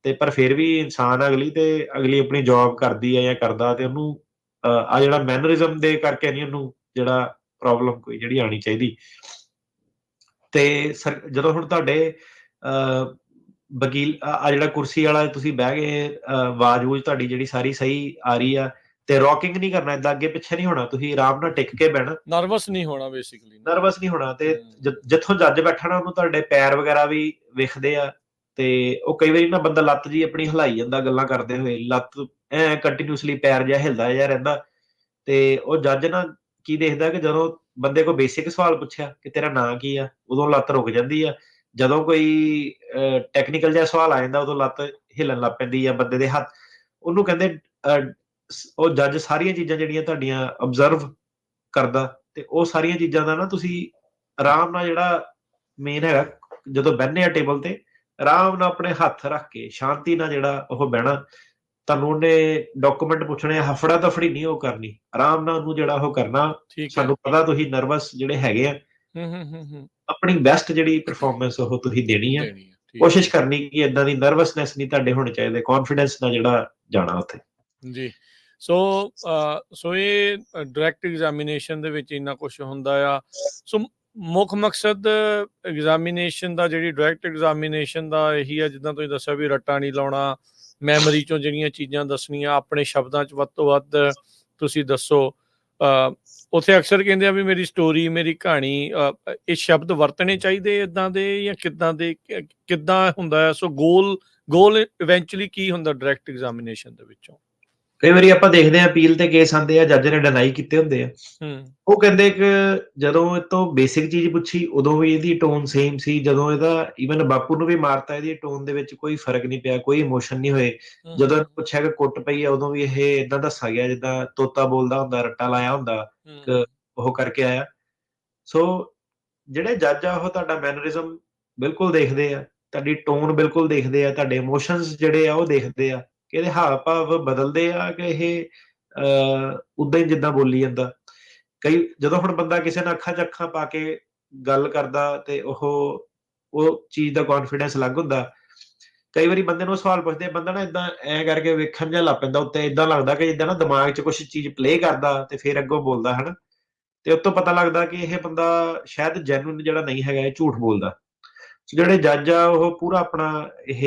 ਤੇ ਪਰ ਫਿਰ ਵੀ ਇਨਸਾਨ ਅਗਲੀ ਤੇ ਅਗਲੀ ਆਪਣੀ ਜੌਬ ਕਰਦੀ ਹੈ ਜਾਂ ਕਰਦਾ, ਤੇ ਉਹਨੂੰ ਆ ਜਿਹੜਾ ਮੈਨਰਿਜ਼ਮ ਦੇ ਕਰਕੇ ਨਹੀਂ ਉਹਨੂੰ ਜਿਹੜਾ ਪ੍ਰੋਬਲਮ ਕੋਈ ਜਿਹੜੀ ਆਣੀ ਚਾਹੀਦੀ। ਤੇ ਜਦੋਂ ਹੁਣ ਤੁਹਾਡੇ ਵਕੀਲ ਆ ਜਿਹੜਾ ਕੁਰਸੀ ਵਾਲਾ ਤੁਸੀਂ ਬਹਿ ਗਏ, ਆਵਾਜ਼ ਵੂਜ ਤੁਹਾਡੀ ਜਿਹੜੀ ਸਾਰੀ ਸਹੀ ਆ ਰਹੀ ਆ, ਤੇ ਰੌਕਿੰਗ ਨਹੀਂ ਕਰਨਾ, ਏਦਾਂ ਅੱਗੇ ਪਿੱਛੇ ਨਹੀਂ ਹੋਣਾ, ਤੁਸੀਂ ਆਰਾਮ ਨਾਲ ਟਿਕ ਕੇ ਬਹਿਣਾ, ਨਰਵਸ ਨਹੀਂ ਹੋਣਾ ਬੇਸਿਕਲੀ। ਨਰਵਸ ਨਹੀਂ ਹੋਣਾ। ਤੇ ਜਿੱਥੋਂ ਜੱਜ ਬੈਠਣਾ, ਉਹਨੂੰ ਤੁਹਾਡੇ ਪੈਰ ਵਗੈਰਾ ਵੀ ਵਿਖਦੇ ਆ। ਤੇ ਉਹ ਕਈ ਵਾਰੀ ਨਾ ਬੰਦਾ ਲੱਤ ਜੀ ਆਪਣੀ ਹਿਲਾਈ ਜਾਂਦਾ ਗੱਲਾਂ ਕਰਦੇ ਹੋਏ, ਲੱਤ ਕੰਟੀਨਿਊਸਲੀ ਪੈਰ ਜਿਹਾ ਹਿਲਦਾ ਜਿਹਾ ਰਹਿੰਦਾ। ਤੇ ਉਹ ਜੱਜ ਨਾ ਕੀ ਦੇਖਦਾ ਕਿ ਜਦੋਂ ਬੰਦੇ ਕੋਲ ਬੇਸਿਕ ਸਵਾਲ ਪੁੱਛਿਆ ਕਿ ਤੇਰਾ ਨਾਂ ਕੀ ਆ, ਉਦੋਂ ਲੱਤ ਰੁਕ ਜਾਂਦੀ ਆ। ਜਦੋਂ ਕੋਈ ਟੈਕਨੀਕਲ ਜਿਹਾ ਸਵਾਲ ਆ ਜਾਂਦਾ, ਉਦੋਂ ਲੱਤ ਹਿੱਲਣ ਲੱਗ ਪੈਂਦੀ ਆ ਬੰਦੇ ਦੇ ਹੱਥ। ਉਹਨੂੰ ਕਹਿੰਦੇ ਉਹ ਜੱਜ ਸਾਰੀਆਂ ਚੀਜ਼ਾਂ ਜਿਹੜੀਆਂ ਤੁਹਾਡੀਆਂ ਅਬਜ਼ਰਵ ਕਰਦਾ, ਤੇ ਉਹ ਸਾਰੀਆਂ ਚੀਜ਼ਾਂ ਦਾ ਨਾ ਤੁਸੀਂ ਆਰਾਮ ਨਾਲ ਜਿਹੜਾ ਮੇਨ ਹੈਗਾ, ਜਦੋਂ ਬਹਿੰਦੇ ਆ ਟੇਬਲ ਤੇ, ਆਰਾਮ ਨਾਲ ਆਪਣੇ ਹੱਥ ਰੱਖ ਕੇ ਸ਼ਾਂਤੀ ਨਾਲ ਜਿਹੜਾ ਉਹ ਬਹਿਣਾ। ਤੁਹਾਨੂੰ ਉਹਨੇ ਡਾਕੂਮੈਂਟ ਪੁੱਛਣੇ, ਹਫੜਾ ਦਫੜੀ ਨਹੀਂ ਉਹ ਕਰਨੀ, ਆਰਾਮ ਨਾਲ ਉਹਨੂੰ ਜਿਹੜਾ ਉਹ ਕਰਨਾ। ਸਾਨੂੰ ਪਤਾ ਤੁਸੀਂ ਨਰਵਸ ਜਿਹੜੇ ਹੈਗੇ ਆ, ਆਪਣੀ ਬੈਸਟ ਜਿਹੜੀ ਪਰਫਾਰਮੈਂਸ ਉਹ ਤੁਸੀਂ ਦੇਣੀ ਆ। ਕੋਸ਼ਿਸ਼ ਕਰਨੀ ਕਿ ਏਦਾਂ ਦੀ ਨਰਵਸਨੈਸ ਨਹੀਂ ਤੁਹਾਡੇ ਹੋਣੇ ਚਾਹੀਦੇ, ਕੌਨਫੀਡੈਂਸ ਨਾਲ ਜਿਹੜਾ ਜਾਣਾ ਉੱਥੇ। ਜੀ। ਸੋ ਇਹ ਡਾਇਰੈਕਟ ਐਗਜ਼ਾਮੀਨੇਸ਼ਨ ਦੇ ਵਿੱਚ ਇੰਨਾ ਕੁਝ ਹੁੰਦਾ ਆ। ਸੋ ਮੁੱਖ ਮਕਸਦ ਐਗਜ਼ਾਮੀਨੇਸ਼ਨ ਦਾ, ਜਿਹੜੀ ਡਾਇਰੈਕਟ ਐਗਜ਼ਾਮੀਨੇਸ਼ਨ ਦਾ, ਇਹੀ ਆ ਜਿੱਦਾਂ ਤੁਸੀਂ ਦੱਸਿਆ ਵੀ ਰੱਟਾ ਨਹੀਂ ਲਾਉਣਾ, ਮੈਮਰੀ ਚੋਂ ਜਿਹੜੀਆਂ ਚੀਜ਼ਾਂ ਦੱਸਣੀਆਂ, ਆਪਣੇ ਸ਼ਬਦਾਂ 'ਚ ਵੱਧ ਤੋਂ ਵੱਧ ਤੁਸੀਂ ਦੱਸੋ। ਉੱਥੇ ਅਕਸਰ ਕਹਿੰਦੇ ਆ ਵੀ ਮੇਰੀ ਸਟੋਰੀ, ਮੇਰੀ ਕਹਾਣੀ, ਇਹ ਸ਼ਬਦ ਵਰਤਣੇ ਚਾਹੀਦੇ ਇੱਦਾਂ ਦੇ, ਜਾਂ ਕਿੱਦਾਂ ਹੁੰਦਾ ਆ। ਸੋ ਗੋਲ ਇਵੈਂਚੁਅਲੀ ਕੀ ਹੁੰਦਾ ਡਾਇਰੈਕਟ ਐਗਜ਼ਾਮੀਨੇਸ਼ਨ ਦੇ ਵਿੱਚੋਂ? ਕਈ ਵਾਰੀ ਆਪਾਂ ਦੇਖਦੇ ਆ ਅਪੀਲ ਤੇ ਕੇਸ ਆਉਂਦੇ ਆ, ਜੱਜ ਨੇ ਡਿਨਾਈ ਕੀਤੇ ਹੁੰਦੇ ਆ। ਉਹ ਕਹਿੰਦੇ ਕਿ ਜਦੋਂ ਇਹ ਤੋਂ ਬੇਸਿਕ ਚੀਜ਼ ਪੁੱਛੀ, ਉਦੋਂ ਵੀ ਇਹਦੀ ਟੋਨ ਸੇਮ ਸੀ। ਜਦੋਂ ਇਹਦਾ ਈਵਨ ਬਾਪੂ ਨੂੰ ਵੀ ਮਾਰਤਾ, ਇਹਦੀ ਟੋਨ ਦੇ ਵਿੱਚ ਕੋਈ ਫਰਕ ਨਹੀਂ ਪਿਆ, ਕੋਈ ਇਮੋਸ਼ਨ ਨਹੀਂ ਹੋਏ। ਜਦੋਂ ਇਹਨੂੰ ਪੁੱਛਿਆ ਕਿ ਕੁੱਟ ਪਈ ਆ, ਉਦੋਂ ਵੀ ਇਹ ਏਦਾਂ ਦੱਸਿਆ ਗਿਆ ਜਿੱਦਾਂ ਤੋਤਾ ਬੋਲਦਾ ਹੁੰਦਾ, ਰੱਟਾ ਲਾਇਆ ਹੁੰਦਾ, ਉਹ ਕਰਕੇ ਆਇਆ। ਸੋ ਜਿਹੜੇ ਜੱਜ ਆ, ਉਹ ਤੁਹਾਡਾ ਮੈਨਰਿਜ਼ਮ ਬਿਲਕੁਲ ਦੇਖਦੇ ਆ, ਤੁਹਾਡੀ ਟੋਨ ਬਿਲਕੁਲ ਦੇਖਦੇ ਆ, ਤੁਹਾਡੇ ਇਮੋਸ਼ਨਸ ਜਿਹੜੇ ਆ ਉਹ ਦੇਖਦੇ ਆ ਕਿ ਇਹਦੇ ਹਾਵ ਭਾਵ ਬਦਲਦੇ ਆ ਕਿ ਇਹ ਉਦਾਂ ਹੀ ਜਿੱਦਾਂ ਬੋਲੀ ਜਾਂਦਾ। ਜਦੋਂ ਹੁਣ ਬੰਦਾ ਕਿਸੇ ਨਾਲ ਅੱਖਾਂ 'ਚ ਅੱਖਾਂ ਪਾ ਕੇ ਗੱਲ ਕਰਦਾ, ਤੇ ਉਹ ਚੀਜ਼ ਦਾ ਕੌਨਫੀਡੈਂਸ ਅਲੱਗ ਹੁੰਦਾ। ਕਈ ਵਾਰੀ ਬੰਦੇ ਨੂੰ ਸਵਾਲ ਪੁੱਛਦੇ, ਬੰਦਾ ਨਾ ਏਦਾਂ ਐਂ ਕਰਕੇ ਵੇਖਣ ਜਿਹਾ ਲੱਗ ਪੈਂਦਾ ਉੱਤੇ, ਏਦਾਂ ਲੱਗਦਾ ਕਿ ਜਿੱਦਾਂ ਨਾ ਦਿਮਾਗ 'ਚ ਕੁਛ ਚੀਜ਼ ਪਲੇ ਕਰਦਾ ਤੇ ਫਿਰ ਅੱਗੋਂ ਬੋਲਦਾ ਹਨਾ। ਤੇ ਉਤੋਂ ਪਤਾ ਲੱਗਦਾ ਕਿ ਇਹ ਬੰਦਾ ਸ਼ਾਇਦ ਜੈਨੂਇਨ ਜਿਹੜਾ ਨਹੀਂ ਹੈਗਾ, ਇਹ ਝੂਠ ਬੋਲਦਾ। ਜਿਹੜੇ ਜੱਜ ਆ, ਉਹ ਪੂਰਾ ਆਪਣਾ ਇਹ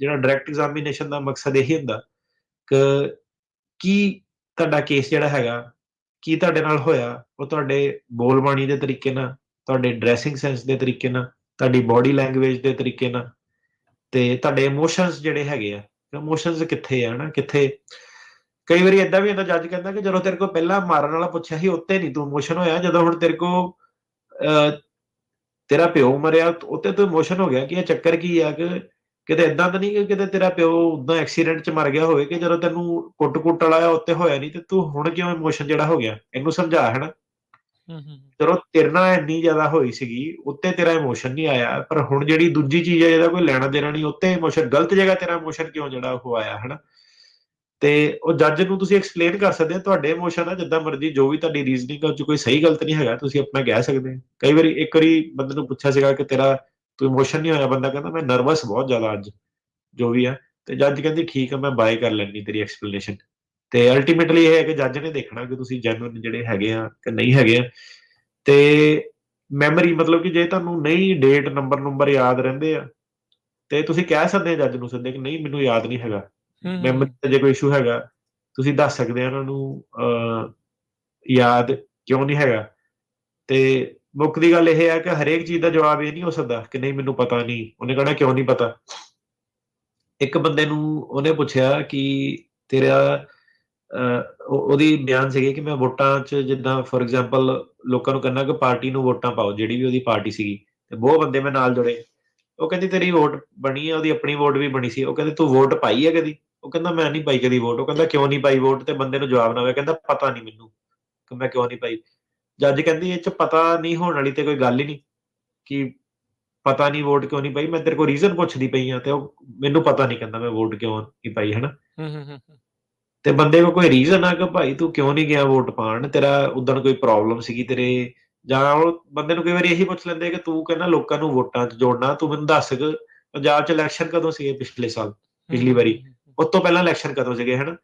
ਜਿਹੜਾ ਡਾਇਰੈਕਟ ਐਗਜ਼ਾਮੀਨੇਸ਼ਨ ਦਾ ਮਕਸਦ ਇਹੀ ਹੁੰਦਾ ਕਿ ਕੀ ਤੁਹਾਡਾ ਕੇਸ ਜਿਹੜਾ ਹੈਗਾ, ਕੀ ਤੁਹਾਡੇ ਨਾਲ ਹੋਇਆ, ਉਹ ਤੁਹਾਡੇ ਬੋਲ-ਬਾਣੀ ਦੇ ਤਰੀਕੇ ਨਾਲ, ਤੁਹਾਡੇ ਡਰੈਸਿੰਗ ਸੈਂਸ ਦੇ ਤਰੀਕੇ ਨਾਲ, ਤੁਹਾਡੀ ਬਾਡੀ ਲੈਂਗੁਏਜ ਦੇ ਤਰੀਕੇ ਨਾਲ, ਤੇ ਤੁਹਾਡੇ ਇਮੋਸ਼ਨਸ ਜਿਹੜੇ ਹੈਗੇ ਆ, ਇਮੋਸ਼ਨਸ ਕਿੱਥੇ ਆ ਹਨਾ, ਕਿੱਥੇ। ਕਈ ਵਾਰੀ ਏਦਾਂ ਵੀ ਹੁੰਦਾ, ਜੱਜ ਕਹਿੰਦਾ ਕਿ ਜਦੋਂ ਤੇਰੇ ਕੋਲ ਪਹਿਲਾਂ ਮਾਰਨ ਵਾਲਾ ਪੁੱਛਿਆ ਸੀ, ਉੱਤੇ ਨਹੀਂ ਤੂੰ ਇਮੋਸ਼ਨ ਹੋਇਆ, ਜਦੋਂ ਹੁਣ ਤੇਰੇ ਕੋਲ ਤੇਰਾ ਪਿਓ ਮਰਿਆ, ਉੱਤੇ ਤੂੰ ਇਮੋਸ਼ਨ ਹੋ ਗਿਆ। ਕਿ ਇਹ ਚੱਕਰ ਕੀ ਆ, ਕਿ ਕਿਤੇ ਏਦਾਂ ਤਾਂ ਨਹੀਂ ਕਿ ਕਿਤੇ ਤੇਰਾ ਪਿਓ ਉਦਾਂ ਐਕਸੀਡੈਂਟ 'ਚ ਮਰ ਗਿਆ ਹੋਵੇ, ਕਿ ਜਦੋਂ ਤੈਨੂੰ ਕੁੱਟ-ਕੁੱਟ ਵਾਲਾ ਆ ਉੱਤੇ ਹੋਇਆ ਨਹੀਂ, ਤੇ ਤੂੰ ਹੁਣ ਕਿਉਂ ਇਮੋਸ਼ਨ ਜਿਹੜਾ ਹੋ ਗਿਆ, ਇਹਨੂੰ ਸਮਝਾ ਹਨਾ। ਚਲੋ ਤੇਰੇ ਨਾਲ ਇੰਨੀ ਜ਼ਿਆਦਾ ਹੋਈ ਸੀਗੀ, ਉੱਤੇ ਤੇਰਾ ਇਮੋਸ਼ਨ ਨਹੀਂ ਆਇਆ, ਪਰ ਹੁਣ ਜਿਹੜੀ ਦੂਜੀ ਚੀਜ਼ ਹੈ, ਜਿਹਦਾ ਕੋਈ ਲੈਣਾ ਦੇਣਾ ਨਹੀਂ, ਉੱਤੇ ਇਮੋਸ਼ਨ, ਗਲਤ ਜਗ੍ਹਾ ਤੇਰਾ ਇਮੋਸ਼ਨ ਕਿਉਂ ਜਿਹੜਾ ਉਹ ਆਇਆ ਹਨਾ। ਤੇ ਉਹ ਜੱਜ ਨੂੰ ਤੁਸੀਂ ਐਕਸਪਲੇਨ ਕਰ ਸਕਦੇ ਆ, ਤੁਹਾਡੇ ਇਮੋਸ਼ਨ ਆ, ਜਿੱਦਾਂ ਮਰਜ਼ੀ ਜੋ ਵੀ ਤੁਹਾਡੀ ਰੀਜ਼ਨਿੰਗ ਉਹ 'ਚ ਕੋਈ ਸਹੀ ਗਲਤ ਨਹੀਂ ਹੈਗਾ, ਤੁਸੀਂ ਆਪਣਾ ਕਹਿ ਸਕਦੇ ਆ। ਕਈ ਵਾਰੀ ਇੱਕ ਵਾਰੀ ਬੰਦੇ ਨੂੰ ਪੁੱਛਿਆ ਸੀਗਾ ਕਿ ਤੇਰਾ ਤੂੰ ਇਮੋਸ਼ਨ ਨਹੀਂ ਹੋਇਆ, ਬੰਦਾ ਕਹਿੰਦਾ ਮੈਂ ਨਰਵਸ ਬਹੁਤ ਜ਼ਿਆਦਾ ਅੱਜ, ਜੋ ਵੀ ਆ, ਤੇ ਜੱਜ ਕਹਿੰਦੀ ਠੀਕ ਆ, ਮੈਂ ਬਾਏ ਕਰ ਲੈਂਦੀ ਤੇਰੀ ਐਕਸਪਲੇਨੇਸ਼ਨ। ਤੇ ਅਲਟੀਮੇਟਲੀ ਇਹ ਹੈ ਕਿ ਜੱਜ ਨੇ ਦੇਖਣਾ ਕਿ ਤੁਸੀਂ ਜੈਨੂਇਨ ਜਿਹੜੇ ਹੈਗੇ ਆ ਕਿ ਨਹੀਂ ਹੈਗੇ ਆ। ਤੇ ਮੈਮਰੀ ਮਤਲਬ ਕਿ ਜੇ ਤੁਹਾਨੂੰ ਨਹੀਂ ਡੇਟ ਨੰਬਰ ਯਾਦ ਰਹਿੰਦੇ ਆ, ਤੇ ਤੁਸੀਂ ਕਹਿ ਸਕਦੇ ਆ ਜੱਜ ਨੂੰ ਸਿੱਧੇ ਕਿ ਨਹੀਂ ਮੈਨੂੰ ਯਾਦ ਨਹੀਂ ਹੈਗਾ। ਹੂੰ, ਹੂੰ, ਮੈਮਰੀ ਹੂੰ। ਦਾ ਜੇ ਕੋਈ ਇਸ਼ੂ ਹੈਗਾ, ਤੁਸੀਂ ਦੱਸ ਸਕਦੇ ਆ ਉਹਨਾਂ ਨੂੰ ਯਾਦ ਕਿਉਂ ਨਹੀਂ ਹੈਗਾ। ਤੇ ਮੁੱਖ ਦੀ ਗੱਲ ਇਹ ਹੈ ਕਿ ਹਰੇਕ ਚੀਜ਼ ਦਾ ਜਵਾਬ ਇਹ ਨਹੀਂ ਹੋ ਸਕਦਾ ਕਿ ਨਹੀਂ ਮੈਨੂੰ ਪਤਾ ਨਹੀਂ, ਉਹਨੇ ਕਹਿਣਾ ਕਿਉਂ ਨਹੀਂ ਪਤਾ। ਇੱਕ ਬੰਦੇ ਨੂੰ ਉਹਨੇ ਪੁੱਛਿਆ ਕਿ ਤੇਰਾ ਉਹਦੀ ਬਿਆਨ ਸੀਗੇ ਕਿ ਮੈਂ ਵੋਟਾਂ 'ਚ ਜਿੱਦਾਂ ਫੋਰ ਐਗਜ਼ਾਮਪਲ ਲੋਕਾਂ ਨੂੰ ਕਹਿੰਦਾ ਕਿ ਪਾਰਟੀ ਨੂੰ ਵੋਟਾਂ ਪਾਓ, ਜਿਹੜੀ ਵੀ ਉਹਦੀ ਪਾਰਟੀ ਸੀਗੀ, ਤੇ ਬਹੁਤ ਬੰਦੇ ਮੈਂ ਨਾਲ ਜੁੜੇ। ਉਹ ਕਹਿੰਦੀ ਤੇਰੀ ਵੋਟ ਬਣੀ ਆ, ਉਹਦੀ ਆਪਣੀ ਵੋਟ ਵੀ ਬਣੀ ਸੀ। ਉਹ ਕਹਿੰਦੇ ਤੂੰ ਵੋਟ ਪਾਈ ਹੈ ਕਦੀ? ਉਹ ਕਹਿੰਦਾ ਮੈਂ ਨਹੀਂ ਪਾਈ ਕਦੀ ਵੋਟ। ਉਹ ਕਹਿੰਦਾ ਕਿਉਂ ਨਹੀਂ ਪਾਈ ਵੋਟ? ਤੇ ਬੰਦੇ ਨੂੰ ਜਵਾਬ ਨਾ ਹੋਇਆ, ਕਹਿੰਦਾ ਪਤਾ ਨਹੀਂ ਮੈਨੂੰ ਕਿ ਮੈਂ ਕਿਉਂ ਨਹੀਂ ਪਾਈ। ਜੱਜ ਕਹਿੰਦੀ ਇਹ 'ਚ ਪਤਾ ਨਹੀਂ ਹੋਣ ਵਾਲੀ ਤੇ ਕੋਈ ਗੱਲ ਹੀ ਨਹੀਂ ਕਿ ਪਤਾ ਨਹੀਂ ਵੋਟ ਕਿਉਂ ਨਹੀਂ ਪਾਈ, ਮੈਂ ਤੇਰੇ ਕੋਲ ਰੀਜ਼ਨ ਪੁੱਛਦੀ ਪਈ ਆ, ਤੇ ਉਹ ਮੈਨੂੰ ਪਤਾ ਨਹੀਂ, ਕਹਿੰਦਾ ਮੈਂ ਵੋਟ ਕਿਉਂ ਨਹੀਂ ਪਾਈ, ਹਨਾ। ਹੂੰ, ਹੂੰ, ਹੂੰ, ਹੂੰ। ਤੇ ਬੰਦੇ ਕੋਲ ਕੋਈ ਰੀਜ਼ਨ ਆ ਕਿ ਭਾਈ ਤੂੰ ਕਿਉਂ ਨਹੀਂ ਗਿਆ ਵੋਟ ਪਾਉਣ, ਤੇਰਾ ਉਦਣ ਕੋਈ ਪ੍ਰੋਬਲਮ ਸੀਗੀ ਤੇਰੇ, ਜਾਂ ਉਹ ਬੰਦੇ ਨੂੰ ਕਈ ਵਾਰੀ ਇਹੀ ਪੁੱਛ ਲੈਂਦੇ ਕਿ ਤੂੰ ਕਹਿੰਦਾ ਲੋਕਾਂ ਨੂੰ ਵੋਟਾਂ 'ਚ ਜੋੜਨਾ, ਤੂੰ ਮੈਨੂੰ ਦੱਸ ਕਿ ਪੰਜਾਬ 'ਚ ਇਲੈਕਸ਼ਨ ਕਦੋਂ ਸੀਗੇ ਪਿਛਲੇ ਸਾਲ, ਹੂੰ, ਪਿਛਲੀ ਹੂੰ, ਵਾਰੀ, ਹੂੰ, ਹੂੰ। ਉਸ ਤੋਂ ਪਹਿਲਾਂ ਇਲੈਕਸ਼ਨ ਕਦੋਂ ਸੀਗੇ, ਹਨਾ।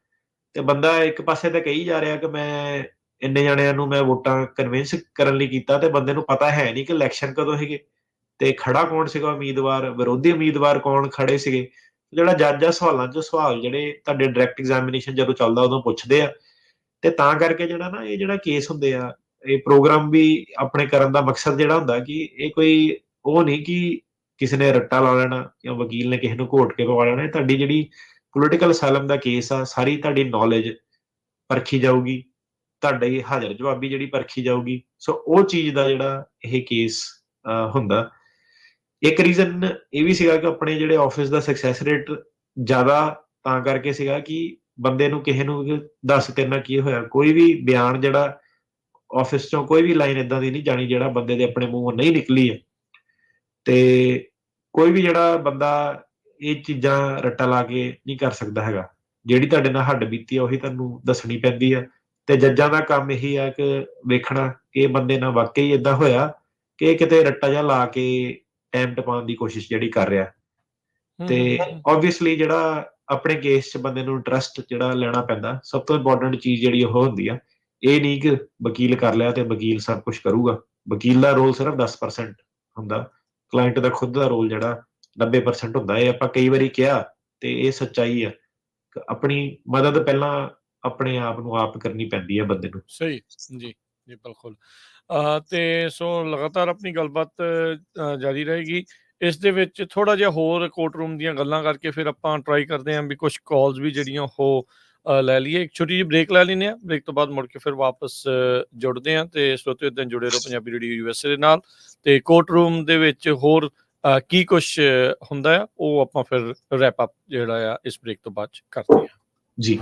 ਤੇ ਬੰਦਾ ਇੱਕ ਪਾਸੇ ਤਾਂ ਕਹੀ ਜਾ ਰਿਹਾ ਕਿ ਮੈਂ ਇੰਨੇ ਜਣਿਆਂ ਨੂੰ ਮੈਂ ਵੋਟਾਂ ਕਨਵਿੰਸ ਕਰਨ ਲਈ ਕੀਤਾ, ਤੇ ਬੰਦੇ ਨੂੰ ਪਤਾ ਹੈ ਨਹੀਂ ਕਿ ਇਲੈਕਸ਼ਨ ਕਦੋਂ ਸੀਗੇ, ਤੇ ਖੜਾ ਕੌਣ ਸੀਗਾ ਉਮੀਦਵਾਰ, ਵਿਰੋਧੀ ਉਮੀਦਵਾਰ ਕੌਣ ਖੜੇ ਸੀਗੇ। ਜਿਹੜਾ ਜੱਜ ਆ ਸਵਾਲਾਂ 'ਚ ਸਵਾਲ ਜਿਹੜੇ ਤੁਹਾਡੇ ਡਾਇਰੈਕਟ ਐਗਜ਼ਾਮੀਨੇਸ਼ਨ ਜਦੋਂ ਚੱਲਦਾ ਉਦੋਂ ਪੁੱਛਦੇ ਆ। ਤੇ ਤਾਂ ਕਰਕੇ ਜਿਹੜਾ ਨਾ ਇਹ ਜਿਹੜਾ ਕੇਸ ਹੁੰਦੇ ਆ, ਇਹ ਪ੍ਰੋਗਰਾਮ ਵੀ ਆਪਣੇ ਕਰਨ ਦਾ ਮਕਸਦ ਜਿਹੜਾ ਹੁੰਦਾ ਕਿ ਇਹ ਕੋਈ ਉਹ ਨਹੀਂ ਕਿ ਕਿਸੇ ਨੇ ਰੱਟਾ ਲਾ ਲੈਣਾ ਜਾਂ ਵਕੀਲ ਨੇ ਕਿਸੇ ਨੂੰ ਘੋਟ ਕੇ ਪਵਾ ਲੈਣਾ। ਇਹ ਤੁਹਾਡੀ ਜਿਹੜੀ ਪੋਲੀਟੀਕਲ ਅਸਾਈਲਮ ਦਾ ਕੇਸ ਆ, ਸਾਰੀ ਤੁਹਾਡੀ ਨੌਲੇਜ ਪਰਖੀ ਜਾਊਗੀ, ਤੁਹਾਡੀ ਹਾਜ਼ਰ ਜਵਾਬੀ ਜਿਹੜੀ ਪਰਖੀ ਜਾਊਗੀ। ਸੋ ਉਹ ਚੀਜ਼ ਦਾ ਜਿਹੜਾ ਇਹ ਕੇਸ ਹੁੰਦਾ। ਇੱਕ ਰੀਜ਼ਨ ਇਹ ਵੀ ਸੀਗਾ ਕਿ ਆਪਣੇ ਜਿਹੜੇ ਆਫਿਸ ਦਾ ਸਕਸੈਸ ਰੇਟ ਜ਼ਿਆਦਾ ਤਾਂ ਕਰਕੇ ਸੀਗਾ ਕਿ ਬੰਦੇ ਨੂੰ ਕਿਸੇ ਨੂੰ ਵੀ ਦੱਸ ਤੇਰੇ ਨਾਲ ਕੀ ਹੋਇਆ, ਕੋਈ ਵੀ ਬਿਆਨ ਜਿਹੜਾ ਆਫਿਸ ਚੋਂ ਕੋਈ ਵੀ ਲਾਈਨ ਇਦਾਂ ਦੀ ਨਹੀਂ ਜਾਣੀ ਜਿਹੜਾ ਬੰਦੇ ਦੇ ਆਪਣੇ ਮੂੰਹੋਂ ਨਹੀਂ ਨਿਕਲੀ ਹੈ। ਤੇ ਕੋਈ ਵੀ ਜਿਹੜਾ ਬੰਦਾ ਇਹ ਚੀਜ਼ਾਂ ਰੱਟਾ ਲਾ ਕੇ ਨਹੀਂ ਕਰ ਸਕਦਾ ਹੈਗਾ। ਜਿਹੜੀ ਤੁਹਾਡੇ ਨਾਲ ਹੱਡ ਬੀਤੀ ਆ ਉਹੀ ਤੁਹਾਨੂੰ ਦੱਸਣੀ ਪੈਂਦੀ ਆ। ਤੇ ਜੱਜਾਂ ਦਾ ਕੰਮ ਇਹੀ ਆ ਕਿ ਵੇਖਣਾ ਕਿ ਇਹ ਬੰਦੇ ਨਾਲ ਵਾਕਈ ਏਦਾਂ ਹੋਇਆ ਕਿ ਇਹ ਕਿਤੇ ਰੱਟਾ ਜਿਹਾ ਲਾ ਕੇ ਟਾਈਮ ਟਪਾਉਣ ਦੀ ਕੋਸ਼ਿਸ਼ ਜਿਹੜੀ ਕਰ ਰਿਹਾ। ਹੂੰ, ਤੇ ਹੂੰ, ਹੂੰ, ਹੂੰ। ਆਬਵੀਅਸਲੀ ਜਿਹੜਾ ਆਪਣੇ ਕੇਸ 'ਚ ਬੰਦੇ ਨੂੰ ਟਰਸਟ ਜਿਹੜਾ ਲੈਣਾ ਪੈਂਦਾ, ਸਭ ਤੋਂ ਇੰਪੋਰਟੈਂਟ ਚੀਜ਼ ਜਿਹੜੀ ਉਹ ਹੁੰਦੀ ਆ। ਇਹ ਨਹੀਂ ਕਿ ਵਕੀਲ ਕਰ ਲਿਆ ਤੇ ਵਕੀਲ ਸਭ ਕੁਝ ਕਰੂਗਾ। ਵਕੀਲ ਦਾ ਰੋਲ ਸਿਰਫ 10% ਹੁੰਦਾ। ਕਲਾਇੰਟ ਦਾ ਖੁਦ ਦਾ ਰੋਲ ਜਿਹੜਾ 90% ਹੁੰਦਾ। ਇਹ ਆਪਾਂ ਕਈ ਵਾਰੀ ਕਿਹਾ ਤੇ ਇਹ ਸੱਚਾਈ ਆ। ਆਪਣੀ ਮਦਦ ਪਹਿਲਾਂ ਆਪਣੇ ਆਪ ਨੂੰ ਆਪ ਕਰਨੀ ਪੈਂਦੀ ਹੈ ਬੰਦੇ ਨੂੰ। ਸਹੀ। ਜੀ, ਜੀ, ਬਿਲਕੁਲ। ਤੇ ਸੋ ਲਗਾਤਾਰ ਆਪਣੀ ਗੱਲਬਾਤ ਜਾਰੀ ਰਹੇਗੀ। ਇਸ ਦੇ ਵਿੱਚ ਥੋੜ੍ਹਾ ਜਿਹਾ ਹੋਰ ਕੋਰਟ ਰੂਮ ਦੀਆਂ ਗੱਲਾਂ ਕਰਕੇ ਫਿਰ ਆਪਾਂ ਟਰਾਈ ਕਰਦੇ ਹਾਂ ਵੀ ਕੁਛ ਕਾਲਸ ਵੀ ਜਿਹੜੀਆਂ ਉਹ ਲੈ ਲਈਏ। ਇੱਕ ਛੋਟੀ ਜਿਹੀ ਬ੍ਰੇਕ ਲੈ ਲੈਂਦੇ ਹਾਂ। ਬ੍ਰੇਕ ਤੋਂ ਬਾਅਦ ਮੁੜ ਕੇ ਫਿਰ ਵਾਪਸ ਜੁੜਦੇ ਹਾਂ। ਤੇ ਸਰੋਤਿਓ ਇੱਦਾਂ ਜੁੜੇ ਰਹੋ ਪੰਜਾਬੀ ਰੇਡੀਓ ਯੂਐਸਏ ਦੇ ਨਾਲ। ਤੇ ਕੋਰਟ ਰੂਮ ਦੇ ਵਿੱਚ ਹੋਰ ਕੀ ਕੁਛ ਹੁੰਦਾ ਆ, ਉਹ ਆਪਾਂ ਫਿਰ ਰੈਪ ਅਪ ਜਿਹੜਾ ਆ ਇਸ ਬ੍ਰੇਕ ਤੋਂ ਬਾਅਦ 'ਚ ਕਰਦੇ ਹਾਂ। ਜੀ।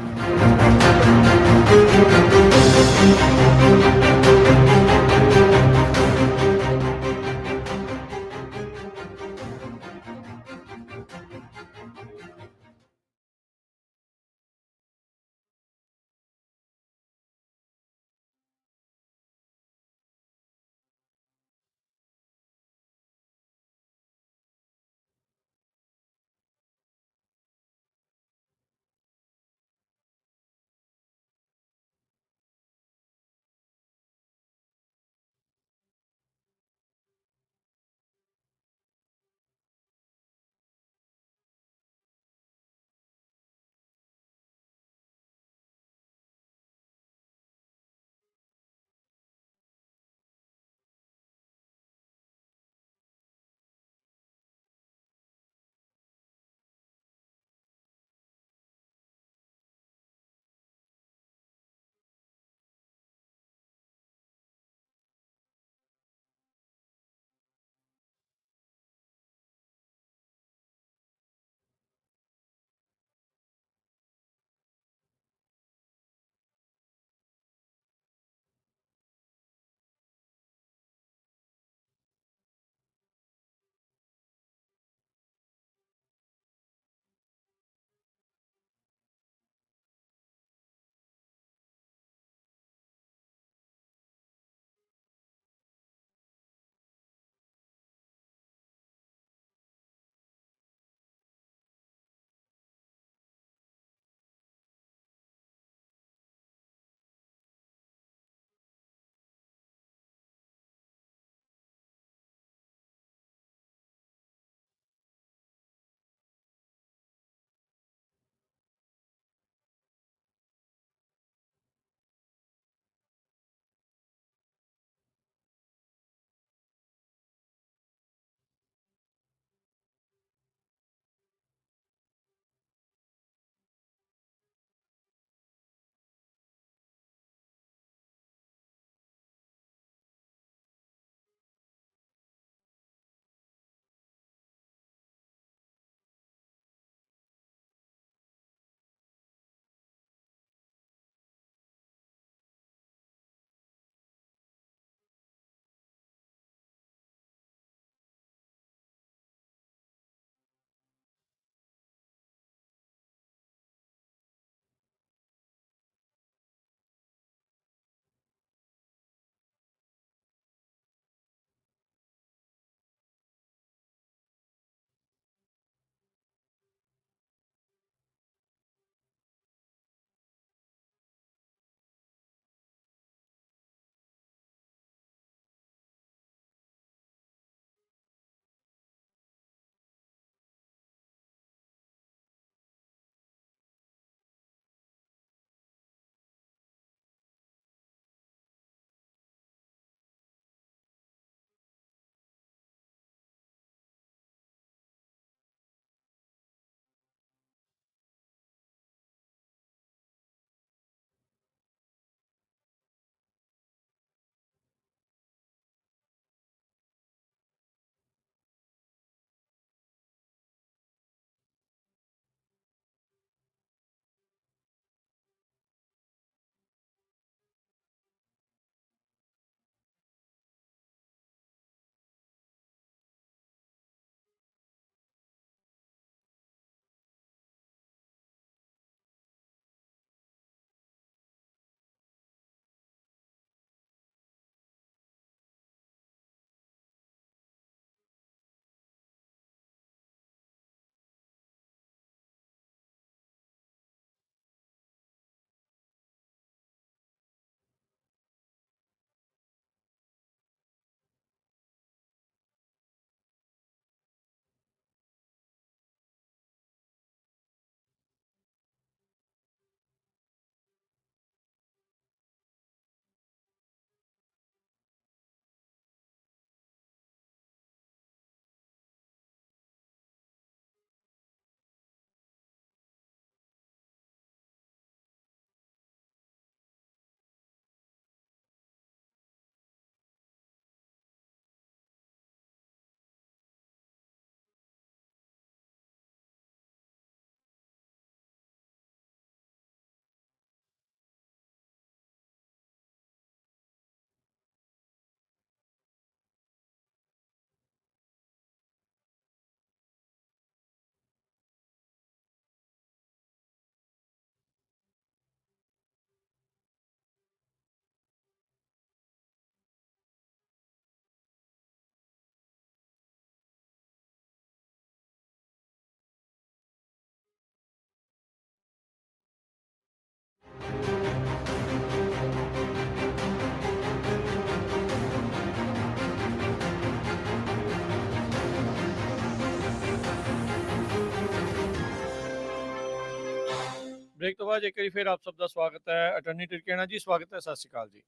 ਬ੍ਰੇਕ ਤੋਂ ਬਾਅਦ ਇੱਕ ਵਾਰੀ ਫਿਰ ਆਪ ਸਭ ਦਾ ਸਵਾਗਤ ਹੈ। ਅਟਾਰਨੀ ਟਿਰਕੇਣਾ ਜੀ, ਸਵਾਗਤ ਹੈ। ਸਤਿ ਸ਼੍ਰੀ ਅਕਾਲ ਜੀ।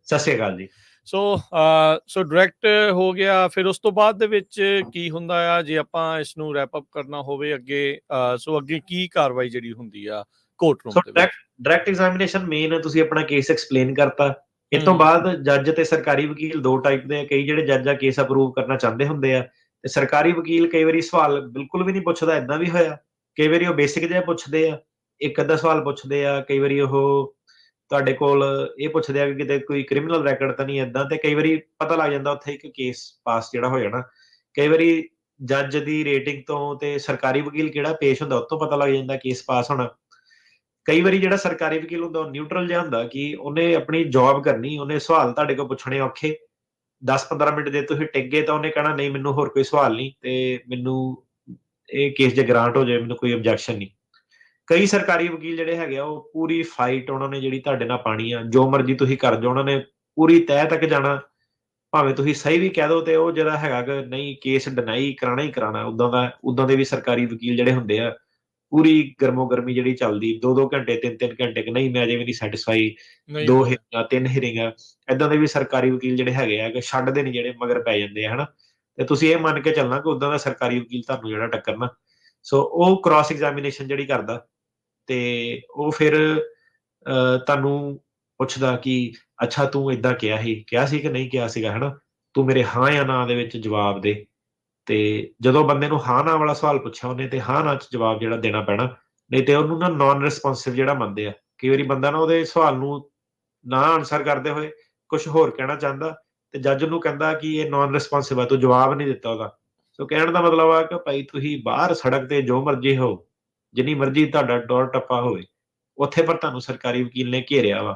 ਸਤਿ ਸ਼੍ਰੀ ਅਕਾਲ ਜੀ। ਸੋ ਡਾਇਰੈਕਟ ਹੋ ਗਿਆ, ਫਿਰ ਉਸ ਤੋਂ ਬਾਅਦ ਦੇ ਵਿੱਚ ਕੀ ਹੁੰਦਾ ਆ ਜੇ ਆਪਾਂ ਇਸ ਨੂੰ ਰੈਪ ਅਪ ਕਰਨਾ ਹੋਵੇ ਅੱਗੇ? ਸੋ ਅੱਗੇ ਕੀ ਕਾਰਵਾਈ ਜਿਹੜੀ ਹੁੰਦੀ ਆ ਕੋਰਟ ਰੂਮ ਸੋ ਦੇ ਵਿੱਚ? ਡਾਇਰੈਕਟ ਐਗਜ਼ਾਮੀਨੇਸ਼ਨ ਮੇਨ ਤੁਸੀਂ ਆਪਣਾ ਕੇਸ ਐਕਸਪਲੇਨ ਕਰਤਾ। ਇਸ ਤੋਂ ਬਾਅਦ ਜੱਜ ਤੇ ਸਰਕਾਰੀ ਵਕੀਲ ਦੋ ਟਾਈਪ ਦੇ ਆ। ਕਈ ਜਿਹੜੇ ਜੱਜ ਆ ਕੇਸ ਅਪਰੂਵ ਕਰਨਾ ਚਾਹੁੰਦੇ ਹੁੰਦੇ ਆ, ਤੇ ਸਰਕਾਰੀ ਵਕੀਲ ਕਈ ਵਾਰੀ ਸਵਾਲ ਬਿਲਕੁਲ ਵੀ ਨਹੀਂ ਪੁੱਛਦਾ। ਏਦਾਂ ਵੀ ਹੋਇਆ, ਕਈ ਵਾਰੀ ਉਹ ਬੇਸਿਕ ਜਿਹਾ ਪੁੱਛਦੇ ਆ, ਇੱਕ ਅੱਧਾ ਸਵਾਲ ਪੁੱਛਦੇ ਆ। ਕਈ ਵਾਰੀ ਉਹ ਤੁਹਾਡੇ ਕੋਲ ਇਹ ਪੁੱਛਦੇ ਆ ਕਿ ਕਿਤੇ ਕੋਈ ਕ੍ਰਿਮੀਨਲ ਰੈਕਡ ਤਾਂ ਨਹੀਂ ਏਦਾਂ, ਤੇ ਕਈ ਵਾਰੀ ਪਤਾ ਲੱਗ ਜਾਂਦਾ ਉੱਥੇ ਇੱਕ ਕੇਸ ਪਾਸ ਜਿਹੜਾ ਹੋ ਜਾਣਾ। ਕਈ ਵਾਰੀ ਜੱਜ ਦੀ ਰੇਟਿੰਗ ਤੋਂ ਤੇ ਸਰਕਾਰੀ ਵਕੀਲ ਕਿਹੜਾ ਪੇਸ਼ ਹੁੰਦਾ ਉਹ ਤੋਂ ਪਤਾ ਲੱਗ ਜਾਂਦਾ ਕੇਸ ਪਾਸ ਹੋਣਾ। ਕਈ ਵਾਰੀ ਜਿਹੜਾ ਸਰਕਾਰੀ ਵਕੀਲ ਹੁੰਦਾ ਉਹ ਨਿਊਟਰਲ ਜਿਹਾ ਹੁੰਦਾ ਕਿ ਉਹਨੇ ਆਪਣੀ ਜੌਬ ਕਰਨੀ, ਉਹਨੇ ਸਵਾਲ ਤੁਹਾਡੇ ਕੋਲ ਪੁੱਛਣੇ ਔਖੇ। 10-15 ਮਿੰਟ ਦੇ ਤੁਸੀਂ ਟਿਕ ਗਏ ਤਾਂ ਉਹਨੇ ਕਹਿਣਾ ਨਹੀਂ, ਮੈਨੂੰ ਹੋਰ ਕੋਈ ਸਵਾਲ ਨਹੀਂ, ਤੇ ਮੈਨੂੰ ਇਹ ਕੇਸ ਜੇ ਗ੍ਰਾਂਟ ਹੋ ਜਾਏ ਮੈਨੂੰ ਕੋਈ ਆਬਜੈਕਸ਼ਨ ਨਹੀਂ। ਕਈ ਸਰਕਾਰੀ ਵਕੀਲ ਜਿਹੜੇ ਹੈਗੇ ਆ ਉਹ ਪੂਰੀ ਫਾਈਟ ਉਹਨਾਂ ਨੇ ਜਿਹੜੀ ਤੁਹਾਡੇ ਨਾਲ ਪਾਣੀ ਆ, ਜੋ ਮਰਜ਼ੀ ਤੁਸੀਂ ਕਰ ਜਾਓ, ਉਹਨਾਂ ਨੇ ਪੂਰੀ ਤਹਿ ਤੱਕ ਜਾਣਾ। ਭਾਵੇਂ ਤੁਸੀਂ ਸਹੀ ਵੀ ਕਹਿ ਦੋ ਤੇ ਉਹ ਜਿਹੜਾ ਹੈਗਾ ਕਿ ਨਹੀਂ ਕੇਸ ਡਿਨਾਈ ਕਰਾਣਾ ਹੀ ਕਰਾਣਾ। ਉਦਾਂ ਦੇ ਵੀ ਸਰਕਾਰੀ ਵਕੀਲ ਜਿਹੜੇ ਹੁੰਦੇ ਆ, ਪੂਰੀ ਗਰਮੋ ਗਰਮੀ ਜਿਹੜੀ ਚੱਲਦੀ 2-2 ਘੰਟੇ 3-3 ਘੰਟੇ ਕਿ ਨਹੀਂ ਮੈਂ ਅਜੇ ਵੀ ਨਹੀਂ ਸੈਟਿਸਫਾਈ, ਨਹੀਂ 2 ਹੋਇਆ। ਹੀਰਿੰਗਾਂ 3 ਹੀਰਿੰਗਾਂ। ਏਦਾਂ ਦੇ ਵੀ ਸਰਕਾਰੀ ਵਕੀਲ ਜਿਹੜੇ ਹੈਗੇ ਆ ਕਿ ਛੱਡਦੇ ਨਹੀਂ, ਜਿਹੜੇ ਮਗਰ ਪੈ ਜਾਂਦੇ ਆ ਹਨਾ। ਤੇ ਤੁਸੀਂ ਇਹ ਮੰਨ ਕੇ ਚੱਲਣਾ ਕਿ ਉਦਾਂ ਦਾ ਸਰਕਾਰੀ ਵਕੀਲ ਤੁਹਾਨੂੰ ਜਿਹੜਾ ਟੱਕਰਨਾ। ਸੋ ਉਹ ਕ੍ਰਾਸ ਐਗਜ਼ਾਮੀਨੇਸ਼ਨ ਜਿਹੜੀ ਕਰਦਾ, ਤੇ ਉਹ ਫਿਰ ਤੁਹਾਨੂੰ ਪੁੱਛਦਾ ਕਿ ਅੱਛਾ ਤੂੰ ਏਦਾਂ ਕਿਹਾ ਸੀ ਕਿ ਨਹੀਂ ਕਿਹਾ ਸੀਗਾ, ਹਨਾ। ਤੂੰ ਮੇਰੇ ਹਾਂ ਜਾਂ ਨਾ ਦੇ ਵਿੱਚ ਜਵਾਬ ਦੇ। ਤੇ ਜਦੋਂ ਬੰਦੇ ਨੂੰ ਹਾਂ ਨਾ ਵਾਲਾ ਸਵਾਲ ਪੁੱਛਿਆ ਉਹਨੇ, ਤੇ ਹਾਂ ਨਾ ਚ ਜਵਾਬ ਜਿਹੜਾ ਦੇਣਾ ਪੈਣਾ, ਨਹੀਂ ਤੇ ਉਹਨੂੰ ਨਾ ਨਾਨ ਰਿਸਪੌਂਸਿਵ ਜਿਹੜਾ ਮੰਨਦੇ ਆ। ਕਈ ਵਾਰੀ ਬੰਦਾ ਨਾ ਉਹਦੇ ਸਵਾਲ ਨੂੰ ਨਾ ਆਨਸਰ ਕਰਦੇ ਹੋਏ ਕੁਝ ਹੋਰ ਕਹਿਣਾ ਚਾਹੁੰਦਾ, ਤੇ ਜੱਜ ਨੂੰ ਕਹਿੰਦਾ ਕਿ ਇਹ ਨਾਨ ਰਿਸਪੌਂਸਿਵ ਆ, ਤੂੰ ਜਵਾਬ ਨਹੀਂ ਦਿੱਤਾ ਉਹਦਾ। ਸੋ ਕਹਿਣ ਦਾ ਮਤਲਬ ਆ ਕਿ ਭਾਈ ਤੁਸੀਂ ਬਾਹਰ ਸੜਕ ਤੇ ਜੋ ਮਰਜ਼ੀ ਹੋ, ਜਿੰਨੀ ਮਰਜ਼ੀ ਤੁਹਾਡਾ ਦੌਰ ਟੱਪਾ ਹੋਵੇ, ਉੱਥੇ ਪਰ ਤੁਹਾਨੂੰ ਸਰਕਾਰੀ ਵਕੀਲ ਨੇ ਘੇਰਿਆ ਵਾ।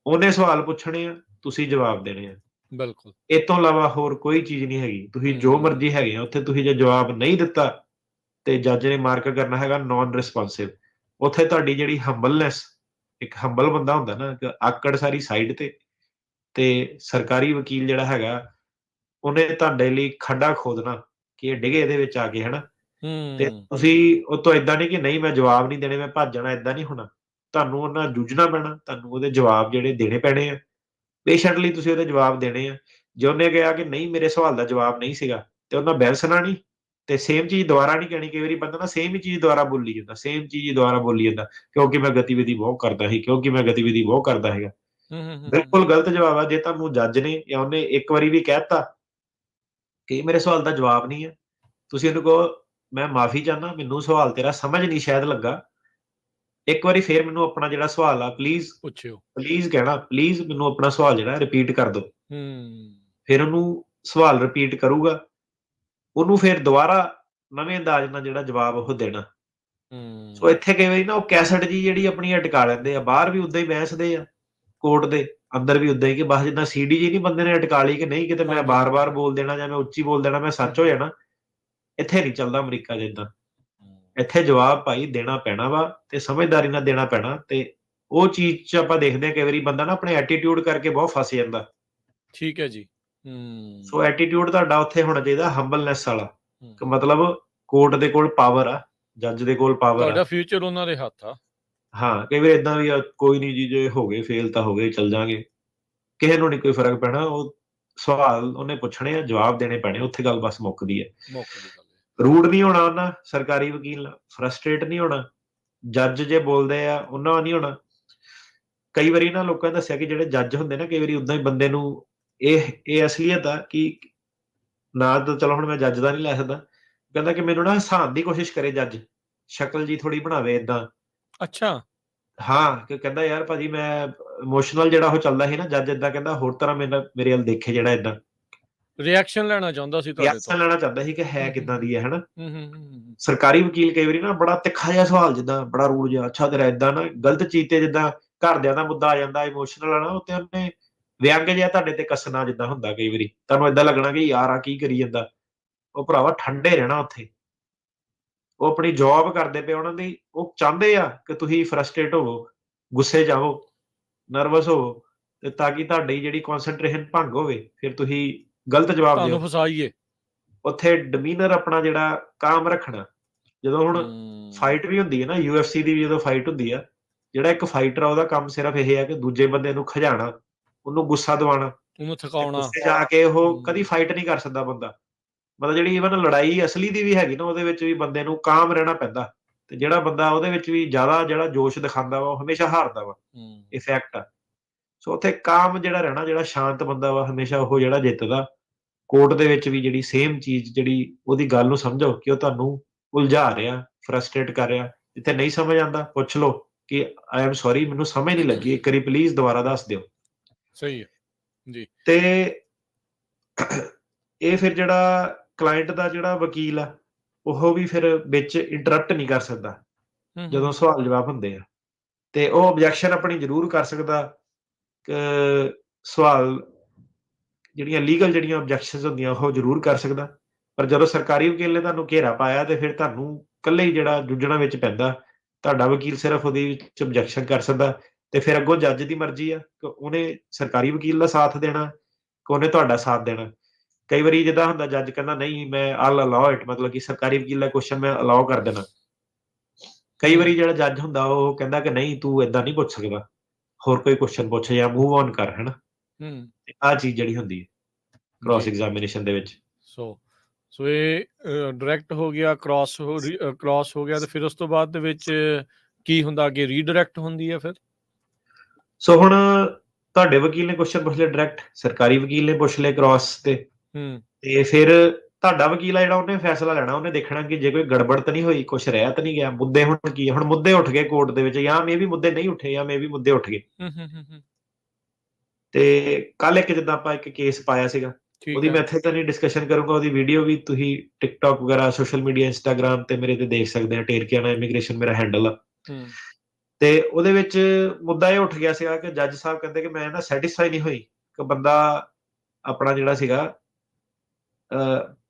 ਉਹਨੇ ਸਵਾਲ ਪੁੱਛਣੇ ਆ, ਤੁਸੀਂ ਜਵਾਬ ਦੇਣੇ ਆ। ਬਿਲਕੁਲ। ਇਹ ਤੋਂ ਇਲਾਵਾ ਹੋਰ ਕੋਈ ਚੀਜ਼ ਨਹੀਂ ਹੈਗੀ। ਤੁਸੀਂ ਜੋ ਮਰਜ਼ੀ ਹੈਗੇ ਆ ਉੱਥੇ, ਤੁਸੀਂ ਜੇ ਜਵਾਬ ਨਹੀਂ ਦਿੱਤਾ ਤੇ ਜੱਜ ਨੇ ਮਾਰਕ ਕਰਨਾ ਹੈਗਾ ਨਾਨ ਰਿਸਪੌਂਸਿਵ। ਉੱਥੇ ਤੁਹਾਡੀ ਜਿਹੜੀ ਹੰਬਲਨੈਸ, ਇੱਕ ਹੰਬਲ ਬੰਦਾ ਹੁੰਦਾ ਨਾ, ਇੱਕ ਆਕੜ ਸਾਰੀ ਸਾਈਡ ਤੇ ਸਰਕਾਰੀ ਵਕੀਲ ਜਿਹੜਾ ਹੈਗਾ ਉਹਨੇ ਤੁਹਾਡੇ ਲਈ ਖੱਡਾ ਖੋਦਣਾ ਕਿ ਇਹ ਡਿਗੇ ਇਹਦੇ ਵਿੱਚ ਆ ਕੇ, ਹਨਾ। ਤੇ ਤੁਸੀਂ ਉਹ ਤੋਂ ਏਦਾਂ ਨਹੀਂ ਕਿ ਨਹੀਂ ਮੈਂ ਜਵਾਬ ਨਹੀਂ ਦੇਣੇ, ਮੈਂ ਭੱਜ ਜਾਣਾ, ਏਦਾਂ ਨਹੀਂ ਹੋਣਾ। ਤੁਹਾਨੂੰ ਉਹਨਾਂ ਜੂਝਣਾ ਪੈਣਾ, ਤੁਹਾਨੂੰ ਉਹਦੇ ਜਵਾਬ ਜਿਹੜੇ ਦੇਣੇ ਪੈਣੇ ਆ। ਪੇਸ਼ੈਂਟਲੀ ਤੁਸੀਂ ਉਹਦੇ ਜਵਾਬ ਦੇਣੇ ਆ। ਜੇ ਉਹਨੇ ਕਿਹਾ ਕਿ ਨਹੀਂ ਮੇਰੇ ਸਵਾਲ ਦਾ ਜਵਾਬ ਨਹੀਂ ਸੀਗਾ, ਤੇ ਉਹਨਾਂ ਬਹਿਸਣਾ ਨਹੀਂ, ਤੇ ਸੇਮ ਚੀਜ਼ ਦੁਬਾਰਾ ਨਹੀਂ ਕਹਿਣੀ। ਕਈ ਵਾਰੀ ਬੰਦਾ ਨਾ ਸੇਮ ਹੀ ਚੀਜ਼ ਦੁਬਾਰਾ ਬੋਲੀ ਜਾਂਦਾ, ਸੇਮ ਚੀਜ਼ ਹੀ ਦੁਬਾਰਾ ਬੋਲੀ ਜਾਂਦਾ, ਕਿਉਂਕਿ ਮੈਂ ਗਤੀਵਿਧੀ ਬਹੁਤ ਕਰਦਾ ਸੀ, ਕਿਉਂਕਿ ਮੈਂ ਗਤੀਵਿਧੀ ਬਹੁਤ ਕਰਦਾ ਹੈਗਾ। ਬਿਲਕੁਲ ਗਲਤ ਜਵਾਬ ਆ। ਜੇ ਤੁਹਾਨੂੰ ਜੱਜ ਨੇ ਜਾਂ ਉਹਨੇ ਇੱਕ ਵਾਰੀ ਵੀ ਕਹਿਤਾ ਕਿ ਮੇਰੇ ਸਵਾਲ ਦਾ ਜਵਾਬ ਨਹੀਂ ਹੈ, ਤੁਸੀਂ ਉਹਨੂੰ ਕਹੋ ਮੈਂ ਮਾਫੀ ਚਾਹੁੰਦਾ, ਮੈਨੂੰ ਸਵਾਲ ਤੇਰਾ ਸਮਝ ਨਹੀਂ ਸ਼ਾਇਦ ਲੱਗਾ, ਇੱਕ ਵਾਰੀ ਫੇਰ ਮੈਨੂੰ ਆਪਣਾ ਜਿਹੜਾ ਸਵਾਲ ਆ ਪਲੀਜ਼ ਪੁੱਛਿਓ। ਪਲੀਜ਼ ਕਹਿਣਾ, ਪਲੀਜ਼ ਮੈਨੂੰ ਆਪਣਾ ਸਵਾਲ ਜਿਹੜਾ ਰਿਪੀਟ ਕਰ ਦਿਓ। ਹੂੰ। ਫਿਰ ਉਹਨੂੰ ਸਵਾਲ ਰਿਪੀਟ ਕਰੂਗਾ, ਉਹਨੂੰ ਫਿਰ ਦੁਬਾਰਾ ਨਵੇਂ ਅੰਦਾਜ਼ ਨਾਲ ਜਿਹੜਾ ਜਵਾਬ ਉਹ ਦੇਣਾ। ਸੋ ਇੱਥੇ ਕਈ ਵਾਰੀ ਨਾ ਉਹ ਕੈਸਟ ਜੀ ਜਿਹੜੀ ਆਪਣੀ ਅਟਕਾ ਲੈਂਦੇ ਆ। ਬਾਹਰ ਵੀ ਉਦਾਂ ਹੀ ਬਹਿਸਦੇ ਆ, ਕੋਰਟ ਦੇ ਅੰਦਰ ਵੀ ਉਦਾਂ ਹੀ, ਕਿ ਬਸ ਜਿੱਦਾਂ ਸੀਡੀ ਜੀ ਨਹੀਂ ਬੰਦੇ ਨੇ ਅਟਕਾ ਲਈ ਕਿ ਨਹੀਂ ਕਿਤੇ ਮੈਂ ਬਾਰ-ਬਾਰ ਬੋਲ ਦੇਣਾ ਜਾਂ ਮੈਂ ਉੱਚੀ ਬੋਲ ਦੇਣਾ ਮੈਂ ਸੱਚ ਹੋ ਜਾਣਾ। ਇੱਥੇ ਨਹੀਂ ਚੱਲਦਾ ਅਮਰੀਕਾ 'ਚ ਏਦਾਂ। ਇੱਥੇ ਜਵਾਬ ਭਾਈ ਦੇਣਾ ਪੈਣਾ ਵਾ, ਤੇ ਸਮਝਦਾਰੀ ਨਾਲ ਦੇਣਾ ਪੈਣਾ। ਤੇ ਉਹ ਚੀਜ਼ 'ਚ ਆਪਾਂ ਦੇਖਦੇ ਹਾਂ ਕਈ ਵਾਰੀ ਬੰਦਾ ਨਾ ਆਪਣੇ ਐਟੀਟਿਊਡ ਕਰਕੇ ਬਹੁਤ ਫਸ ਜਾਂਦਾ। ਠੀਕ ਹੈ ਜੀ। ਸੋ ਐਟੀਟਿਊਡ ਤੁਹਾਡਾ ਉੱਥੇ ਹੋਣਾ ਚਾਹੀਦਾ ਹੰਬਲਨੈਸ ਵਾਲਾ, ਕਿ ਮਤਲਬ ਕੋਰਟ ਦੇ ਕੋਲ ਪਾਵਰ ਆ, ਜੱਜ ਦੇ ਕੋਲ ਪਾਵਰ ਆ। ਤੁਹਾਡਾ ਫਿਊਚਰ ਉਹਨਾਂ ਦੇ ਹੱਥ ਆ। ਹਾਂ, ਕਈ ਵਾਰ ਏਦਾਂ ਵੀ ਆ, ਕੋਈ ਨਹੀਂ ਜੀ ਜੇ ਹੋ ਗਏ ਫੇਲ ਤਾਂ ਹੋ ਗਏ, ਚੱਲ ਜਾਾਂਗੇ, ਕਿਸੇ ਨੂੰ ਨਹੀਂ ਕੋਈ ਫਰਕ ਪੈਣਾ। ਉਹ ਸਵਾਲ ਉਹਨੇ ਪੁੱਛਣੇ ਆ, ਜਵਾਬ ਦੇਣੇ ਪੈਣੇ, ਉੱਥੇ ਗੱਲ ਬਸ ਮੁੱਕਦੀ ਹੈ। ਮੁੱਕ ਦੀ ਗੱਲ ਹੈ। ਰੂਡ ਨਹੀਂ ਹੋਣਾ ਉਹਨਾਂ ਸਰਕਾਰੀ ਵਕੀਲ ਨਾਲ, ਫਰਸਟ੍ਰੇਟ ਨਹੀਂ ਹੋਣਾ, ਜੱਜ ਜੇ ਬੋਲਦੇ ਆ ਉਹਨਾਂ ਨਾਲ ਨਹੀਂ ਹੋਣਾ। ਕਈ ਵਾਰੀ ਨਾ ਲੋਕਾਂ ਨੇ ਦੱਸਿਆ ਕਿ ਜਿਹੜੇ ਜੱਜ ਹੁੰਦੇ ਨਾ, ਕਈ ਵਾਰੀ ਉਦਾਂ ਹੀ ਬੰਦੇ ਨੂੰ ਇਹ ਅਸਲੀਅਤ ਆ ਕਿ ਨਾ ਤਾਂ ਚਲੋ ਹੁਣ ਮੈਂ ਜੱਜ ਦਾ ਨਹੀਂ ਲੈ ਸਕਦਾ, ਕਹਿੰਦਾ ਕਿ ਮੈਨੂੰ ਨਾ ਹਸਾਉਣ ਦੀ ਕੋਸ਼ਿਸ਼ ਕਰੇ ਜੱਜ, ਸ਼ਕਲ ਜੀ ਥੋੜੀ ਬਣਾਵੇ ਏਦਾਂ। ਅੱਛਾ। ਹਾਂ, ਕਿ ਕਹਿੰਦਾ ਯਾਰ ਭਾਜੀ ਮੈਂ ਇਮੋਸ਼ਨਲ ਜਿਹੜਾ ਉਹ ਚੱਲਦਾ ਸੀ ਨਾ, ਜੱਜ ਏਦਾਂ ਕਹਿੰਦਾ ਹੋਰ ਤਰ੍ਹਾਂ ਮੇਰੇ ਵੱਲ ਦੇਖੇ, ਜਿਹੜਾ ਏਦਾਂ ਰਿਐਕਸ਼ਨ ਲੈਣਾ ਚਾਹੁੰਦਾ ਸੀ ਤੁਹਾਡੇ ਤੋਂ। ਰਿਐਕਸ਼ਨ ਲੈਣਾ ਚਾਹੁੰਦਾ ਸੀ ਕਿ ਹੈ ਕਿੱਦਾਂ ਦੀ ਹੈ, ਹਨਾ। ਹੂੰ। ਸਰਕਾਰੀ ਵਕੀਲ ਕਈ ਵਾਰੀ ਨਾ ਬੜਾ ਤਿੱਖਾ ਜਿਹਾ ਸਵਾਲ, ਜਿੱਦਾਂ ਬੜਾ ਰੂਡ ਜਿਹਾ, ਅੱਛਾ ਤੇਰਾ ਏਦਾਂ ਨਾ ਗਲਤ ਚੀਜ਼ ਤੇ ਜਿੱਦਾਂ ਘਰਦਿਆਂ ਦਾ ਮੁੱਦਾ ਆ ਜਾਂਦਾ, ਇਮੋਸ਼ਨਲ ਆ ਨਾ, ਉੱਤੇ ਉਹਨੇ ਵਿਅੰਗ ਜਿਹਾ ਤੁਹਾਡੇ ਤੇ ਕੱਸਣਾ ਜਿੱਦਾਂ ਹੁੰਦਾ। ਕਈ ਵਾਰੀ ਤੁਹਾਨੂੰ ਏਦਾਂ ਲੱਗਣਾ ਕਿ ਯਾਰ ਆ ਕੀ ਕਰੀ ਜਾਂਦਾ। ਉਹ ਭਰਾਵਾ ਠੰਡੇ ਰਹਿਣਾ ਉੱਥੇ, ਉਹ ਆਪਣੀ ਜੌਬ ਕਰਦੇ ਪਏ, ਉਹਨਾਂ ਦੀ ਉਹ ਚਾਹੁੰਦੇ ਆ ਕਿ ਤੁਸੀਂ ਫਰਸਟ੍ਰੇਟ ਹੋਵੋ, ਗੁੱਸੇ ਜਾਵੋ, ਨਰਵਸ ਹੋਵੋ, ਤੇ ਤਾਂ ਕਿ ਤੁਹਾਡੀ ਜਿਹੜੀ ਕਨਸੈਂਟਰੇਸ਼ਨ ਭੰਗ ਹੋਵੇ, ਫਿਰ ਤੁਸੀਂ ਗਲਤ ਜਵਾਬ ਦਿਓ। ਤੁਹਾਨੂੰ ਫਸਾਈਏ। ਉੱਥੇ ਡਿਮੀਨਰ ਆਪਣਾ ਜਿਹੜਾ ਕਾਮ ਰੱਖਣਾ, ਜਦੋਂ ਹੁਣ ਫਾਈਟ ਵੀ ਹੁੰਦੀ ਹੈ ਨਾ UFC ਦੀ ਵੀ, ਜਦੋਂ ਫਾਈਟ ਹੁੰਦੀ ਆ, ਜਿਹੜਾ ਇੱਕ ਫਾਈਟਰ ਆ ਉਹਦਾ ਕੰਮ ਸਿਰਫ ਇਹ ਹੈ ਕਿ ਦੂਜੇ ਬੰਦੇ ਨੂੰ ਖਿਜਾਣਾ, ਉਹਨੂੰ ਗੁੱਸਾ ਦਿਵਾਉਣਾ, ਉਹਨੂੰ ਤੇ ਥਕਾਉਣਾ। ਗੁੱਸੇ 'ਚ ਆ ਕੇ ਉਹ ਕਦੀ ਫਾਈਟ ਨਹੀਂ ਕਰ ਸਕਦਾ ਬੰਦਾ। ਮਤਲਬ ਜਿਹੜੀ ਈਵਨ ਲੜਾਈ ਅਸਲੀ ਦੀ ਵੀ ਹੈਗੀ ਨਾ, ਉਹਦੇ ਵਿੱਚ ਵੀ ਬੰਦੇ ਨੂੰ ਕਾਮ ਰਹਿਣਾ ਪੈਂਦਾ, ਤੇ ਜਿਹੜਾ ਬੰਦਾ ਉਹਦੇ ਵਿੱਚ ਵੀ ਜ਼ਿਆਦਾ ਜਿਹੜਾ ਜੋਸ਼ ਦਿਖਾਉਂਦਾ ਵਾ, ਉਹ ਹਮੇਸ਼ਾ ਹਾਰਦਾ ਵਾ। ਇਹ ਫੈਕਟ ਆ। ਸੋ ਉੱਥੇ ਕਾਮ ਜਿਹੜਾ ਰਹਿਣਾ, ਜਿਹੜਾ ਸ਼ਾਂਤ ਬੰਦਾ ਵਾ, ਹਮੇਸ਼ਾ ਉਹ ਜਿਹੜਾ ਜਿੱਤਦਾ। ਕੋਰਟ ਦੇ ਵਿੱਚ ਵੀ ਜਿਹੜੀ ਸੇਮ ਚੀਜ਼, ਜਿਹੜੀ ਉਹਦੀ ਗੱਲ ਨੂੰ ਸਮਝੋ ਕਿ ਉਹ ਤੁਹਾਨੂੰ ਉਲਝਾ ਰਿਹਾ, ਫਰਸਟ੍ਰੇਟ ਕਰ ਰਿਹਾ। ਜਿੱਥੇ ਨਹੀਂ ਸਮਝ ਆਉਂਦਾ ਪੁੱਛ ਲਓ ਕਿ ਆਈ ਐਮ ਸੌਰੀ, ਮੈਨੂੰ ਸਮਝ ਨਹੀਂ ਲੱਗੀ, ਇੱਕ ਵਾਰੀ ਪਲੀਜ਼ ਦੁਬਾਰਾ ਦੱਸ ਦਿਓ। ਸਹੀ ਹੈ ਜੀ। ਤੇ ਇਹ ਫਿਰ ਜਿਹੜਾ ਕਲਾਇੰਟ ਦਾ ਜਿਹੜਾ ਵਕੀਲ ਆ, ਉਹ ਵੀ ਫਿਰ ਵਿੱਚ ਇੰਟਰਪਟ ਨਹੀਂ ਕਰ ਸਕਦਾ ਜਦੋਂ ਸਵਾਲ ਜਵਾਬ ਹੁੰਦੇ ਆ, ਤੇ ਉਹ ਆਬਜੈਕਸ਼ਨ ਆਪਣੀ ਜ਼ਰੂਰ ਕਰ ਸਕਦਾ। ਸਵਾਲ ਜਿਹੜੀਆਂ ਲੀਗਲ ਜਿਹੜੀਆਂ ਆਬਜੈਕਸ਼ਨਸ ਹੁੰਦੀਆਂ, ਉਹ ਜ਼ਰੂਰ ਕਰ ਸਕਦਾ। ਪਰ ਜਦੋਂ ਸਰਕਾਰੀ ਵਕੀਲ ਨੇ ਤੁਹਾਨੂੰ ਘੇਰਾ ਪਾਇਆ, ਤੇ ਫਿਰ ਤੁਹਾਨੂੰ ਇਕੱਲੇ ਹੀ ਜਿਹੜਾ ਜੂਝਣਾ ਵਿੱਚ ਪੈਂਦਾ। ਤੁਹਾਡਾ ਵਕੀਲ ਸਿਰਫ ਉਹਦੇ ਵਿੱਚ ਆਬਜੈਕਸ਼ਨ ਕਰ ਸਕਦਾ, ਤੇ ਫਿਰ ਅੱਗੋਂ ਜੱਜ ਦੀ ਮਰਜ਼ੀ ਆ ਕਿ ਉਹਨੇ ਸਰਕਾਰੀ ਵਕੀਲ ਦਾ ਸਾਥ ਦੇਣਾ ਕਿ ਉਹਨੇ ਤੁਹਾਡਾ ਸਾਥ ਦੇਣਾ। ਕਈ ਵਾਰੀ ਜਿੱਦਾਂ ਹੁੰਦਾ, ਜੱਜ ਕਹਿੰਦਾ ਨਹੀਂ, ਮੈਂ ਆਲ ਅਲਾਓ ਇਟ, ਮਤਲਬ ਕਿ ਸਰਕਾਰੀ ਵਕੀਲ ਦਾ ਕੁਐਸਚਨ ਮੈਂ ਅਲਾਓ ਕਰ ਦੇਣਾ। ਕਈ ਵਾਰੀ ਜਿਹੜਾ ਜੱਜ ਹੁੰਦਾ, ਉਹ ਕਹਿੰਦਾ ਕਿ ਨਹੀਂ, ਤੂੰ ਏਦਾਂ ਨਹੀਂ ਪੁੱਛ ਸਕਦਾ, ਹੋਰ ਕੋਈ ਕੁਐਸਚਨ ਪੁੱਛ ਜਾਂ ਮੂਵ ਔਨ ਕਰ, ਹਨਾ। ਆਹ ਚੀਜ਼ ਜਿਹੜੀ ਹੁੰਦੀ ਹੈ ਕ੍ਰਾਸ ਐਗਜ਼ਾਮੀਨੇਸ਼ਨ ਦੇ ਵਿੱਚ। ਸੋ ਇਹ ਡਾਇਰੈਕਟ ਹੋ ਗਿਆ, ਕ੍ਰਾਸ ਹੋ ਗਿਆ, ਤੇ ਫਿਰ ਉਸ ਤੋਂ ਬਾਅਦ ਦੇ ਵਿੱਚ ਕੀ ਹੁੰਦਾ ਅੱਗੇ? ਰੀਡਾਇਰੈਕਟ ਹੁੰਦੀ ਹੈ ਫਿਰ? ਸੋ ਹੁਣ ਤੁਹਾਡੇ ਵਕੀਲ ਨੇ ਕੁਐਸਚਨ ਪੁੱਛ ਲਿਆ ਡਾਇਰੈਕਟ, ਸਰਕਾਰੀ ਵਕੀਲ ਨੇ ਪੁੱਛ ਲਿਆ ਕ੍ਰਾਸ ਤੇ ਫਿਰ ਤੁਹਾਡਾ ਵਕੀਲ ਆ ਜਿਹੜਾ, ਉਹਨੇ ਫੈਸਲਾ ਲੈਣਾ। ਉਹਨੇ ਦੇਖਣਾ ਕਿ ਜੇ ਕੋਈ ਗੜਬੜ ਤਾਂ ਨਹੀਂ ਹੋਈ, ਕੁਛ ਰਹਿ ਤਾਂ ਨਹੀਂ ਗਿਆ। ਮੁੱਦੇ ਹੁਣ ਕੀ, ਹੁਣ ਮੁੱਦੇ ਉੱਠ ਗਏ ਕੋਰਟ ਦੇ ਵਿੱਚ, ਜਾਂ ਮੇ ਵੀ ਮੁੱਦੇ ਨਹੀਂ ਉੱਠੇ, ਜਾਂ ਮੇ ਵੀ ਮੁੱਦੇ ਉੱਠ ਗਏ। ਤੇ ਕੱਲ ਇੱਕ ਜਿੱਦਾਂ ਆਪਾਂ ਇੱਕ ਕੇਸ ਪਾਇਆ ਸੀਗਾ, ਉਹਦੀ ਮੈਂ ਇੱਥੇ ਤਾਂ ਨਹੀਂ ਡਿਸਕਸ਼ਨ ਕਰੂੰਗਾ, ਉਹਦੀ ਵੀਡੀਓ ਵੀ ਤੁਸੀਂ ਟਿਕਟੌਕ ਵਗੈਰਾ, ਸੋਸ਼ਲ ਮੀਡੀਆ, ਇੰਸਟਾਗ੍ਰਾਮ ਤੇ ਮੇਰੇ ਤੇ ਦੇਖ ਸਕਦੇ ਆ। ਟੇਰਕਿਆਨਾ ਇਮੀਗ੍ਰੇਸ਼ਨ ਮੇਰਾ ਹੈਂਡਲ ਆ। ਤੇ ਉਹਦੇ ਵਿੱਚ ਮੁੱਦਾ ਇਹ ਉੱਠ ਗਿਆ ਸੀਗਾ ਕਿ ਜੱਜ ਸਾਹਿਬ ਕਹਿੰਦੇ ਕਿ ਮੈਂ ਨਾ ਸੈਟਿਸਫਾਈ ਨਹੀਂ ਹੋਈ ਕਿ ਬੰਦਾ ਆਪਣਾ ਜਿਹੜਾ ਸੀਗਾ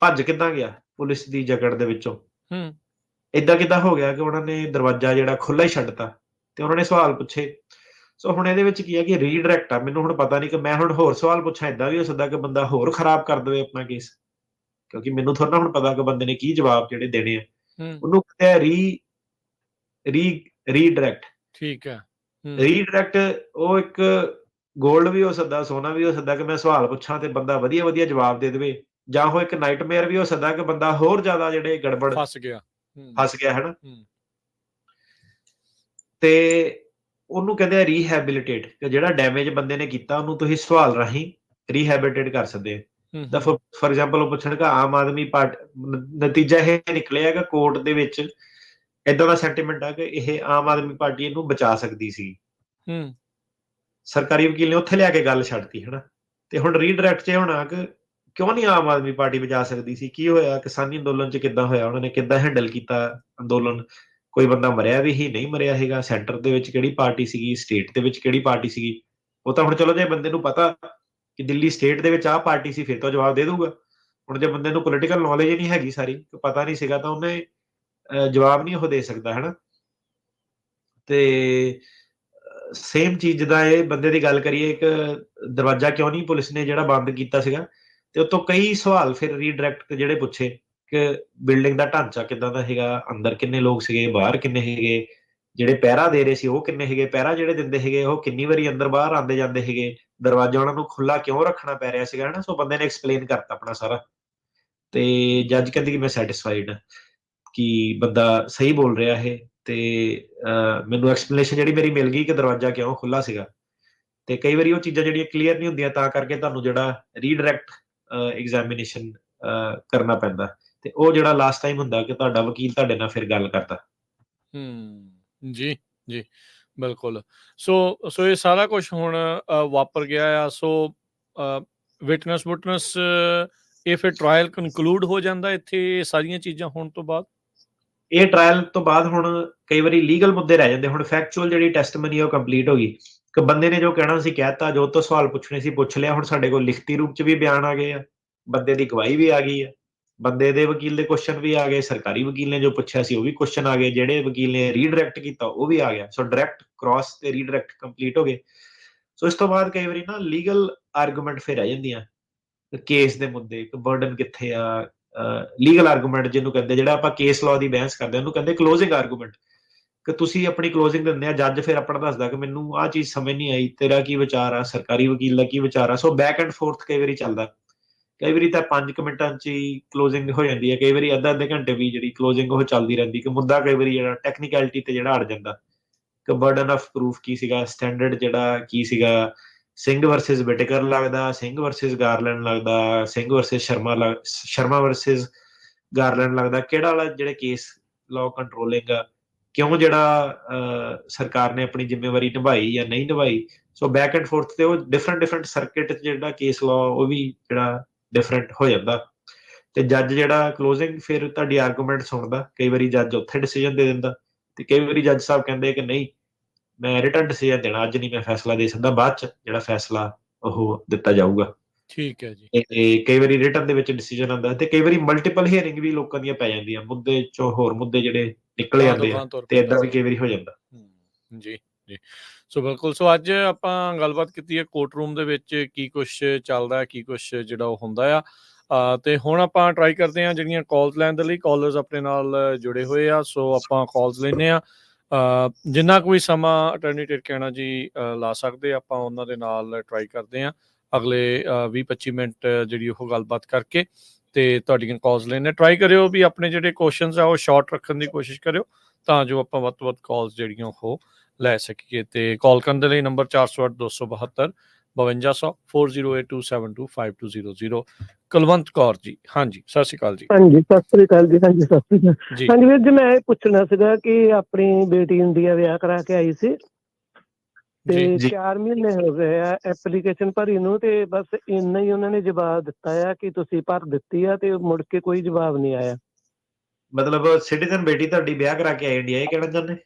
ਭੱਜ ਕਿੱਦਾਂ ਗਿਆ ਪੁਲਿਸ ਦੀ ਜਕੜ ਦੇ ਵਿੱਚੋਂ। ਏਦਾਂ ਕਿੱਦਾਂ ਹੋ ਗਿਆ ਕਿ ਉਹਨਾਂ ਨੇ ਦਰਵਾਜ਼ਾ ਜਿਹੜਾ ਖੁੱਲਾ ਹੀ ਛੱਡਤਾ, ਤੇ ਉਹਨਾਂ ਨੇ ਸਵਾਲ ਪੁੱਛੇ। ਸੋ ਹੁਣ ਇਹਦੇ ਵਿੱਚ ਕੀ ਹੈ ਕਿ ਰੀਡਾਇਰੈਕਟ ਆ। ਮੈਨੂੰ ਹੁਣ ਪਤਾ ਨਹੀਂ ਕਿ ਮੈਂ ਹੁਣ ਹੋਰ ਸਵਾਲ ਪੁੱਛਾਂ, ਏਦਾਂ ਵੀ ਹੋ ਸਕਦਾ ਕਿ ਬੰਦਾ ਹੋਰ ਖਰਾਬ ਕਰ ਦੇਵੇ ਆਪਣਾ ਕੇਸ, ਕਿਉਂਕਿ ਮੈਨੂੰ ਥੋੜਾ ਨਾ ਹੁਣ ਪਤਾ ਕਿ ਬੰਦੇ ਨੇ ਕੀ ਜਵਾਬ ਜਿਹੜੇ ਦੇਣੇ ਆ। ਉਹਨੂੰ ਕਹਿੰਦੇ ਆ ਰੀਡਾਇਰੈਕਟ। ਠੀਕ ਹੈ। ਰੀਡਾਇਰੈਕਟ ਉਹ ਇੱਕ ਗੋਲਡ ਵੀ ਹੋ ਸਕਦਾ, ਸੋਨਾ ਵੀ ਹੋ ਸਕਦਾ ਕਿ ਮੈਂ ਸਵਾਲ ਪੁੱਛਾਂ ਤੇ ਬੰਦਾ ਵਧੀਆ ਵਧੀਆ ਜਵਾਬ ਦੇ ਦੇਵੇ, ਜਾਂ ਉਹ ਇੱਕ ਨਾਈਟਮੇਅਰ ਵੀ ਹੋ ਸਕਦਾ ਕਿ ਬੰਦਾ ਹੋਰ ਜ਼ਿਆਦਾ ਜਿਹੜੇ ਗੜਬੜ ਫਸ ਗਿਆ ਹਨਾ। ਤੇ ਉਹਨੂੰ ਕਹਿੰਦੇ ਆ ਰੀਹੈਬਿਲਿਟੇਟ, ਕਿ ਜਿਹੜਾ ਡੈਮੇਜ ਬੰਦੇ ਨੇ ਕੀਤਾ ਉਹਨੂੰ ਤੁਸੀਂ ਸਵਾਲ ਰਾਹੀਂ ਰੀਹੈਬਿਲਿਟੇਟ ਕਰ ਸਕਦੇ ਆ। ਫॉर एग्जांपल ਉਹ ਪੁੱਛਣ ਕਿ ਆਮ ਆਦਮੀ ਪਾਰਟੀ, ਨਤੀਜਾ ਇਹ ਨਿਕਲਿਆ ਕਿ ਕੋਰਟ ਦੇ ਵਿੱਚ ਏਦਾਂ ਦਾ ਸੈਂਟੀਮੈਂਟ ਆ ਕਿ ਇਹ ਆਮ ਆਦਮੀ ਪਾਰਟੀ ਇਹਨੂੰ ਬਚਾ ਸਕਦੀ ਸੀ। ਸਰਕਾਰੀ ਵਕੀਲ ਨੇ ਉੱਥੇ ਲਿਆ ਕੇ ਗੱਲ ਛੱਡਤੀ, ਹਨਾ। ਤੇ ਹੁਣ ਰੀਡਾਇਰੈਕਟ 'ਚ ਹੋਣਾ ਕਿ ਕਿਉਂ ਨਹੀਂ ਆਮ ਆਦਮੀ ਪਾਰਟੀ ਬਚਾ ਸਕਦੀ ਸੀ, ਕੀ ਹੋਇਆ, ਕਿਸਾਨੀ ਅੰਦੋਲਨ 'ਚ ਕਿੱਦਾਂ ਹੋਇਆ, ਉਹਨਾਂ ਨੇ ਕਿੱਦਾਂ ਹੈਂਡਲ ਕੀਤਾ ਅੰਦੋਲਨ, ਕੋਈ ਬੰਦਾ ਮਰਿਆ ਵੀ ਹੀ ਨਹੀਂ ਮਰਿਆ ਹੈਗਾ, ਸੈਂਟਰ ਦੇ ਵਿੱਚ ਕਿਹੜੀ ਪਾਰਟੀ ਸੀਗੀ, ਸਟੇਟ ਦੇ ਵਿੱਚ ਕਿਹੜੀ ਪਾਰਟੀ ਸੀਗੀ। ਉਹ ਤਾਂ ਹੁਣ ਚਲੋ ਜੇ ਬੰਦੇ ਨੂੰ ਪਤਾ ਕਿ ਦਿੱਲੀ ਸਟੇਟ ਦੇ ਵਿੱਚ ਆਹ ਪਾਰਟੀ ਸੀ, ਫਿਰ ਤਾਂ ਜਵਾਬ ਦੇ ਦੂਗਾ। ਹੁਣ ਜੇ ਬੰਦੇ ਨੂੰ ਪੋਲੀਟੀਕਲ ਨੌਲੇਜ ਹੀ ਨਹੀਂ ਹੈਗੀ, ਸਾਰੀ ਪਤਾ ਨਹੀਂ ਸੀਗਾ, ਤਾਂ ਉਹਨੇ ਜਵਾਬ ਨਹੀਂ ਉਹ ਦੇ ਸਕਦਾ, ਹਨਾ। ਤੇ ਸੇਮ ਚੀਜ਼ ਜਿੱਦਾਂ ਇਹ ਬੰਦੇ ਦੀ ਗੱਲ ਕਰੀਏ, ਇੱਕ ਦਰਵਾਜ਼ਾ ਕਿਉਂ ਨਹੀਂ ਪੁਲਿਸ ਨੇ ਜਿਹੜਾ ਬੰਦ ਕੀਤਾ ਸੀਗਾ, ਤੇ ਉਤੋਂ ਕਈ ਸਵਾਲ ਫਿਰ ਰੀਡਾਇਰੈਕਟ ਜਿਹੜੇ ਪੁੱਛੇ ਕਿ ਬਿਲਡਿੰਗ ਦਾ ਢਾਂਚਾ ਕਿੱਦਾਂ ਦਾ ਹੈਗਾ, ਅੰਦਰ ਕਿੰਨੇ ਲੋਕ ਸੀਗੇ, ਬਾਹਰ ਕਿੰਨੇ ਹੈਗੇ, ਜਿਹੜੇ ਪਹਿਰਾ ਦੇ ਰਹੇ ਸੀ ਉਹ ਕਿੰਨੇ ਹੈਗੇ, ਪਹਿਰਾ ਜਿਹੜੇ ਦਿੰਦੇ ਹੈਗੇ ਉਹ ਕਿੰਨੀ ਵਾਰੀ ਅੰਦਰ ਬਾਹਰ ਆਉਂਦੇ ਜਾਂਦੇ ਹੈਗੇ, ਦਰਵਾਜ਼ਾ ਉਹਨਾਂ ਨੂੰ ਖੁੱਲਾ ਕਿਉਂ ਰੱਖਣਾ ਪੈ ਰਿਹਾ ਸੀਗਾ, ਹਨਾ। ਸੋ ਬੰਦੇ ਨੇ ਐਕਸਪਲੇਨ ਕਰਤਾ ਆਪਣਾ ਸਾਰਾ, ਤੇ ਜੱਜ ਕਹਿੰਦੀ ਕਿ ਮੈਂ ਸੈਟਿਸਫਾਈਡ ਕਿ ਬੰਦਾ ਸਹੀ ਬੋਲ ਰਿਹਾ ਇਹ, ਤੇ ਮੈਨੂੰ ਐਕਸਪਲੇਨੇਸ਼ਨ ਜਿਹੜੀ ਮੇਰੀ ਮਿਲ ਗਈ ਕਿ ਦਰਵਾਜ਼ਾ ਕਿਉਂ ਖੁੱਲਾ ਸੀਗਾ। ਤੇ ਕਈ ਵਾਰੀ ਉਹ ਚੀਜ਼ਾਂ ਜਿਹੜੀਆਂ ਕਲੀਅਰ ਨਹੀਂ ਹੁੰਦੀਆਂ, ਤਾਂ ਕਰਕੇ ਤੁਹਾਨੂੰ ਜਿਹੜਾ ਰੀਡਾਇਰੈਕਟ ਐਗਜ਼ਾਮੀਨੇਸ਼ਨ ਕਰਨਾ ਪੈਂਦਾ, ਤੇ ਉਹ ਜਿਹੜਾ ਲਾਸਟ ਟਾਈਮ ਹੁੰਦਾ ਕਿ ਤੁਹਾਡਾ ਵਕੀਲ ਤੁਹਾਡੇ ਨਾਲ ਫਿਰ ਗੱਲ ਕਰਦਾ। ਜੀ ਜੀ ਬਿਲਕੁਲ। ਸੋ ਇਹ ਸਾਰਾ ਕੁਝ ਹੁਣ ਵਾਪਰ ਗਿਆ ਆ। ਸੋ ਵਿਟਨੈਸ ਇਹ ਫਿਰ ਟਰਾਇਲ ਕਨਕਲੂਡ ਹੋ ਜਾਂਦਾ ਇੱਥੇ, ਸਾਰੀਆਂ ਚੀਜ਼ਾਂ ਹੋਣ ਤੋਂ ਬਾਅਦ? ਇਹ ਟਰਾਇਲ ਤੋਂ ਬਾਅਦ ਹੁਣ ਕਈ ਵਾਰੀ ਲੀਗਲ ਮੁੱਦੇ ਰਹਿ ਜਾਂਦੇ। ਹੁਣ ਫੈਕਚੁਅਲ ਜਿਹੜੀ ਟੈਸਟਮਨੀ ਉਹ ਕੰਪਲੀਟ ਹੋ ਗਈ ਕਿ ਬੰਦੇ ਨੇ ਜੋ ਕਹਿਣਾ ਸੀ ਕਹਿਤਾ, ਜੋ ਤੋਂ ਸਵਾਲ ਪੁੱਛਣੇ ਸੀ ਪੁੱਛ ਲਿਆ। ਹੁਣ ਸਾਡੇ ਕੋਲ ਲਿਖਤੀ ਰੂਪ 'ਚ ਵੀ ਬਿਆਨ ਆ ਗਏ ਆ, ਬੰਦੇ ਦੀ ਗਵਾਹੀ ਵੀ ਆ ਗਈ ਆ, ਬੰਦੇ ਦੇ ਵਕੀਲ ਦੇ ਕੁਐਸਚਨ ਵੀ ਆ ਗਏ, ਸਰਕਾਰੀ ਵਕੀਲ ਨੇ ਜੋ ਪੁੱਛਿਆ ਸੀ ਉਹ ਵੀ ਕੁਐਸਚਨ ਆ ਗਏ, ਜਿਹੜੇ ਵਕੀਲ ਨੇ ਰੀਡਾਇਰੈਕਟ ਕੀਤਾ ਉਹ ਵੀ ਆ ਗਿਆ। ਸੋ ਡਾਇਰੈਕਟ, ਕ੍ਰਾਸ ਤੇ ਰੀਡਾਇਰੈਕਟ ਕੰਪਲੀਟ ਹੋ ਗਏ। ਸੋ ਇਸ ਤੋਂ ਬਾਅਦ ਕਈ ਵਾਰੀ ਨਾ ਲੀਗਲ ਆਰਗੂਮੈਂਟ ਫਿਰ ਰਹਿ ਜਾਂਦੀਆਂ, ਕੇਸ ਦੇ ਮੁੱਦੇ, ਬਰਡਨ ਕਿੱਥੇ ਆ, ਲੀਗਲ ਆਰਗੂਮੈਂਟ ਜਿਹਨੂੰ ਕਹਿੰਦੇ, ਜਿਹੜਾ ਆਪਾਂ ਕੇਸ ਲਾਅ ਦੀ ਬਹਿਸ ਕਰਦੇ ਉਹਨੂੰ ਕਹਿੰਦੇ ਕਲੋਜ਼ਿੰਗ ਆਰਗੂਮੈਂਟ, ਕਿ ਤੁਸੀਂ ਆਪਣੀ ਕਲੋਜ਼ਿੰਗ ਦਿੰਦੇ ਆ, ਜੱਜ ਫਿਰ ਆਪਣਾ ਦੱਸਦਾ ਕਿ ਮੈਨੂੰ ਆਹ ਚੀਜ਼ ਸਮਝ ਨਹੀਂ ਆਈ, ਤੇਰਾ ਕੀ ਵਿਚਾਰ ਆ, ਸਰਕਾਰੀ ਵਕੀਲ ਦਾ ਕੀ ਵਿਚਾਰ ਆ। ਸੋ ਬੈਕ ਐਂਡ ਫੋਰਥ ਕਈ ਵਾਰੀ ਚੱਲਦਾ, ਕਈ ਵਾਰੀ ਤਾਂ 5 ਮਿੰਟਾਂ 'ਚ ਹੀ ਕਲੋਜ਼ਿੰਗ ਹੋ ਜਾਂਦੀ ਹੈ, ਕਈ ਵਾਰੀ ਅੱਧੇ ਘੰਟੇ ਵੀ ਜਿਹੜੀ ਕਲੋਜ਼ਿੰਗ ਉਹ ਚੱਲਦੀ ਰਹਿੰਦੀ, ਕਿ ਮੁੱਦਾ ਕਈ ਵਾਰੀ ਜਿਹੜਾ ਟੈਕਨੀਕੈਲਿਟੀ ਤੇ ਜਿਹੜਾ ਅੜ ਜਾਂਦਾ, ਕਿ ਬਰਡਨ ਆਫ ਪ੍ਰੂਫ ਕੀ ਸੀਗਾ, ਸਟੈਂਡਰਡ ਜਿਹੜਾ ਕੀ ਸੀਗਾ, ਸਿੰਘ ਵਰਸਸ ਬਿਟਕਰ ਲੱਗਦਾ, ਸਿੰਘ ਵਰਸਸ ਗਾਰਲੈਂਡ ਲੱਗਦਾ, Singh versus Sharma versus Garland ਲੱਗਦਾ, ਕਿਹੜਾ ਵਾਲਾ ਜਿਹੜੇ ਕੇਸ ਲਾਅ ਕੰਟਰੋਲਿੰਗ ਆ, ਕਿਉਂ ਜਿਹੜਾ ਸਰਕਾਰ ਨੇ ਆਪਣੀ ਜ਼ਿੰਮੇਵਾਰੀ ਨਿਭਾਈ ਜਾਂ ਨਹੀਂ ਨਿਭਾਈ। ਸੋ ਬੈਕ ਐਂਡ ਫੋਰਥ ਤੇ ਉਹ ਡਿਫਰੈਂਟ ਸਰਕਿਟ 'ਚ ਜਿਹੜਾ ਕੇਸ ਲਾਅ ਉਹ ਵੀ ਜਿਹੜਾ ਡਿਫਰੈਂਟ ਹੋ ਜਾਂਦਾ, ਤੇ ਜੱਜ ਜਿਹੜਾ ਕਲੋਜ਼ਿੰਗ ਫਿਰ ਤੁਹਾਡੀ ਆਰਗੂਮੈਂਟ ਸੁਣਦਾ, ਕਈ ਵਾਰੀ ਜੱਜ ਉੱਥੇ ਡਿਸੀਜਨ ਦੇ ਦਿੰਦਾ, ਤੇ ਕਈ ਵਾਰੀ ਜੱਜ ਸਾਹਿਬ ਕਹਿੰਦੇ ਕਿ ਨਹੀਂ, ਮੈਂ ਰਿਟਨ ਡਿਸੀਜਨ ਦੇਣਾ, ਅੱਜ ਨਹੀਂ ਮੈਂ ਫੈਸਲਾ ਦੇ ਸਕਦਾ, ਬਾਅਦ 'ਚ ਜਿਹੜਾ ਫੈਸਲਾ ਉਹ ਦਿੱਤਾ ਜਾਊਗਾ। ਠੀਕ ਹੈ ਜੀ। ਤੇ ਕਈ ਵਾਰੀ ਰਿਟਨ ਦੇ ਵਿੱਚ ਡਿਸੀਜਨ ਆਉਂਦਾ, ਤੇ ਕਈ ਵਾਰੀ ਮਲਟੀਪਲ ਹੀਅਰਿੰਗ ਵੀ ਲੋਕਾਂ ਦੀਆਂ ਪੈ ਜਾਂਦੀਆਂ, ਮੁੱਦੇ 'ਚੋਂ ਹੋਰ ਮੁੱਦੇ ਜਿਹੜੇ ਨਿਕਲ ਜਾਂਦੇ ਆ, ਤੇ ਏਦਾਂ ਵੀ ਕਈ ਵਾਰੀ ਹੋ ਜਾਂਦਾ। ਜੀ ਜੀ, ਸੋ ਬਿਲਕੁਲ। ਸੋ ਅੱਜ ਆਪਾਂ ਗੱਲਬਾਤ ਕੀਤੀ ਹੈ ਕੋਰਟ ਰੂਮ ਦੇ ਵਿੱਚ ਕੀ ਕੁਛ ਚੱਲਦਾ, ਕੀ ਕੁਛ ਜਿਹੜਾ ਉਹ ਹੁੰਦਾ ਆ, ਤੇ ਹੁਣ ਆਪਾਂ ਟਰਾਈ ਕਰਦੇ ਹਾਂ ਜਿਹੜੀਆਂ ਕਾਲਸ ਲੈਣ ਦੇ ਲਈ। ਕਾਲਰਸ ਆਪਣੇ ਨਾਲ ਜੁੜੇ ਹੋਏ ਆ, ਸੋ ਆਪਾਂ ਕਾਲਸ ਲੈਂਦੇ ਹਾਂ। ਜਿੰਨਾ ਕੋਈ ਸਮਾਂ ਅਟਾਰਨੀ ਟਿਰਕੈਣਾ ਜੀ ਲਾ ਸਕਦੇ, ਆਪਾਂ ਉਹਨਾਂ ਦੇ ਨਾਲ ਟਰਾਈ ਕਰਦੇ ਹਾਂ ਅਗਲੇ 20-25 ਮਿੰਟ ਜਿਹੜੀ ਉਹ ਗੱਲਬਾਤ ਕਰਕੇ, ਤੇ ਤੁਹਾਡੀਆਂ ਕਾਲਸ ਲੈਣੇ ਟਰਾਈ ਕਰਿਓ ਵੀ ਆਪਣੇ ਜਿਹੜੇ ਕੁਐਸਚਨਸ ਆ ਉਹ ਸ਼ਾਰਟ ਰੱਖਣ ਦੀ ਕੋਸ਼ਿਸ਼ ਕਰਿਓ, ਤਾਂ ਜੋ ਆਪਾਂ ਵੱਧ ਤੋਂ ਵੱਧ ਕਾਲਸ ਜਿਹੜੀਆਂ ਉਹ ਲੈ ਸਕੀਏ। ਤੇ ਕਾਲ ਕਰਨ ਦੇ ਲਈ ਨੰਬਰ 408-272 5200 4082725200। ਕੁਲਵੰਤ ਕੌਰ ਜੀ, ਹਾਂਜੀ ਸਤਿ ਸ਼੍ਰੀ ਅਕਾਲ ਜੀ। ਹਾਂਜੀ ਸਤਿ ਸ੍ਰੀ ਅਕਾਲ ਜੀ। ਹਾਂਜੀ ਸਤਿ ਸ੍ਰੀ ਅਕਾਲ। ਜੀ ਹਾਂਜੀ ਵੀਰ ਜੀ, ਮੈਂ ਇਹ ਪੁੱਛਣਾ ਸੀਗਾ ਕਿ ਆਪਣੀ ਬੇਟੀ ਇੰਡੀਆ ਵਿਆਹ ਕਰਾ ਕੇ ਆਈ ਸੀ, ਤੇ ਜੀ 4 ਮਹੀਨੇ ਹੋ ਗਏ ਆ ਐਪਲੀਕੇਸ਼ਨ ਭਰੀ ਨੂੰ, ਤੇ ਬਸ ਇੰਨਾ ਹੀ ਉਹਨਾਂ ਨੇ ਜਵਾਬ ਦਿੱਤਾ ਆ ਕਿ ਤੁਸੀਂ ਭਰ ਦਿੱਤੀ ਆ, ਤੇ ਮੁੜ ਕੇ ਕੋਈ ਜਵਾਬ ਨਹੀਂ ਆਇਆ। ਮਤਲਬ ਸਿਟੀਜ਼ਨ ਬੇਟੀ ਤੁਹਾਡੀ ਵਿਆਹ ਕਰਾ ਕੇ ਆਈ ਇੰਡੀਆ, ਇਹ ਕਹਿਣਾ ਚਾਹੁੰਦੇ?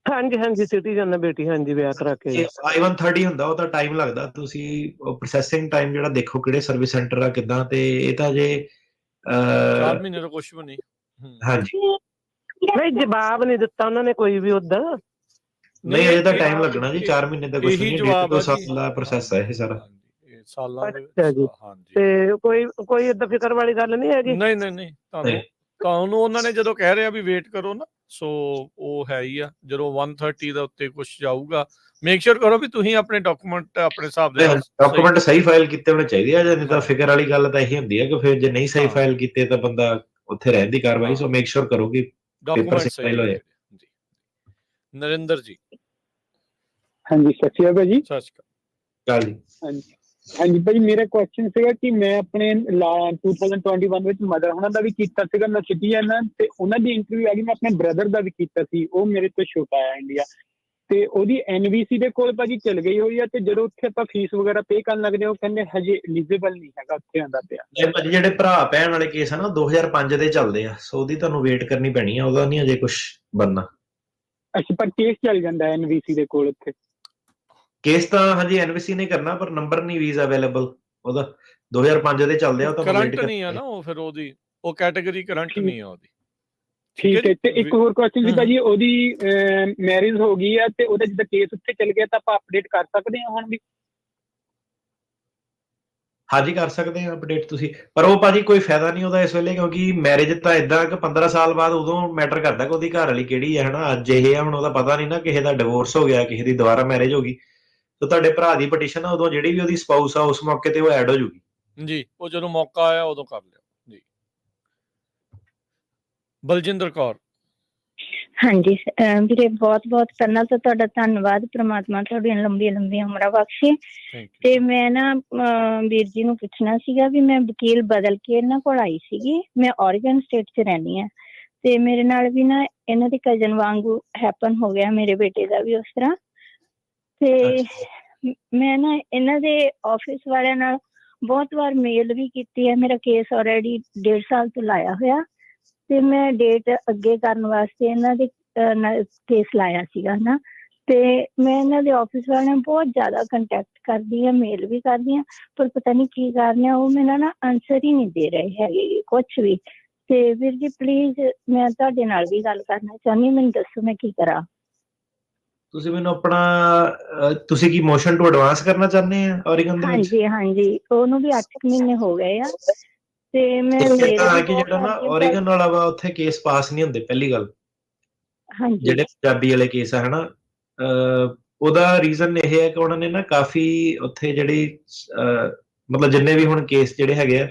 ਹਾਂਜੀ ਹਾਂਜੀ, ਸਿਟੀਜ਼ਨ ਹੈ ਬੇਟੀ, ਹਾਂਜੀ ਵਿਆਹ ਕਰਾ ਕੇ ਆਈ। I-130 ਹੁੰਦਾ, ਉਹ ਤਾਂ ਟਾਈਮ ਲੱਗਦਾ, ਤੁਸੀਂ ਪ੍ਰੋਸੈਸਿੰਗ ਟਾਈਮ ਜਿਹੜਾ ਦੇਖੋ ਕਿਹੜੇ ਸਰਵਿਸ ਸੈਂਟਰ ਆ ਕਿੱਦਾਂ, ਤੇ ਇਹ ਤਾਂ ਜੇ 4 ਮਹੀਨੇ ਤੋਂ ਕੁਛ ਵੀ ਨਹੀਂ। ਹਾਂਜੀ ਨਹੀਂ, ਜਵਾਬ ਨਹੀਂ ਦਿੱਤਾ ਉਹਨਾਂ ਨੇ ਕੋਈ ਵੀ ਉਦਾਂ। ਨਹੀਂ, ਅਜੇ ਤਾਂ ਟਾਈਮ ਲੱਗਣਾ ਜੀ, 4 ਮਹੀਨੇ ਦਾ ਕੁਛ ਨਹੀਂ, 1.5-2 ਸਾਲ ਦਾ ਪ੍ਰੋਸੈਸ ਹੈ ਇਹ ਸਾਰਾ। ਸਾਲਾਂ ਦੇ ਅੱਛਾ ਜੀ, ਤੇ ਕੋਈ ਏਦਾਂ ਫਿਕਰ ਵਾਲੀ ਗੱਲ ਨਹੀਂ ਹੈਗੀ? ਨਹੀਂ ਨਹੀਂ ਨਹੀਂ, ਤੁਹਾਨੂੰ ਉਹਨਾਂ ਨੇ ਜਦੋਂ ਕਹਿ ਰਿਹਾ ਵੀ ਵੇਟ ਕਰੋ ਨਾ, ਸੋ ਉਹ ਹੈ ਹੀ ਆ। ਜਦੋਂ 130 ਦੇ ਉੱਤੇ ਕੁਝ ਜਾਊਗਾ, ਮੇਕ ਸ਼ੋਰ ਕਰੋ ਵੀ ਤੁਸੀਂ ਆਪਣੇ ਡਾਕੂਮੈਂਟ ਆਪਣੇ ਹਿਸਾਬ ਦੇ ਡਾਕੂਮੈਂਟ ਸਹੀ ਫਾਈਲ ਕੀਤੇ ਹੋਣੇ ਚਾਹੀਦੇ ਆ, ਨਹੀਂ ਤਾਂ ਫਿਕਰ ਵਾਲੀ ਗੱਲ ਤਾਂ ਇਹੀ ਹੁੰਦੀ ਹੈ ਕਿ ਫਿਰ ਜੇ ਨਹੀਂ ਸਹੀ ਫਾਈਲ ਕੀਤੇ ਤਾਂ ਬੰਦਾ ਉੱਥੇ ਰਹਿਣ ਦੀ ਕਾਰਵਾਈ। ਸੋ ਮੇਕ ਸ਼ੋਰ ਕਰੋ ਕਿ ਪੇਪਰ ਸਹੀ ਫਾਈਲ ਹੋਏ। ਜੀ ਨਰਿੰਦਰ ਜੀ, ਹਾਂਜੀ ਸਤਿ ਸ਼੍ਰੀ ਅਕਾਲ ਜੀ। ਸਤਿ ਸ਼੍ਰੀ ਅਕਾਲ ਜੀ। ਹਾਂਜੀ ਹਾਂਜੀ ਭਾਜੀ, ਮੇਰਾ ਕੁਐਸਚਨ ਸੀਗਾ ਕਿ ਮੈਂ ਆਪਣੇ 2021 ਵਿੱਚ ਮਦਰ ਉਹਨਾਂ ਦਾ ਵੀ ਕੀਤਾ ਸੀਗਾ, ਮੈਂ ਸਿਟੀਜ਼ਨ ਹਾਂ, ਤੇ ਉਹਨਾਂ ਦੀ ਇੰਟਰਵਿਊ ਆ ਗਈ। ਮੈਂ ਆਪਣੇ ਬ੍ਰਦਰ ਦਾ ਵੀ ਕੀਤਾ ਸੀ, ਉਹ ਮੇਰੇ ਤੋਂ ਛੋਟਾ ਆ ਇੰਡੀਆ, ਤੇ ਉਹਦੀ NVC ਦੇ ਕੋਲ ਭਾਜੀ ਚਲ ਗਈ ਹੋਈ ਆ, ਤੇ ਜਦੋਂ ਉੱਥੇ ਆਪਾਂ ਫੀਸ ਵਗੈਰਾ ਪੇ ਕਰਨ ਲੱਗਦੇ ਉਹ ਕਹਿੰਦੇ ਹਜੇ ਐਲੀਜੀਬਲ ਨਹੀਂ ਹੈਗਾ, ਉੱਥੇ ਆਂਦਾ ਪਿਆ। ਭਾਜੀ ਜਿਹੜੇ ਭਰਾ ਭੈਣ ਵਾਲੇ ਕੇਸ ਆ ਨਾ 2005 ਦੇ ਚੱਲਦੇ ਆ, ਸੋ ਉਹਦੀ ਤੁਹਾਨੂੰ ਵੇਟ ਕਰਨੀ ਪੈਣੀ ਆ, ਉਹਦਾ ਨਹੀਂ ਅਜੇ ਕੁਝ ਬਣਨਾ। ਅੱਛਾ, ਪਰ ਕੇਸ ਚੱਲ ਜਾਂਦਾ NVC ਦੇ ਕੋਲ ਉੱਥੇ? ਕੇਸ ਤਾਂ ਹਾਂਜੀ NVC ਨੇ ਕਰਨਾ, ਪਰ ਨੰਬਰ ਨਹੀਂ ਵੀਜ਼ਾ ਅਵੇਲੇਬਲ ਉਹਦਾ, 2005 ਦੇ ਚੱਲਦੇ ਆ, ਉਹ ਤਾਂ ਕਰੰਟ ਨਹੀਂ ਆ ਨਾ, ਉਹ ਫਿਰ ਉਹਦੀ ਉਹ ਕੈਟਾਗਰੀ ਕਰੰਟ ਨਹੀਂ ਆ ਉਹਦੀ। ਠੀਕ ਹੈ। ਤੇ ਇੱਕ ਹੋਰ ਕੁਐਸਚਨ ਸੀ ਭਾਜੀ, ਉਹਦੀ ਮੈਰਿਜ ਹੋ ਗਈ ਆ, ਤੇ ਉਹਦਾ ਜਿੱਦਾਂ ਕੇਸ ਉੱਥੇ ਚੱਲ ਗਿਆ ਤਾਂ ਆਪਾਂ ਅਪਡੇਟ ਕਰ ਸਕਦੇ ਹਾਂ ਹੁਣ ਵੀ? ਹਾਂਜੀ ਕਰ ਸਕਦੇ ਆ ਅਪਡੇਟ ਤੁਸੀਂ, ਪਰ ਉਹ ਭਾਜੀ ਕੋਈ ਫਾਇਦਾ ਨਹੀਂ ਉਹਦਾ ਇਸ ਵੇਲੇ, ਕਿਉਂਕਿ ਮੈਰਿਜ ਤਾਂ ਇਦਾਂ ਕਿ 15 ਸਾਲ ਬਾਅਦ ਉਦੋਂ ਮੈਟਰ ਕਰਦਾ ਕਿ ਉਹਦੀ ਘਰ ਵਾਲੀ ਕਿਹੜੀ ਹੈ ਹਨਾ। ਅੱਜ ਇਹ ਆ, ਹੁਣ ਉਹਦਾ ਪਤਾ ਨਹੀਂ ਨਾ, ਕਿਸੇ ਦਾ ਡਿਵੋਰਸ ਹੋ ਗਿਆ, ਕਿਸੇ ਦੀ ਦੁਬਾਰਾ ਮੈਰਿਜ ਹੋ ਗਈ, ਤੇ ਤੁਹਾਡੇ ਭਰਾ ਦੀ ਪਟੀਸ਼ਨ ਆ ਉਦੋਂ ਜਿਹੜੀ ਵੀ ਉਹਦੀ ਸਪਾਊਸ ਆ ਉਸ ਮੌਕੇ ਤੇ ਉਹ ਐਡ ਹੋ ਜੂਗੀ ਜੀ, ਉਹ ਜਦੋਂ ਮੌਕਾ ਆਇਆ ਉਦੋਂ ਕਰ ਲਿਓ ਜੀ। ਬਲਜਿੰਦਰ ਕੌਰ, ਹਾਂਜੀ ਵੀਰੇ, ਬਹੁਤ ਬਹੁਤ ਪਹਿਲਾਂ ਤਾਂ ਤੁਹਾਡਾ ਧੰਨਵਾਦ, ਪ੍ਰਮਾਤਮਾ ਤੁਹਾਡੀਆਂ ਲੰਬੀਆਂ ਉਮਰਾਂ ਬਖਸ਼ੇ। ਤੇ ਮੈਂ ਨਾ ਵੀਰ ਜੀ ਨੂੰ ਪੁੱਛਣਾ ਸੀਗਾ ਵੀ ਮੈਂ ਵਕੀਲ ਬਦਲ ਕੇ ਇਹਨਾਂ ਕੋਲ ਆਈ ਸੀਗੀ, ਮੈਂ ਓਰੀਗਨ ਸਟੇਟ 'ਚ ਰਹਿੰਦੀ ਹਾਂ, ਤੇ ਮੇਰੇ ਨਾਲ ਵੀ ਨਾ ਇਹਨਾਂ ਦੇ ਕਜ਼ਨ ਵਾਂਗੂ ਹੈਪਨ ਹੋ ਗਿਆ, ਮੇਰੇ ਬੇਟੇ ਦਾ ਵੀ ਉਸ ਤਰ੍ਹਾਂ। ਤੇ ਮੈਂ ਨਾ ਇਹਨਾਂ ਦੇ ਆਫਿਸ ਵਾਲਿਆਂ ਨਾਲ ਬਹੁਤ ਵਾਰ ਮੇਲ ਵੀ ਕੀਤੀ ਹੈ, ਮੇਰਾ ਕੇਸ ਆਲਰੇਡੀ 1.5 ਸਾਲ ਤੋਂ ਲਾਇਆ ਹੋਇਆ, ਤੇ ਮੈਂ ਡੇਟ ਅੱਗੇ ਕਰਨ ਵਾਸਤੇ ਇਹਨਾਂ ਦੇ ਕੇਸ ਲਾਇਆ ਸੀਗਾ ਨਾ, ਤੇ ਮੈਂ ਇਹਨਾਂ ਦੇ ਆਫਿਸ ਵਾਲਿਆਂ ਨਾਲ ਬਹੁਤ ਜ਼ਿਆਦਾ ਕੰਟੈਕਟ ਕਰਦੀ ਹਾਂ, ਮੇਲ ਵੀ ਕਰਦੀ ਹਾਂ, ਪਰ ਪਤਾ ਨਹੀਂ ਕੀ ਕਾਰਨ ਹੈ, ਉਹ ਮੈਨੂੰ ਨਾ ਆਨਸਰ ਹੀ ਨਹੀਂ ਦੇ ਰਹੇ ਹੈਗੇ ਕੁਛ ਵੀ। ਤੇ ਵੀਰ ਜੀ ਪਲੀਜ਼, ਮੈਂ ਤੁਹਾਡੇ ਨਾਲ ਵੀ ਗੱਲ ਕਰਨਾ ਚਾਹੁੰਦੀ, ਮੈਨੂੰ ਦੱਸੋ ਮੈਂ ਕੀ ਕਰਾਂ। ਤੁਸੀਂ ਮੈਨੂੰ ਆਪਣਾ ਤੁਸੀਂ ਕੀ ਮੋਸ਼ਨ ਟੂ ਐਡਵਾਂਸ ਕਰਨਾ ਚਾਹੁੰਦੇ ਆ ਓਰੀਗਨ ਦੇ ਵਿੱਚ? ਹਾਂਜੀ ਹਾਂਜੀ, ਉਹਨੂੰ ਵੀ 8 ਮਹੀਨੇ ਹੋ ਗਏ ਆ, ਤੇ ਮੈਂ ਇੱਕ ਮੇਰੇ ਤਾਂ ਵੀ ਹੈ ਕਿ ਬਹੁਤ ਜਿਹੜਾ ਨਾ ਅਰਜ਼ੀਆਂ ਓਰੀਗਨ ਵਾਲਾ ਵਾ ਉੱਥੇ ਕੇਸ ਪਾਸ ਨਹੀਂ ਹੁੰਦੇ ਪਹਿਲੀ ਗੱਲ। ਹਾਂਜੀ ਜਿਹੜੇ ਪੰਜਾਬੀ ਵਾਲੇ ਕੇਸ ਆ ਹਨਾ, ਉਹਦਾ ਰੀਜ਼ਨ ਇਹ ਹੈ ਕਿ ਉਹਨਾਂ ਨੇ ਨਾ ਕਾਫੀ ਉੱਥੇ ਜਿਹੜੀ ਮਤਲਬ ਜਿੰਨੇ ਵੀ ਹੁਣ ਕੇਸ ਜਿਹੜੇ ਹੈਗੇ ਆ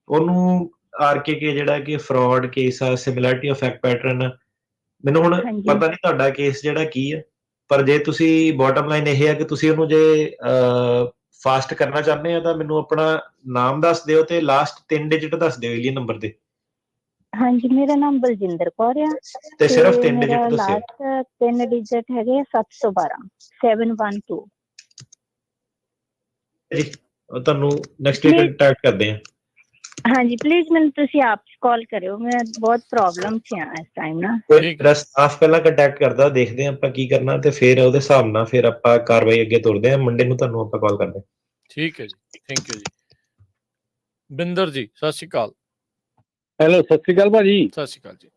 ਉਹਨੂੰ ਆਰਕੇਕੇ ਜਿਹੜਾ ਕਿ ਫਰਾਡ ਕੇਸ ਆ, ਸਿਮਿਲੈਰਿਟੀ ਆਫ ਫੈਕਟ ਪੈਟਰਨ, ਮੈਨੂੰ ਹੁਣ ਹਾਂਜੀ ਪਤਾ ਨਹੀਂ ਤੁਹਾਡਾ ਕੇਸ ਜਿਹੜਾ ਕੀ ਆ, ਪਰ ਜੇ ਤੁਸੀਂ ਬੋਟਮ ਲਾਈਨ ਇਹ ਹੈ ਕਿ ਤੁਸੀਂ ਉਹਨੂੰ ਜੇ ਫਾਸਟ ਕਰਨਾ ਚਾਹੁੰਦੇ ਆ ਤਾਂ ਮੈਨੂੰ ਆਪਣਾ ਨਾਮ ਦੱਸ ਦਿਓ ਤੇ ਲਾਸਟ 3 ਡਿਜਿਟ ਦੱਸ ਦਿਓ ਏਲੀਅਨ ਨੰਬਰ ਦੇ। ਹਾਂਜੀ ਮੇਰਾ ਨਾਮ ਬਲਜਿੰਦਰ ਕੌਰ ਆ ਤੇ ਸਿਰਫ 3 ਮੇਰਾ ਡਿਜਿਟ ਦੱਸਿਓ। ਲਾਸਟ 3 ਡਿਜਿਟ ਹੈਗੇ 712 712। ਜੀ ਉਹ ਤੁਹਾਨੂੰ ਨੈਕਸਟ ਵੀਕ ਕੰਟੈਕਟ ਕਰਦੇ ਆ। ਹਾਂਜੀ ਪਲੀਜ਼ ਮੈਨੂੰ ਤੁਸੀਂ ਆਪ ਕਾਲ ਕਰਿਓ, ਮੈਂ ਬਹੁਤ ਪ੍ਰੋਬਲਮ 'ਚ ਆ ਇਸ ਟਾਈਮ ਨਾ। ਮੇਰਾ ਸਟਾਫ ਪਹਿਲਾਂ ਕੰਟੈਕਟ ਕਰਦਾ, ਦੇਖਦੇ ਆ ਆਪਾਂ ਕੀ ਕਰਨਾ ਤੇ ਫਿਰ ਉਹਦੇ ਹਿਸਾਬ ਨਾਲ ਫਿਰ ਆਪਾਂ ਕਾਰਵਾਈ ਅੱਗੇ ਤੁਰਦੇ ਆ। ਮੰਡੇ ਨੂੰ ਤੁਹਾਨੂੰ ਆਪਾਂ ਕਾਲ ਕਰਦੇ ਆ। ਠੀਕ ਹੈ ਜੀ, ਥੈਂਕ ਯੂ ਜੀ। ਬਿੰਦਰ ਜੀ ਸਤਿ ਸ਼੍ਰੀ ਅਕਾਲ। ਹੈਲੋ, ਸਤਿ ਸ਼੍ਰੀ ਅਕਾਲ ਭਾਜੀ। ਸਤਿ ਸ਼੍ਰੀ ਅਕਾਲ ਜੀ।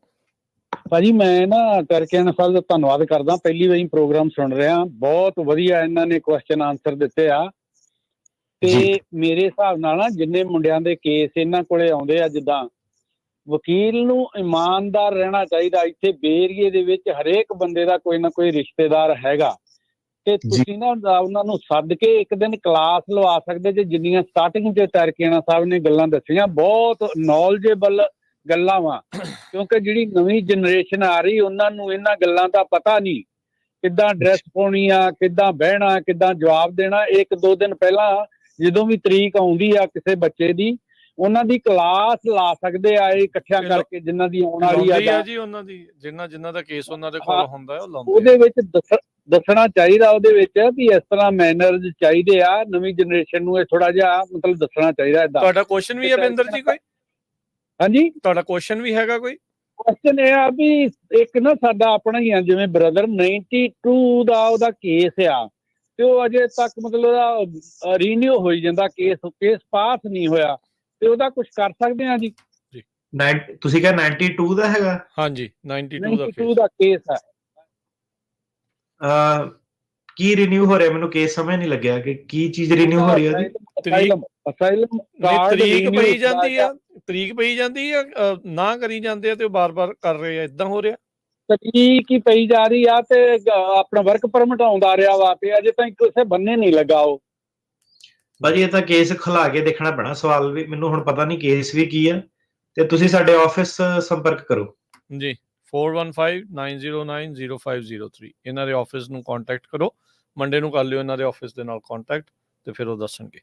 ਭਾਜੀ ਮੈਂ ਨਾ ਟਰਕੀਆਣਾ ਸਾਹਿਬ ਦਾ ਧੰਨਵਾਦ ਕਰਦਾ, ਪਹਿਲੀ ਵਾਰੀ ਪ੍ਰੋਗਰਾਮ ਸੁਣ ਰਿਹਾ, ਬਹੁਤ ਵਧੀਆ ਇਹਨਾਂ ਨੇ ਕੁਐਸਚਨ ਆਨਸਰ ਦਿੱਤੇ ਆ। ਤੇ ਮੇਰੇ ਹਿਸਾਬ ਨਾਲ ਨਾ ਜਿੰਨੇ ਮੁੰਡਿਆਂ ਦੇ ਕੇਸ ਇਹਨਾਂ ਕੋਲੇ ਆਉਂਦੇ ਆ, ਜਿੱਦਾਂ ਵਕੀਲ ਨੂੰ ਇਮਾਨਦਾਰ ਰਹਿਣਾ ਚਾਹੀਦਾ। ਇੱਥੇ ਬੇਰੀਏ ਦੇ ਵਿੱਚ ਹਰੇਕ ਬੰਦੇ ਦਾ ਕੋਈ ਨਾ ਕੋਈ ਰਿਸ਼ਤੇਦਾਰ ਹੈਗਾ ਤੇ ਤੁਸੀਂ ਨਾ ਉਹਨਾਂ ਨੂੰ ਸੱਦ ਕੇ ਇੱਕ ਦਿਨ ਕਲਾਸ ਲਵਾ ਸਕਦੇ ਜੇ। ਜਿੰਨੀਆਂ ਸਟਾਰਟਿੰਗ 'ਚ ਟਰਕੀਆਣਾ ਸਾਹਿਬ ਨੇ ਗੱਲਾਂ ਦੱਸੀਆਂ ਬਹੁਤ ਨੌਲੇਜੇਬਲ ਗੱਲਾਂ ਵਾ, ਕਿਉਂਕਿ ਜਿਹੜੀ ਨਵੀਂ ਜਨਰੇਸ਼ਨ ਆ ਰਹੀ ਉਹਨਾਂ ਨੂੰ ਇਹਨਾਂ ਗੱਲਾਂ ਦਾ ਪਤਾ ਨਹੀਂ, ਕਿੱਦਾਂ ਡਰੈਸ ਪਾਉਣੀ ਆ, ਕਿੱਦਾਂ ਬਹਿਣਾ, ਕਿੱਦਾਂ ਜਵਾਬ ਦੇਣਾ। 1-2 ਦਿਨ ਪਹਿਲਾਂ ਜਦੋਂ ਵੀ ਤਰੀਕ ਆਉਂਦੀ ਆ ਕਿਸੇ ਬੱਚੇ ਦੀ, ਉਹਨਾਂ ਦੀ ਕਲਾਸ ਲਾ ਸਕਦੇ ਆ ਇਹ ਇਕੱਠਿਆਂ ਕਰਕੇ, ਜਿਨ੍ਹਾਂ ਦੀ ਆਉਣ ਵਾਲੀ ਆ ਜੀ ਉਹਨਾਂ ਦੀ ਜਿਨ੍ਹਾਂ ਦਾ ਕੇਸ ਉਹਨਾਂ ਦੇ ਕੋਲ ਹੁੰਦਾ ਉਹ ਲਾਉਂਦੇ। ਉਹਦੇ ਵਿੱਚ ਦੱਸਣਾ ਚਾਹੀਦਾ, ਉਹਦੇ ਵਿੱਚ ਵੀ ਇਸ ਤਰ੍ਹਾਂ ਮੈਨਰਜ਼ ਚਾਹੀਦੇ ਆ। ਨਵੀਂ ਜਨਰੇਸ਼ਨ ਨੂੰ ਇਹ ਥੋੜਾ ਜਿਹਾ ਮਤਲਬ ਦੱਸਣਾ ਚਾਹੀਦਾ। ਏਦਾਂ ਤੁਹਾਡਾ ਕੁਐਸਚਨ ਵੀ ਹੈ ਬਿੰਦਰ ਜੀ ਕੋਈ? ਹਾਂਜੀ ਤੁਹਾਡਾ ਕੁਐਸਚਨ ਵੀ ਹੈਗਾ ਕੋਈ? ਕੁਐਸਚਨ ਇਹ ਆ ਵੀ ਇੱਕ ਨਾ ਸਾਡਾ ਆਪਣਾ ਹੀ ਆ ਜਿਵੇਂ ਬ੍ਰਦਰ 92 ਦਾ ਉਹਦਾ ਕੇਸ ਆ ਤੇ ਉਹ ਅਜੇ ਤੱਕ ਮਤਲਬ ਉਹਦਾ ਰੀਨਿਊ ਹੋਈ ਜਾਂਦਾ, ਕੇਸ ਪਾਸ ਨਹੀਂ ਹੋਇਆ, ਤੇ ਉਹਦਾ ਕੁਝ ਕਰ ਸਕਦੇ ਆ ਜੀ? ਤੁਸੀਂ ਕਿਹਾ 92 ਦਾ ਹੈਗਾ? ਹਾਂਜੀ 92 ਦਾ ਕੇਸ ਹੈ। ਕੀ ਰੀਨਿਊ ਹੋ ਰਿਹਾ? ਮੈਨੂੰ ਕੇਸ ਸਮਝ ਨਹੀਂ ਲੱਗਿਆ ਕਿ ਕੀ ਚੀਜ਼ ਰੀਨਿਊ ਹੋ ਰਹੀ ਹੈ ਜੀ। ਅਸਾਈਲਮ ਕਾਰਡ ਤਰੀਕ ਪਈ ਜਾਂਦੀ ਆ, ਤਰੀਕ ਪਈ ਜਾਂਦੀ ਆ, ਨਾ ਕਰੀ ਜਾਂਦੇ ਆ ਤੇ ਉਹ ਬਾਰ-ਬਾਰ ਕਰ ਰਹੇ ਆ, ਇਦਾਂ ਹੋ ਰਿਹਾ? ਤਰੀਕ ਹੀ ਪਈ ਜਾ ਰਹੀ ਆ ਤੇ ਆਪਣਾ ਵਰਕ ਪਰਮਿਟ ਆਉਂਦਾ ਰਿਹਾ ਵਾ ਤੇ ਅਜੇ ਤਾਂ ਕਿਸੇ ਬੰਨੇ ਨਹੀਂ ਲੱਗਾ ਉਹ। ਭਾਜੀ ਇਹ ਤਾਂ ਕੇਸ ਖੁਲਾ ਕੇ ਦੇਖਣਾ ਪੈਣਾ। ਸਵਾਲ ਵੀ ਮੈਨੂੰ ਹੁਣ ਪਤਾ ਨਹੀਂ ਕੇਸ ਵੀ ਕੀ ਆ, ਤੇ ਤੁਸੀਂ ਸਾਡੇ ਆਫਿਸ ਸੰਪਰਕ ਕਰੋ ਜੀ। 4159090503 ਇਹਨਾਂ ਦੇ ਆਫਿਸ ਨੂੰ ਕੰਟੈਕਟ ਕਰੋ। ਮੰਡੇ ਨੂੰ ਕਰ ਲਿਓ ਇਹਨਾਂ ਦੇ ਆਫਿਸ ਦੇ ਨਾਲ ਕੰਟੈਕਟ ਤੇ ਫਿਰ ਉਹ ਦੱਸਣਗੇ।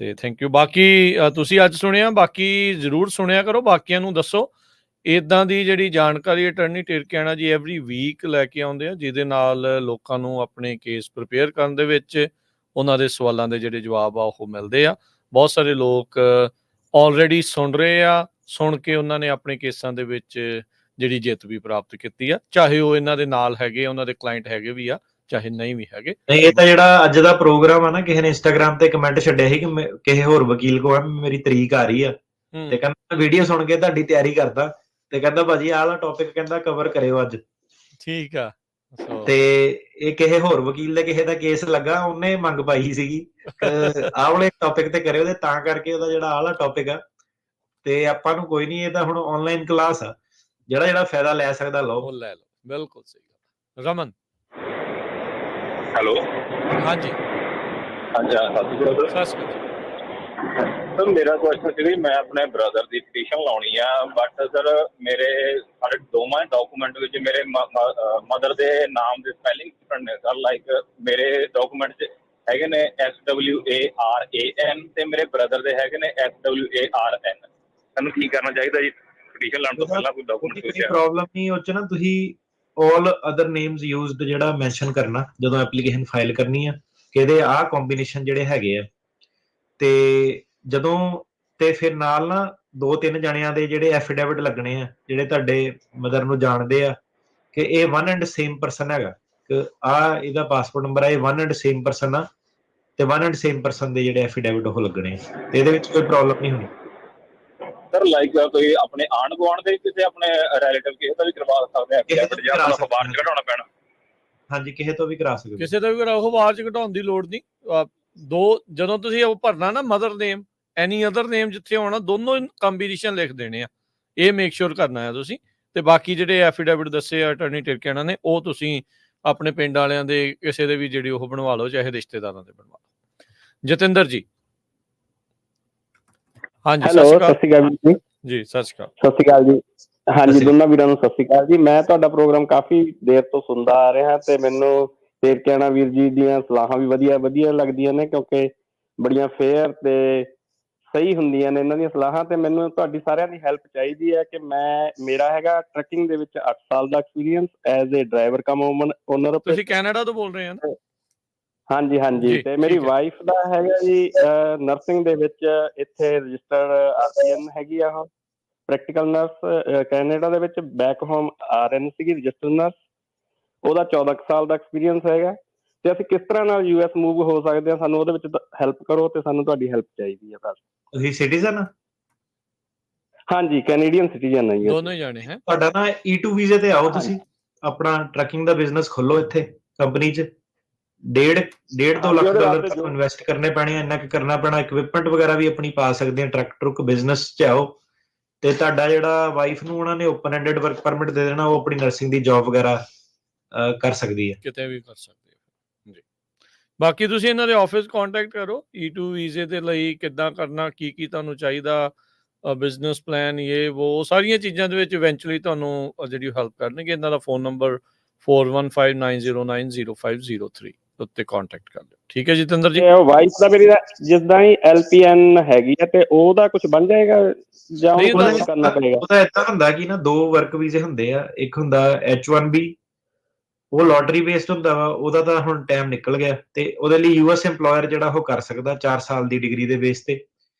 ਤੇ ਥੈਂਕ ਯੂ। ਬਾਕੀ ਤੁਸੀਂ ਅੱਜ ਸੁਣਿਆ, ਬਾਕੀ ਜ਼ਰੂਰ ਸੁਣਿਆ ਕਰੋ, ਬਾਕੀਆਂ ਨੂੰ ਦੱਸੋ। ਇੱਦਾਂ ਦੀ ਜਿਹੜੀ ਜਾਣਕਾਰੀ ਅਟਰਨੀ ਟਿਰਕੀਆਣਾ ਜੀ ਐਵਰੀ ਵੀਕ ਲੈ ਕੇ ਆਉਂਦੇ ਆ, ਜਿਹਦੇ ਨਾਲ ਲੋਕਾਂ ਨੂੰ ਆਪਣੇ ਕੇਸ ਪ੍ਰਿਪੇਅਰ ਕਰਨ ਦੇ ਵਿੱਚ ਉਹਨਾਂ ਦੇ ਸਵਾਲਾਂ ਦੇ ਜਿਹੜੇ ਜਵਾਬ ਆ ਉਹ ਮਿਲਦੇ ਆ। ਬਹੁਤ ਸਾਰੇ ਲੋਕ ਆਲਰੇਡੀ ਸੁਣ ਰਹੇ ਆ, ਸੁਣ ਕੇ ਉਹਨਾਂ ਨੇ ਆਪਣੇ ਕੇਸਾਂ ਦੇ ਵਿੱਚ ਜਿਹੜੀ ਜਿੱਤ ਵੀ ਪ੍ਰਾਪਤ ਕੀਤੀ ਆ, ਚਾਹੇ ਉਹ ਇਹਨਾਂ ਦੇ ਨਾਲ ਹੈਗੇ, ਉਹਨਾਂ ਦੇ ਕਲਾਇੰਟ ਹੈਗੇ ਵੀ ਆ, ਚਾਹੇ ਨਹੀਂ ਵੀ ਹੈਗੇ। ਨਹੀਂ, ਇਹ ਤਾਂ ਜਿਹੜਾ ਅੱਜ ਦਾ ਪ੍ਰੋਗਰਾਮ ਆ ਨਾ, ਕਿਸੇ ਨੇ ਇੰਸਟਾਗ੍ਰਾਮ ਤੇ ਕਮੈਂਟ ਛੱਡਿਆ ਸੀ ਕਿ ਕਿਸੇ ਹੋਰ ਵਕੀਲ ਕੋਲ ਮੇਰੀ ਤਰੀਕ ਆ ਰਹੀ ਆ ਤੇ ਕਹਿੰਦਾ ਵੀਡੀਓ ਸੁਣ ਕੇ ਤੁਹਾਡੀ ਤਿਆਰੀ ਕਰਦਾ ਤੇ ਕਹਿੰਦਾ ਭਾਜੀ ਆਹ ਵਾਲਾ ਟੌਪਿਕ ਕਹਿੰਦਾ ਕਵਰ ਕਰਿਓ ਅੱਜ। ਠੀਕ ਆ। ਤੇ ਇਹ ਕਿਸੇ ਹੋਰ ਵਕੀਲ ਦੇ ਕਿਸੇ ਦਾ ਕੇਸ ਲੱਗਾ, ਉਹਨੇ ਮੰਗ ਪਾਈ ਸੀਗੀ ਆਹ ਵਾਲੇ ਟੌਪਿਕ ਤੇ ਕਰਿਓ, ਤੇ ਤਾਂ ਕਰਕੇ ਉਹਦਾ ਜਿਹੜਾ ਆਹ ਵਾਲਾ ਟੌਪਿਕ ਆ। ਤੇ ਆਪਾਂ ਨੂੰ ਕੋਈ ਨਹੀਂ, ਇਹ ਤਾਂ ਹੁਣ ਆਨਲਾਈਨ ਕਲਾਸ ਆ, ਜਿਹੜਾ ਫਾਇਦਾ ਲੈ ਸਕਦਾ ਲਓ, ਲੈ ਲਓ। ਬਿਲਕੁਲ ਸਹੀ ਗੱਲ। ਰਮਨ ਹੈਲੋ। ਹਾਂਜੀ ਹਾਂਜੀ ਸਤਿ ਸ਼੍ਰੀ ਅਕਾਲ ਸਰ। ਸਰ ਮੇਰਾ ਕੁਐਸਚਨ ਸੀ, ਮੈਂ ਆਪਣੇ ਬ੍ਰਦਰ ਦੀ ਪਟੀਸ਼ਨ ਲਾਉਣੀ ਆ, ਬਟ ਸਰ ਮੇਰੇ ਸਾਰੇ ਦੋਵਾਂ ਡਾਕੂਮੈਂਟ ਵਿੱਚ ਮੇਰੇ ਮਦਰ ਦੇ ਨਾਮ ਦੇ ਸਪੈਲਿੰਗ ਡਿਫਰੈਂਟ ਨੇ ਸਰ। ਲਾਈਕ ਮੇਰੇ ਡਾਕੂਮੈਂਟ 'ਚ ਹੈਗੇ ਨੇ SWARAN ਤੇ ਮੇਰੇ ਬ੍ਰਦਰ ਦੇ ਹੈਗੇ ਨੇ SWARN। ਸਾਨੂੰ ਕੀ ਕਰਨਾ ਚਾਹੀਦਾ ਜੀ ਪਟੀਸ਼ਨ ਲਾਉਣ ਤੋਂ ਪਹਿਲਾਂ? ਕੋਈ ਡਾਕੂਮੈਂਟ ਕੋਈ ਪ੍ਰੋਬਲਮ ਨਹੀਂ ਉਹ 'ਚ ਨਾ। ਤੁਸੀਂ all other names used ਜਿਹੜਾ ਮੈਂਸ਼ਨ ਕਰਨਾ ਜਦੋਂ ਐਪਲੀਕੇਸ਼ਨ ਫਾਈਲ ਕਰਨੀ ਆ, ਕਿ ਇਹਦੇ ਆਹ ਕੰਬੀਨੇਸ਼ਨ ਜਿਹੜੇ ਹੈਗੇ ਆ, ਤੇ ਜਦੋਂ ਤੇ ਫਿਰ ਨਾਲ ਨਾ 2-3 ਜਣਿਆਂ ਦੇ ਜਿਹੜੇ ਐਫੀਡੇਵਿਟ ਲੱਗਣੇ ਆ, ਜਿਹੜੇ ਤੁਹਾਡੇ ਮਦਰ ਨੂੰ ਜਾਣਦੇ ਆ ਕਿ ਇਹ ਵਨ ਐਂਡ ਸੇਮ ਪਰਸਨ ਹੈਗਾ, ਕਿ ਆਹ ਇਹਦਾ ਪਾਸਪੋਰਟ ਨੰਬਰ ਆ, ਇਹ ਵਨ ਐਂਡ ਸੇਮ ਪਰਸਨ ਆ, ਤੇ ਵਨ ਐਂਡ ਸੇਮ ਪਰਸਨ ਦੇ ਜਿਹੜੇ ਐਫੀਡੇਵਿਟ ਉਹ ਲੱਗਣੇ ਆ, ਤੇ ਇਹਦੇ ਵਿੱਚ ਕੋਈ ਪ੍ਰੋਬਲਮ ਨਹੀਂ ਹੋਣੀ। ਸਰ ਲਾਈਕ ਕੋਈ ਆਪਣੇ ਆਂਢ ਗੁਆਂਢ ਦੇ ਕਿਸੇ ਆਪਣੇ ਰਿਲੇਟਿਵ ਕਿਸੇ ਦਾ ਵੀ ਕਰਵਾ ਸਕਦੇ ਆ, ਜਾਂ ਆਪਣਾ ਅਖਬਾਰ 'ਚ ਕਢਾਉਣਾ ਪੈਣਾ? ਹਾਂਜੀ, ਕਿਸੇ ਤੋਂ ਵੀ ਕਰਾ ਸਕਦੇ। ਕਿਸੇ ਦਾ ਵੀ ਕਰਾਓ, ਅਖਬਾਰ 'ਚ ਘਟਾਉਣ ਦੀ ਲੋੜ ਨਹੀਂ। ਜਦੋਂ ਤੁਸੀਂ ਉਹ ਭਰਨਾ ਨਾ ਮਦਰ ਨੇਮ, ਐਨੀ ਅਦਰ ਨੇਮ ਜਿੱਥੇ ਹੋਣਾ ਦੋਨੋਂ ਕੰਬੀਨੇਸ਼ਨ ਲਿਖ ਦੇਣੇ ਆ। ਇਹ ਮੇਕ ਸ਼ੋਰ ਕਰਨਾ ਆ ਤੁਸੀਂ। ਤੇ ਬਾਕੀ ਜਿਹੜੇ ਐਫੀਡੇਵਿਟ ਦੱਸੇ ਆ ਅਟਾਰਨੀ ਟਿਰਕੈਣਾ ਨੇ, ਉਹ ਤੁਸੀਂ ਆਪਣੇ ਪਿੰਡ ਵਾਲਿਆਂ ਦੇ ਕਿਸੇ ਦੇ ਵੀ ਜਿਹੜੀ ਉਹ ਬਣਵਾ ਲਓ, ਚਾਹੇ ਰਿਸ਼ਤੇਦਾਰਾਂ ਦੇ ਬਣਵਾ ਲਓ। ਜਤਿੰਦਰ ਜੀ। ਹਾਂਜੀ, ਹੈਲੋ, ਸਤਿ ਸ਼੍ਰੀ ਅਕਾਲ ਜੀ। ਜੀ ਸਤਿ ਸ਼੍ਰੀ ਅਕਾਲ। ਸਤਿ ਸ਼੍ਰੀ ਅਕਾਲ ਜੀ। ਹਾਂਜੀ, ਦੋਨਾਂ ਵੀਰਾਂ ਨੂੰ ਸਤਿ ਸ਼੍ਰੀ ਅਕਾਲ ਜੀ। ਮੈਂ ਤੁਹਾਡਾ ਪ੍ਰੋਗਰਾਮ ਕਾਫੀ ਦੇਰ ਤੋਂ ਸੁਣਦਾ ਆ ਰਿਹਾ ਤੇ ਮੈਨੂੰ ਟਿਰਕੈਣਾ ਵੀਰ ਜੀ ਦੀਆਂ ਸਲਾਹਾਂ ਵੀ ਵਧੀਆ ਲੱਗਦੀਆਂ ਨੇ, ਕਿਉਂਕਿ ਬੜੀਆਂ ਫੇਅਰ ਤੇ ਸਹੀ ਹੁੰਦੀਆਂ ਨੇ ਇਹਨਾਂ ਦੀਆਂ ਸਲਾਹਾਂ। ਤੇ ਮੈਨੂੰ ਤੁਹਾਡੀ ਸਾਰਿਆਂ ਦੀ ਹੈਲਪ ਚਾਹੀਦੀ ਹੈ ਕਿ ਮੇਰਾ ਹੈਗਾ ਟਰੱਕਿੰਗ ਦੇ ਵਿੱਚ 8 ਸਾਲ ਦਾ experience as a driver cum owner. ਤੁਸੀਂ ਕੈਨੇਡਾ ਤੋਂ ਬੋਲ ਰਹੇ ਹੋ ਨਾ? ਹਾਂਜੀ। ਤੇ ਮੇਰੀ ਵਾਈਫ ਦਾ ਹੈਗਾ ਜੀ ਨਰਸਿੰਗ ਦੇ ਵਿੱਚ ਇੱਥੇ ਰਜਿਸਟਰਡ RPN ਹੈਗੀ ਆ, ਉਹ ਪ੍ਰੈਕਟੀਕਲ ਨਰਸ ਕੈਨੇਡਾ ਦੇ ਵਿੱਚ। ਬੈਕ ਹੋਮ RN ਸੀਗੀ, ਰਜਿਸਟਰਡ ਨਰਸ। ਉਹਦਾ 14 ਸਾਲ ਦਾ ਐਕਸਪੀਰੀਅੰਸ ਹੈਗਾ। ਤੇ ਅਸੀਂ ਕਿਸ ਤਰ੍ਹਾਂ ਨਾਲ US ਮੂਵ ਹੋ ਸਕਦੇ ਹਾਂ, ਸਾਨੂੰ ਉਹਦੇ ਵਿੱਚ ਹੈਲਪ ਕਰੋ ਤੇ ਸਾਨੂੰ ਤੁਹਾਡੀ ਹੈਲਪ ਚਾਹੀਦੀ ਹੈ ਬਸ। ਤੁਸੀਂ ਸਿਟੀਜ਼ਨ? ਹਾਂਜੀ, ਕੈਨੇਡੀਅਨ ਸਿਟੀਜ਼ਨ ਹੈ ਜੀ। ਦੋਨੋਂ ਹੀ ਜਾਣੇ ਹੈ। ਤੁਹਾਡਾ ਨਾ E2 ਵੀਜ਼ੇ ਤੇ ਆਓ ਤੁਸੀਂ, ਆਪਣਾ ਟਰੱਕਿੰਗ ਦਾ ਬਿਜ਼ਨਸ ਖੋਲੋ ਇੱਥੇ ਕੰਪਨੀ 'ਚ। ਡੇਢ $2 ਲੱਖ ਤੁਹਾਨੂੰ ਇਨਵੈਸਟ ਕਰਨੇ ਪੈਣੇ ਆ, ਇੰਨਾ ਕੁ ਕਰਨਾ ਪੈਣਾ। ਇਕਵਿਪਮੈਂਟ ਵਗੈਰਾ ਵੀ ਆਪਣੀ ਪਾ ਸਕਦੇ ਆ, ਟਰੱਕ ਬਿਜ਼ਨਸ 'ਚ ਆਓ। ਤੇ ਤੁਹਾਡਾ ਜਿਹੜਾ ਵਾਈਫ ਨੂੰ ਉਹਨਾਂ ਨੇ ਓਪਨ ਐਂਡਡ ਵਰਕ ਪਰਮਿਟ ਦੇ ਦੇਣਾ, ਉਹ ਆਪਣੀ ਨਰਸਿੰਗ ਦੀ ਜੌਬ ਵਗੈਰਾ ਕਰ ਸਕਦੀ ਹੈ, ਕਿਤੇ ਵੀ ਕਰ ਸਕਦੇ ਹੋ ਜੀ। ਬਾਕੀ ਤੁਸੀਂ ਇਹਨਾਂ ਦੇ ਆਫਿਸ ਕੰਟੈਕਟ ਕਰੋ E2 ਵੀਜ਼ੇ ਦੇ ਲਈ, ਕਿੱਦਾਂ ਕਰਨਾ, ਕੀ ਤੁਹਾਨੂੰ ਚਾਹੀਦਾ, ਬਿਜ਼ਨਸ ਪਲਾਨ, ਉਹ ਸਾਰੀਆਂ ਚੀਜ਼ਾਂ ਦੇ ਵਿੱਚ ਇਵੈਂਚੁਅਲੀ ਤੁਹਾਨੂੰ ਜਿਹੜੀ ਹੈਲਪ ਕਰਨਗੇ। ਇਹਨਾਂ ਦਾ ਫੋਨ ਨੰਬਰ 4159090503 ਉੱਤੇ ਕੰਟੈਕਟ ਕਰ ਲਿਓ। ਠੀਕ ਹੈ ਜਤਿੰਦਰ ਜੀ। ਵਾਈਫ ਦਾ ਮੇਰੀ ਜਿੱਦਾਂ ਹੀ LPN ਹੈਗੀ ਆ, ਤੇ ਉਹਦਾ ਕੁਝ ਬਣ ਜਾਏਗਾ ਜਾਂ ਉਹਨੂੰ ਕਰਨਾ ਪਏਗਾ? ਉਹਦਾ ਏਦਾਂ ਹੁੰਦਾ ਕਿ ਨਾ 2 ਵਰਕ ਵੀਜ਼ੇ ਹੁੰਦੇ ਆ। ਇੱਕ ਹੁੰਦਾ H1B, ਉਹ ਲੋਟਰੀ ਬੇਸਡ ਹੁੰਦਾ ਵਾ, ਉਹਦਾ ਤਾਂ ਹੁਣ ਟਾਈਮ ਨਿਕਲ ਗਿਆ। ਤੇ ਉਹਦੇ ਲਈ US EMPLOYER ਜਿਹੜਾ ਉਹ ਕਰ ਸਕਦਾ 4 ਸਾਲ ਦੀ ਡਿਗਰੀ ਦੇ ਬੇਸ ਤੇ।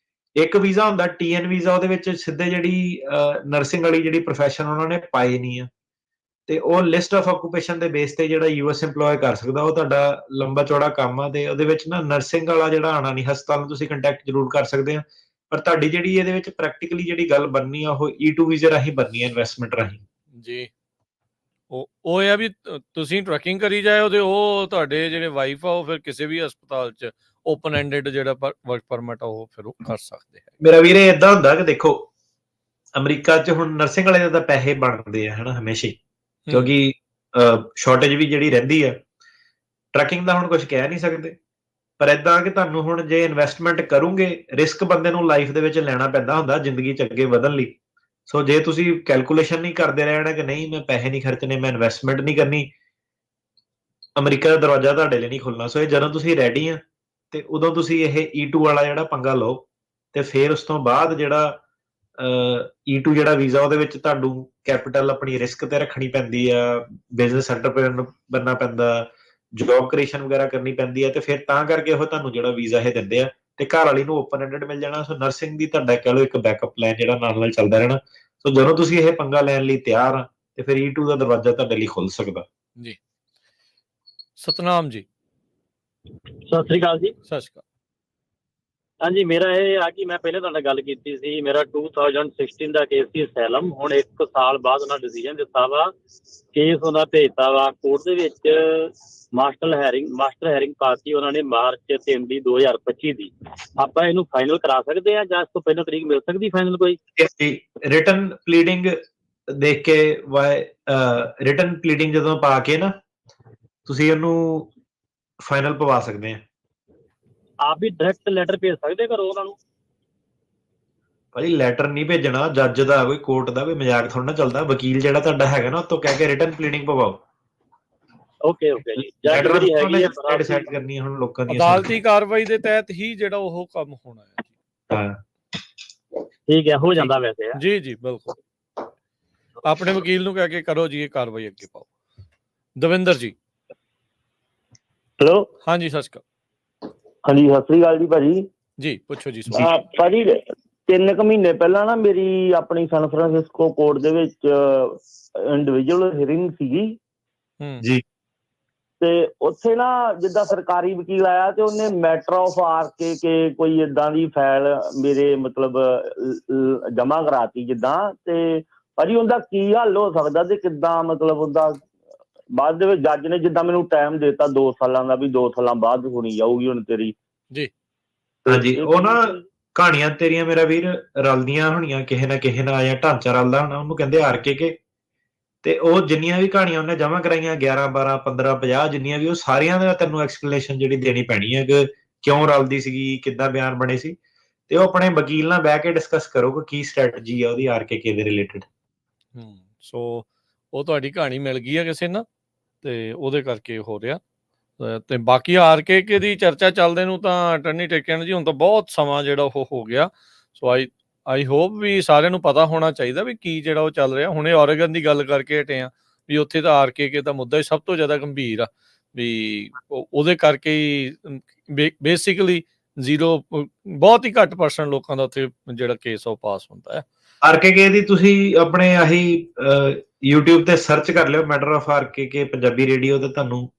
ਇੱਕ ਵੀਜ਼ਾ ਹੁੰਦਾ TN ਵੀਜ਼ਾ, ਉਹਦੇ ਵਿੱਚ ਸਿੱਧੇ ਜਿਹੜੀ ਨਰਸਿੰਗ ਵਾਲੀ ਜਿਹੜੀ ਪ੍ਰੋਫੈਸ਼ਨ ਉਹਨਾਂ ਨੇ ਪਾਏ ਨਹੀਂ ਆ, ਤੇ ਉਹ ਲਿਸਟ ਆਫ ਆਕੂਪੇਸ਼ਨ ਦੇ ਬੇਸ ਤੇ ਜਿਹੜਾ US EMPLOY ਕਰ ਸਕਦਾ। ਉਹ ਤੁਹਾਡਾ ਲੰਬਾ ਚੌੜਾ ਕੰਮ ਆ, ਤੇ ਉਹਦੇ ਵਿੱਚ ਨਾ ਨਰਸਿੰਗ ਵਾਲਾ ਜਿਹੜਾ ਆਣਾ ਨਹੀਂ, ਹਸਪਤਾਲ ਨੂੰ ਤੁਸੀਂ ਕੰਟੈਕਟ ਜ਼ਰੂਰ ਕਰ ਸਕਦੇ ਆ, ਪਰ ਤੁਹਾਡੀ ਜਿਹੜੀ ਇਹਦੇ ਵਿੱਚ ਪ੍ਰੈਕਟੀਕਲੀ ਜਿਹੜੀ ਗੱਲ ਬਣਨੀ ਆ, ਉਹ E2 ਵੀਜ਼ੇ ਰਾਹੀਂ ਬਣਨੀ ਹੈ, ਇਨਵੈਸਟਮੈਂਟ ਰਾਹੀਂ ਜੀ। ਉਹ ਇਹ ਆ ਵੀ ਤੁਸੀਂ ਟਰੱਕਿੰਗ ਕਰੀ ਜਾਓ, ਤੇ ਉਹ ਤੁਹਾਡੇ ਜਿਹੜੇ ਵਾਈਫ ਆ ਉਹ ਫਿਰ ਕਿਸੇ ਵੀ ਹਸਪਤਾਲ 'ਚ ਓਪਨ ਐਂਡਡ ਜਿਹੜਾ ਵਰਕ ਪਰਮਿਟ ਆ ਉਹ ਫਿਰ ਉਹ ਕਰ ਸਕਦੇ ਹੈ। ਮੇਰਾ ਵੀਰੇ ਏਦਾਂ ਹੁੰਦਾ ਕਿ ਦੇਖੋ, ਅਮਰੀਕਾ 'ਚ ਹੁਣ ਨਰਸਿੰਗ ਵਾਲੇ ਦੇ ਤਾਂ ਪੈਸੇ ਬਣਦੇ ਆ ਹਨਾ, ਹਮੇਸ਼ਾ ਹੀ, ਕਿਉਂਕਿ ਸ਼ਾਰਟੇਜ ਵੀ ਜਿਹੜੀ ਰਹਿੰਦੀ ਆ। ਟਰੱਕਿੰਗ ਦਾ ਹੁਣ ਕੁਝ ਕਹਿ ਨਹੀਂ ਸਕਦੇ, ਪਰ ਏਦਾਂ ਕਿ ਤੁਹਾਨੂੰ ਹੁਣ ਜੇ ਇਨਵੈਸਟਮੈਂਟ ਕਰੋਗੇ, ਰਿਸਕ ਬੰਦੇ ਨੂੰ ਲਾਈਫ ਦੇ ਵਿੱਚ ਲੈਣਾ ਪੈਂਦਾ ਹੁੰਦਾ ਜ਼ਿੰਦਗੀ 'ਚ ਅੱਗੇ ਵਧਣ ਲਈ। ਸੋ ਜੇ ਤੁਸੀਂ ਕੈਲਕੂਲੇਸ਼ਨ ਨਹੀਂ ਕਰਦੇ ਰਹਿਣਾ ਕਿ ਨਹੀਂ ਮੈਂ ਪੈਸੇ ਨਹੀਂ ਖਰਚਣੇ, ਮੈਂ ਇਨਵੈਸਟਮੈਂਟ ਨਹੀਂ ਕਰਨੀ, ਅਮਰੀਕਾ ਦਾ ਦਰਵਾਜ਼ਾ ਤੁਹਾਡੇ ਲਈ ਨਹੀਂ ਖੁੱਲਣਾ। ਸੋ ਇਹ ਜਦੋਂ ਤੁਸੀਂ ਰੈਡੀ ਆ, ਤੇ ਉਦੋਂ ਤੁਸੀਂ ਇਹ E2 ਵਾਲਾ ਜਿਹੜਾ ਪੰਗਾ ਲਓ। ਤੇ ਫਿਰ ਉਸ ਤੋਂ ਬਾਅਦ ਜਿਹੜਾ E2 ਜਿਹੜਾ ਵੀਜ਼ਾ, ਉਹਦੇ ਵਿੱਚ ਤੁਹਾਨੂੰ ਕੈਪੀਟਲ ਆਪਣੀ ਰਿਸਕ ਤੇ ਰੱਖਣੀ ਪੈਂਦੀ ਆ, ਬਿਜ਼ਨਸ ਐਂਟਰਪ੍ਰੇਨਰ ਬਣਨਾ ਪੈਂਦਾ, ਜੌਬ ਕ੍ਰੀਏਸ਼ਨ ਵਗੈਰਾ ਕਰਨੀ ਪੈਂਦੀ ਹੈ, ਤੇ ਫਿਰ ਤਾਂ ਕਰਕੇ ਉਹ ਤੁਹਾਨੂੰ ਜਿਹੜਾ ਵੀਜ਼ਾ ਇਹ ਦਿੰਦੇ ਆ। ਤੇ ਘਰ ਵਾਲੀ ਨੂੰ ਓਪਨ ਐਂਡਡ ਮਿਲ ਜਾਣਾ। ਸੋ ਨਰਸਿੰਗ ਦੀ ਤੁਹਾਡਾ ਕਹਿ ਲਓ ਇੱਕ ਬੈਕਅਪ ਪਲਾਨ ਜਿਹੜਾ ਨਾਲ ਚੱਲਦਾ ਰਹਿਣਾ। ਸੋ ਜਦੋਂ ਤੁਸੀਂ ਇਹ ਪੰਗਾ ਲੈਣ ਲਈ ਤਿਆਰ ਆ, ਤੇ ਫਿਰ E2 ਦਾ ਦਰਵਾਜ਼ਾ ਤੁਹਾਡੇ ਲਈ ਖੁੱਲ ਸਕਦਾ ਜੀ। ਸਤਨਾਮ ਜੀ। ਸਤਿ ਸ੍ਰੀ ਅਕਾਲ ਜੀ। ਸਤਿ ਸ਼੍ਰੀ ਅਕਾਲ। ਹਾਂਜੀ, ਮੇਰਾ ਇਹ ਆ ਕਿ ਮੈਂ ਪਹਿਲੇ ਤੁਹਾਡੇ ਨਾਲ ਗੱਲ ਕੀਤੀ ਸੀ। ਮੇਰਾ 2016 ਦਾ ਕੇਸ ਸੀ ਅਸੈਲਮ। ਹੁਣ 1 ਸਾਲ ਬਾਅਦ ਉਹਨਾਂ ਡਿਸੀਜਨ ਦਿੱਤਾ ਵਾ, ਕੇਸ ਉਹਨਾਂ ਭੇਜਤਾ ਵਾ ਕੋਰਟ ਦੇ ਵਿੱਚ। ਮਾਸਟਰ ਹੈਰਿੰਗ ਪਾਤੀ ਉਹਨਾਂ ਨੇ ਮਾਰਚ 3 ਦੀ 2025 ਦੀ। ਆਪਾਂ ਇਹਨੂੰ ਫਾਈਨਲ ਕਰਾ ਸਕਦੇ ਆ ਜਾਂ ਇਸ ਤੋਂ ਪਹਿਲਾਂ ਤਰੀਕ ਮਿਲ ਸਕਦੀ ਫਾਈਨਲ ਕੋਈ? ਰਿਟਨ ਪਲੀਡਿੰਗ ਦੇਖ ਕੇ ਰਿਟਨ ਪਲੀਡਿੰਗ ਜਦੋਂ ਪਾ ਕੇ ਨਾ ਤੁਸੀਂ ਉਹਨੂੰ ਫਾਈਨਲ ਪਵਾ ਸਕਦੇ ਆ। ਆਪ ਵੀ ਡਾਇਰੈਕਟ ਲੈਟਰ ਭੇਜ ਸਕਦੇ ਘਰੋਂ ਉਹਨਾਂ ਨੂੰ? ਭਾਈ ਲੈਟਰ ਨਹੀਂ ਭੇਜਣਾ, ਜੱਜ ਦਾ ਕੋਈ ਕੋਰਟ ਦਾ ਕੋਈ ਮਜ਼ਾਕ ਥੋੜਾ ਨਾ ਚੱਲਦਾ। ਵਕੀਲ ਜਿਹੜਾ ਤੁਹਾਡਾ ਹੈਗਾ ਨਾ, ਉਹ ਤੋਂ ਕਹਿ ਕੇ ਰਿਟਨ ਪਲੀਡਿੰਗ ਪਵਾਓ। ਓਕੇ ਜੀ। ਜੱਜ ਜਿਹੜੀ ਹੈਗੀ ਆ ਡਿਸਾਈਡ ਕਰਨੀ ਹੁਣ ਲੋਕਾਂ ਦੀ ਅਦਾਲਤੀ ਕਾਰਵਾਈ ਦੇ ਤਹਿਤ ਹੀ ਜਿਹੜਾ ਉਹ ਕੰਮ ਹੋਣਾ ਹੈ। ਹਾਂ, ਠੀਕ ਹੈ, ਹੋ ਜਾਂਦਾ ਵੈਸੇ। ਜੀ ਬਿਲਕੁਲ। ਆਪਣੇ ਵਕੀਲ ਨੂੰ ਕਹਿ ਕੇ ਕਰੋ ਜੀ ਇਹ ਕਾਰਵਾਈ ਅੱਗੇ ਪਾਓ। ਦਵਿੰਦਰ ਜੀ। ਹੈਲੋ। ਹਾਂਜੀ, ਸਤਿ ਸ਼੍ਰੀ ਅਕਾਲ। ਹਾਂਜੀ, ਸਤਿ ਸ੍ਰੀ ਅਕਾਲ ਜੀ ਭਾਜੀ। ਜੀ ਪੁੱਛੋ ਜੀ। ਭਾਜੀ 3 ਕੁ ਮਹੀਨੇ ਪਹਿਲਾਂ ਨਾ ਮੇਰੀ ਆਪਣੀ ਸੈਨ ਫਰਾਂਸਿਸਕੋ ਕੋਰਟ ਦੇ ਵਿੱਚ ਇੰਡੀਵਿਜੂਅਲ ਹੀਅਰਿੰਗ ਸੀਗੀ ਜੀ। ਤੇ ਉੱਥੇ ਨਾ ਜਿੱਦਾਂ ਸਰਕਾਰੀ ਵਕੀਲ ਆਇਆ ਤੇ ਉਹਨੇ ਮੈਟਰ ਆਫ ਕੇ ਕੋਈ ਏਦਾਂ ਦੀ ਫਾਈਲ ਮੇਰੇ ਮਤਲਬ ਜਮ੍ਹਾਂ ਕਰਾਤੀ ਜਿੱਦਾਂ। ਤੇ ਭਾਜੀ ਉਹਦਾ ਕੀ ਹੱਲ ਹੋ ਸਕਦਾ ਤੇ ਕਿੱਦਾਂ ਮਤਲਬ ਉਹਦਾ ਬਾਅਦ ਦੇ ਵਿੱਚ ਜੱਜ ਨੇ ਜਿੱਦਾਂ ਮੈਨੂੰ ਟਾਈਮ ਦਿੱਤਾ 2 ਸਾਲਾਂ ਦਾ, ਵੀ 2 ਸਾਲਾਂ ਬਾਅਦ ਹੋਣੀ ਜਾਊਗੀ ਹੁਣ ਤੇਰੀ। ਜੀ। ਹਾਂਜੀ, ਉਹ ਨਾ ਕਹਾਣੀਆਂ ਤੇਰੀਆਂ ਮੇਰਾ ਵੀਰ ਰਲਦੀਆਂ ਹੋਣੀਆਂ ਕਿਸੇ ਨਾਲ, ਜਾਂ ਢਾਂਚਾ ਰਲਦਾ ਹੋਣਾ, ਉਹਨੂੰ ਕਹਿੰਦੇ RKK। ਤੇ ਉਹ ਜਿੰਨੀਆਂ ਵੀ ਕਹਾਣੀਆਂ ਉਹਨੇ ਜਮ੍ਹਾਂ ਕਰਾਈਆਂ 11 12 15 50 ਜਿੰਨੀਆਂ ਵੀ, ਉਹ ਸਾਰਿਆਂ ਦਾ ਤੈਨੂੰ ਐਕਸਪਲੇਨੇਸ਼ਨ ਜਿਹੜੀ ਦੇਣੀ ਪੈਣੀ ਹੈ ਕਿ ਕਿਉਂ ਰਲਦੀ ਸੀਗੀ, ਕਿੱਦਾਂ ਬਿਆਨ ਬਣੇ ਸੀ। ਤੇ ਉਹ ਆਪਣੇ ਵਕੀਲ ਨਾਲ ਬਹਿ ਕੇ ਡਿਸਕਸ ਕਰੋ ਕਿ ਕੀ ਸਟ੍ਰੈਟਜੀ ਆ ਉਹਦੀ RKK ਦੇ ਰਿਲੇਟਡ। ਸੋ ਉਹ ਤੁਹਾਡੀ ਕਹਾਣੀ ਮਿਲ ਗਈ ਆ ਕਿਸੇ ਨਾਲ, ਤੇ ਉਹਦੇ ਕਰਕੇ ਹੋ ਰਿਹਾ। ਤੇ ਬਾਕੀ RKK ਦੀ ਚਰਚਾ ਚੱਲਦੇ ਨੂੰ ਤਾਂ ਅਟਰਨੀ ਟਿਰਕੈਣਾ ਜੀ ਹੁਣ ਤਾਂ ਬਹੁਤ ਸਮਾਂ ਜਿਹੜਾ ਉਹ ਹੋ ਗਿਆ। ਸੋ ਆਈ ਹੋਪ ਵੀ ਸਾਰਿਆਂ ਨੂੰ ਪਤਾ ਹੋਣਾ ਚਾਹੀਦਾ ਵੀ ਕੀ ਜਿਹੜਾ ਉਹ ਚੱਲ ਰਿਹਾ। ਹੁਣੇ ਔਰੇਗਨ ਦੀ ਗੱਲ ਕਰਕੇ ਹਟੇ ਆ ਵੀ ਉੱਥੇ ਤਾਂ RKK ਦਾ ਮੁੱਦਾ ਹੀ ਸਭ ਤੋਂ ਜ਼ਿਆਦਾ ਗੰਭੀਰ ਆ, ਵੀ ਉਹਦੇ ਕਰਕੇ ਹੀ ਬੇਸਿਕਲੀ ਬਹੁਤ ਹੀ ਘੱਟ % ਲੋਕਾਂ ਦਾ ਉੱਥੇ ਜਿਹੜਾ ਕੇਸ ਆ ਉਹ ਪਾਸ ਹੁੰਦਾ ਹੈ। RKK ਦੀ ਤੁਸੀਂ ਆਪਣੇ ਆਹੀ YouTube ਤੇ ਸਰਚ ਕਰ ਲਿਓ, matter of RKK Punjabi radio, ਤੇ ਤੁਹਾਨੂੰ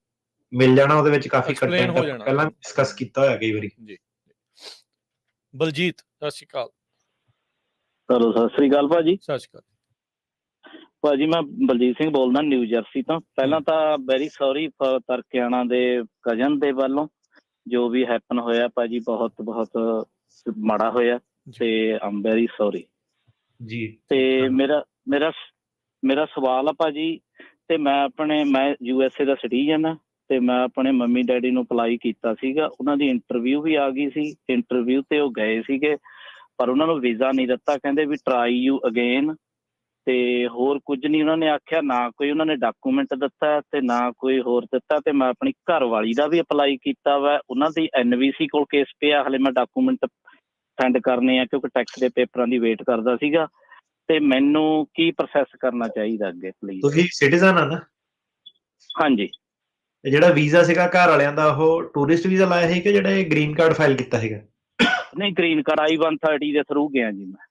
ਮਿਲ ਜਾਣਾ। ਉਹਦੇ ਵਿੱਚ ਕਾਫੀ ਕੰਟੈਂਟ ਪਹਿਲਾਂ ਡਿਸਕਸ ਕੀਤਾ ਹੋਇਆ ਕਈ ਵਾਰੀ। ਜੀ ਬਲਜੀਤ, ਸਤਿ ਸ਼੍ਰੀ ਅਕਾਲ। ਹੈਲੋ, ਸਤਿ ਸ੍ਰੀ ਅਕਾਲ ਭਾਜੀ। ਸਤਿ ਸ਼੍ਰੀ ਅਕਾਲ ਭਾਜੀ, ਮੈਂ ਬਲਜੀਤ ਸਿੰਘ ਬੋਲਦਾ ਨਿਊ ਜਰਸੀ ਤੋਂ। ਪਹਿਲਾਂ ਤਾਂ ਵੈਰੀ ਸੌਰੀ ਫॉर ਤਰਕਿਆਣਾ ਦੇ ਕਜ਼ਨ ਦੇ ਵੱਲੋਂ ਜੋ ਵੀ ਹੈਪਨ ਹੋਇਆ ਭਾਜੀ, ਬਹੁਤ ਬਹੁਤ ਮਾੜਾ ਹੋਇਆ, ਤੇ ਆਮ ਵੈਰੀ ਸੌਰੀ ਜੀ। ਤੇ ਮੇਰਾ ਸਵਾਲ ਆ ਭਾਜੀ, ਤੇ ਮੈਂ USA ਦਾ ਸਿਟੀਜ਼ਨ ਆ, ਤੇ ਮੈਂ ਆਪਣੇ ਮੰਮੀ ਡੈਡੀ ਨੂੰ ਅਪਲਾਈ ਕੀਤਾ ਸੀਗਾ। ਉਹਨਾਂ ਦੀ ਇੰਟਰਵਿਊ ਵੀ ਆ ਗਈ ਸੀ, ਇੰਟਰਵਿਊ ਤੇ ਉਹ ਗਏ ਸੀਗੇ, ਪਰ ਉਹਨਾਂ ਨੂੰ ਵੀਜ਼ਾ ਨਹੀਂ ਦਿੱਤਾ। ਕਹਿੰਦੇ ਵੀ ਟਰਾਈ ਯੂ ਅਗੇਨ, ਤੇ ਹੋਰ ਕੁਝ ਨਹੀਂ ਉਹਨਾਂ ਨੇ ਆਖਿਆ। ਨਾ ਕੋਈ ਉਹਨਾਂ ਨੇ ਡਾਕੂਮੈਂਟ ਦਿੱਤਾ ਤੇ ਨਾ ਕੋਈ ਹੋਰ ਦਿੱਤਾ। ਤੇ ਮੈਂ ਆਪਣੀ ਘਰ ਵਾਲੀ ਦਾ ਵੀ ਅਪਲਾਈ ਕੀਤਾ ਵਾ, ਉਹਨਾਂ ਦੀ NVC ਕੋਲ ਕੇਸ ਪਿਆ, ਹਲੇ ਮੈਂ ਡਾਕੂਮੈਂਟ ਸੈਂਡ ਕਰਨੇ ਆ ਕਿਉਂਕਿ ਟੈਕਸ ਦੇ ਪੇਪਰਾਂ ਦੀ ਵੇਟ ਕਰਦਾ ਸੀਗਾ। ਤੇ ਮੈਨੂੰ ਕੀ ਪ੍ਰੋਸੈਸ ਕਰਨਾ ਚਾਹੀਦਾ ਅੱਗੇ ਪਲੀਜ਼? ਤੁਸੀਂ ਸਿਟੀਜ਼ਨ ਆ ਨਾ? ਹਾਂਜੀ। ਜਿਹੜਾ ਵੀਜ਼ਾ ਸੀਗਾ ਘਰ ਵਾਲਿਆਂ ਦਾ, ਉਹ ਟੂਰਿਸਟ ਵੀਜ਼ਾ ਲਾਇਆ ਸੀ ਕਿ ਜਿਹੜਾ ਇਹ ਗ੍ਰੀਨ ਕਾਰਡ ਫਾਈਲ ਕੀਤਾ ਸੀਗਾ? ਨਹੀਂ, ਗ੍ਰੀਨ ਕਾਰਡ I-130 ਦੇ ਥਰੂ ਗਿਆ ਜੀ ਮੈਂ।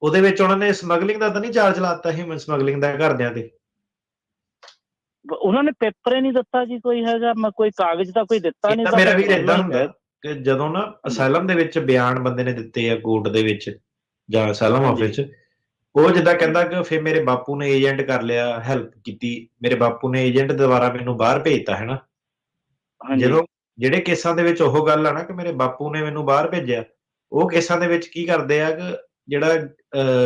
ਉਹਦੇ ਵਿੱਚ ਉਹਨਾਂ ਨੇ ਸਮਗਲਿੰਗ ਦਾ ਤਾਂ ਨਹੀਂ ਚਾਰਜ ਲਾਤਾ, ਹਿਊਮਨ ਸਮਗਲਿੰਗ ਦਾ ਘਰਦਿਆਂ ਤੇ? ਉਹਨਾਂ ਨੇ ਪੇਪਰ ਹੀ ਨਹੀਂ ਦਿੱਤਾ ਜੀ, ਕੋਈ ਹੈਗਾ ਕੋਈ ਕਾਗਜ਼ ਤਾਂ ਕੋਈ ਦਿੱਤਾ ਨਹੀਂ। ਮੇਰਾ ਵੀਰ ਏਦਾਂ ਹੁੰਦਾ ਕਿ ਜਦੋਂ ਨਾ ਅਸਾਈਲਮ ਦੇ ਵਿੱਚ ਬਿਆਨ ਬੰਦੇ ਨੇ ਦਿੱਤੇ ਆ ਕੋਰਟ ਦੇ ਵਿੱਚ ਜਾਂ ਅਸਾਈਲਮ ਆਫਿਸ 'ਚ, ਉਹ ਜਿੱਦਾਂ ਕਹਿੰਦਾ ਕਿ ਫਿਰ ਮੇਰੇ ਬਾਪੂ ਨੇ ਏਜੰਟ ਕਰ ਲਿਆ, ਹੈਲਪ ਕੀਤੀ, ਮੇਰੇ ਬਾਪੂ ਨੇ ਏਜੰਟ ਦੁਆਰਾ ਮੈਨੂੰ ਬਾਹਰ ਭੇਜਤਾ, ਹੈ ਨਾ। ਜਦੋਂ ਜਿਹੜੇ ਕੇਸਾਂ ਦੇ ਵਿੱਚ ਉਹ ਗੱਲ ਆ ਨਾ ਕਿ ਮੇਰੇ ਬਾਪੂ ਨੇ ਮੈਨੂੰ ਬਾਹਰ ਭੇਜਿਆ, ਉਹ ਕੇਸਾਂ ਦੇ ਵਿੱਚ ਕੀ ਕਰਦੇ ਆ ਕਿ ਜਿਹੜਾ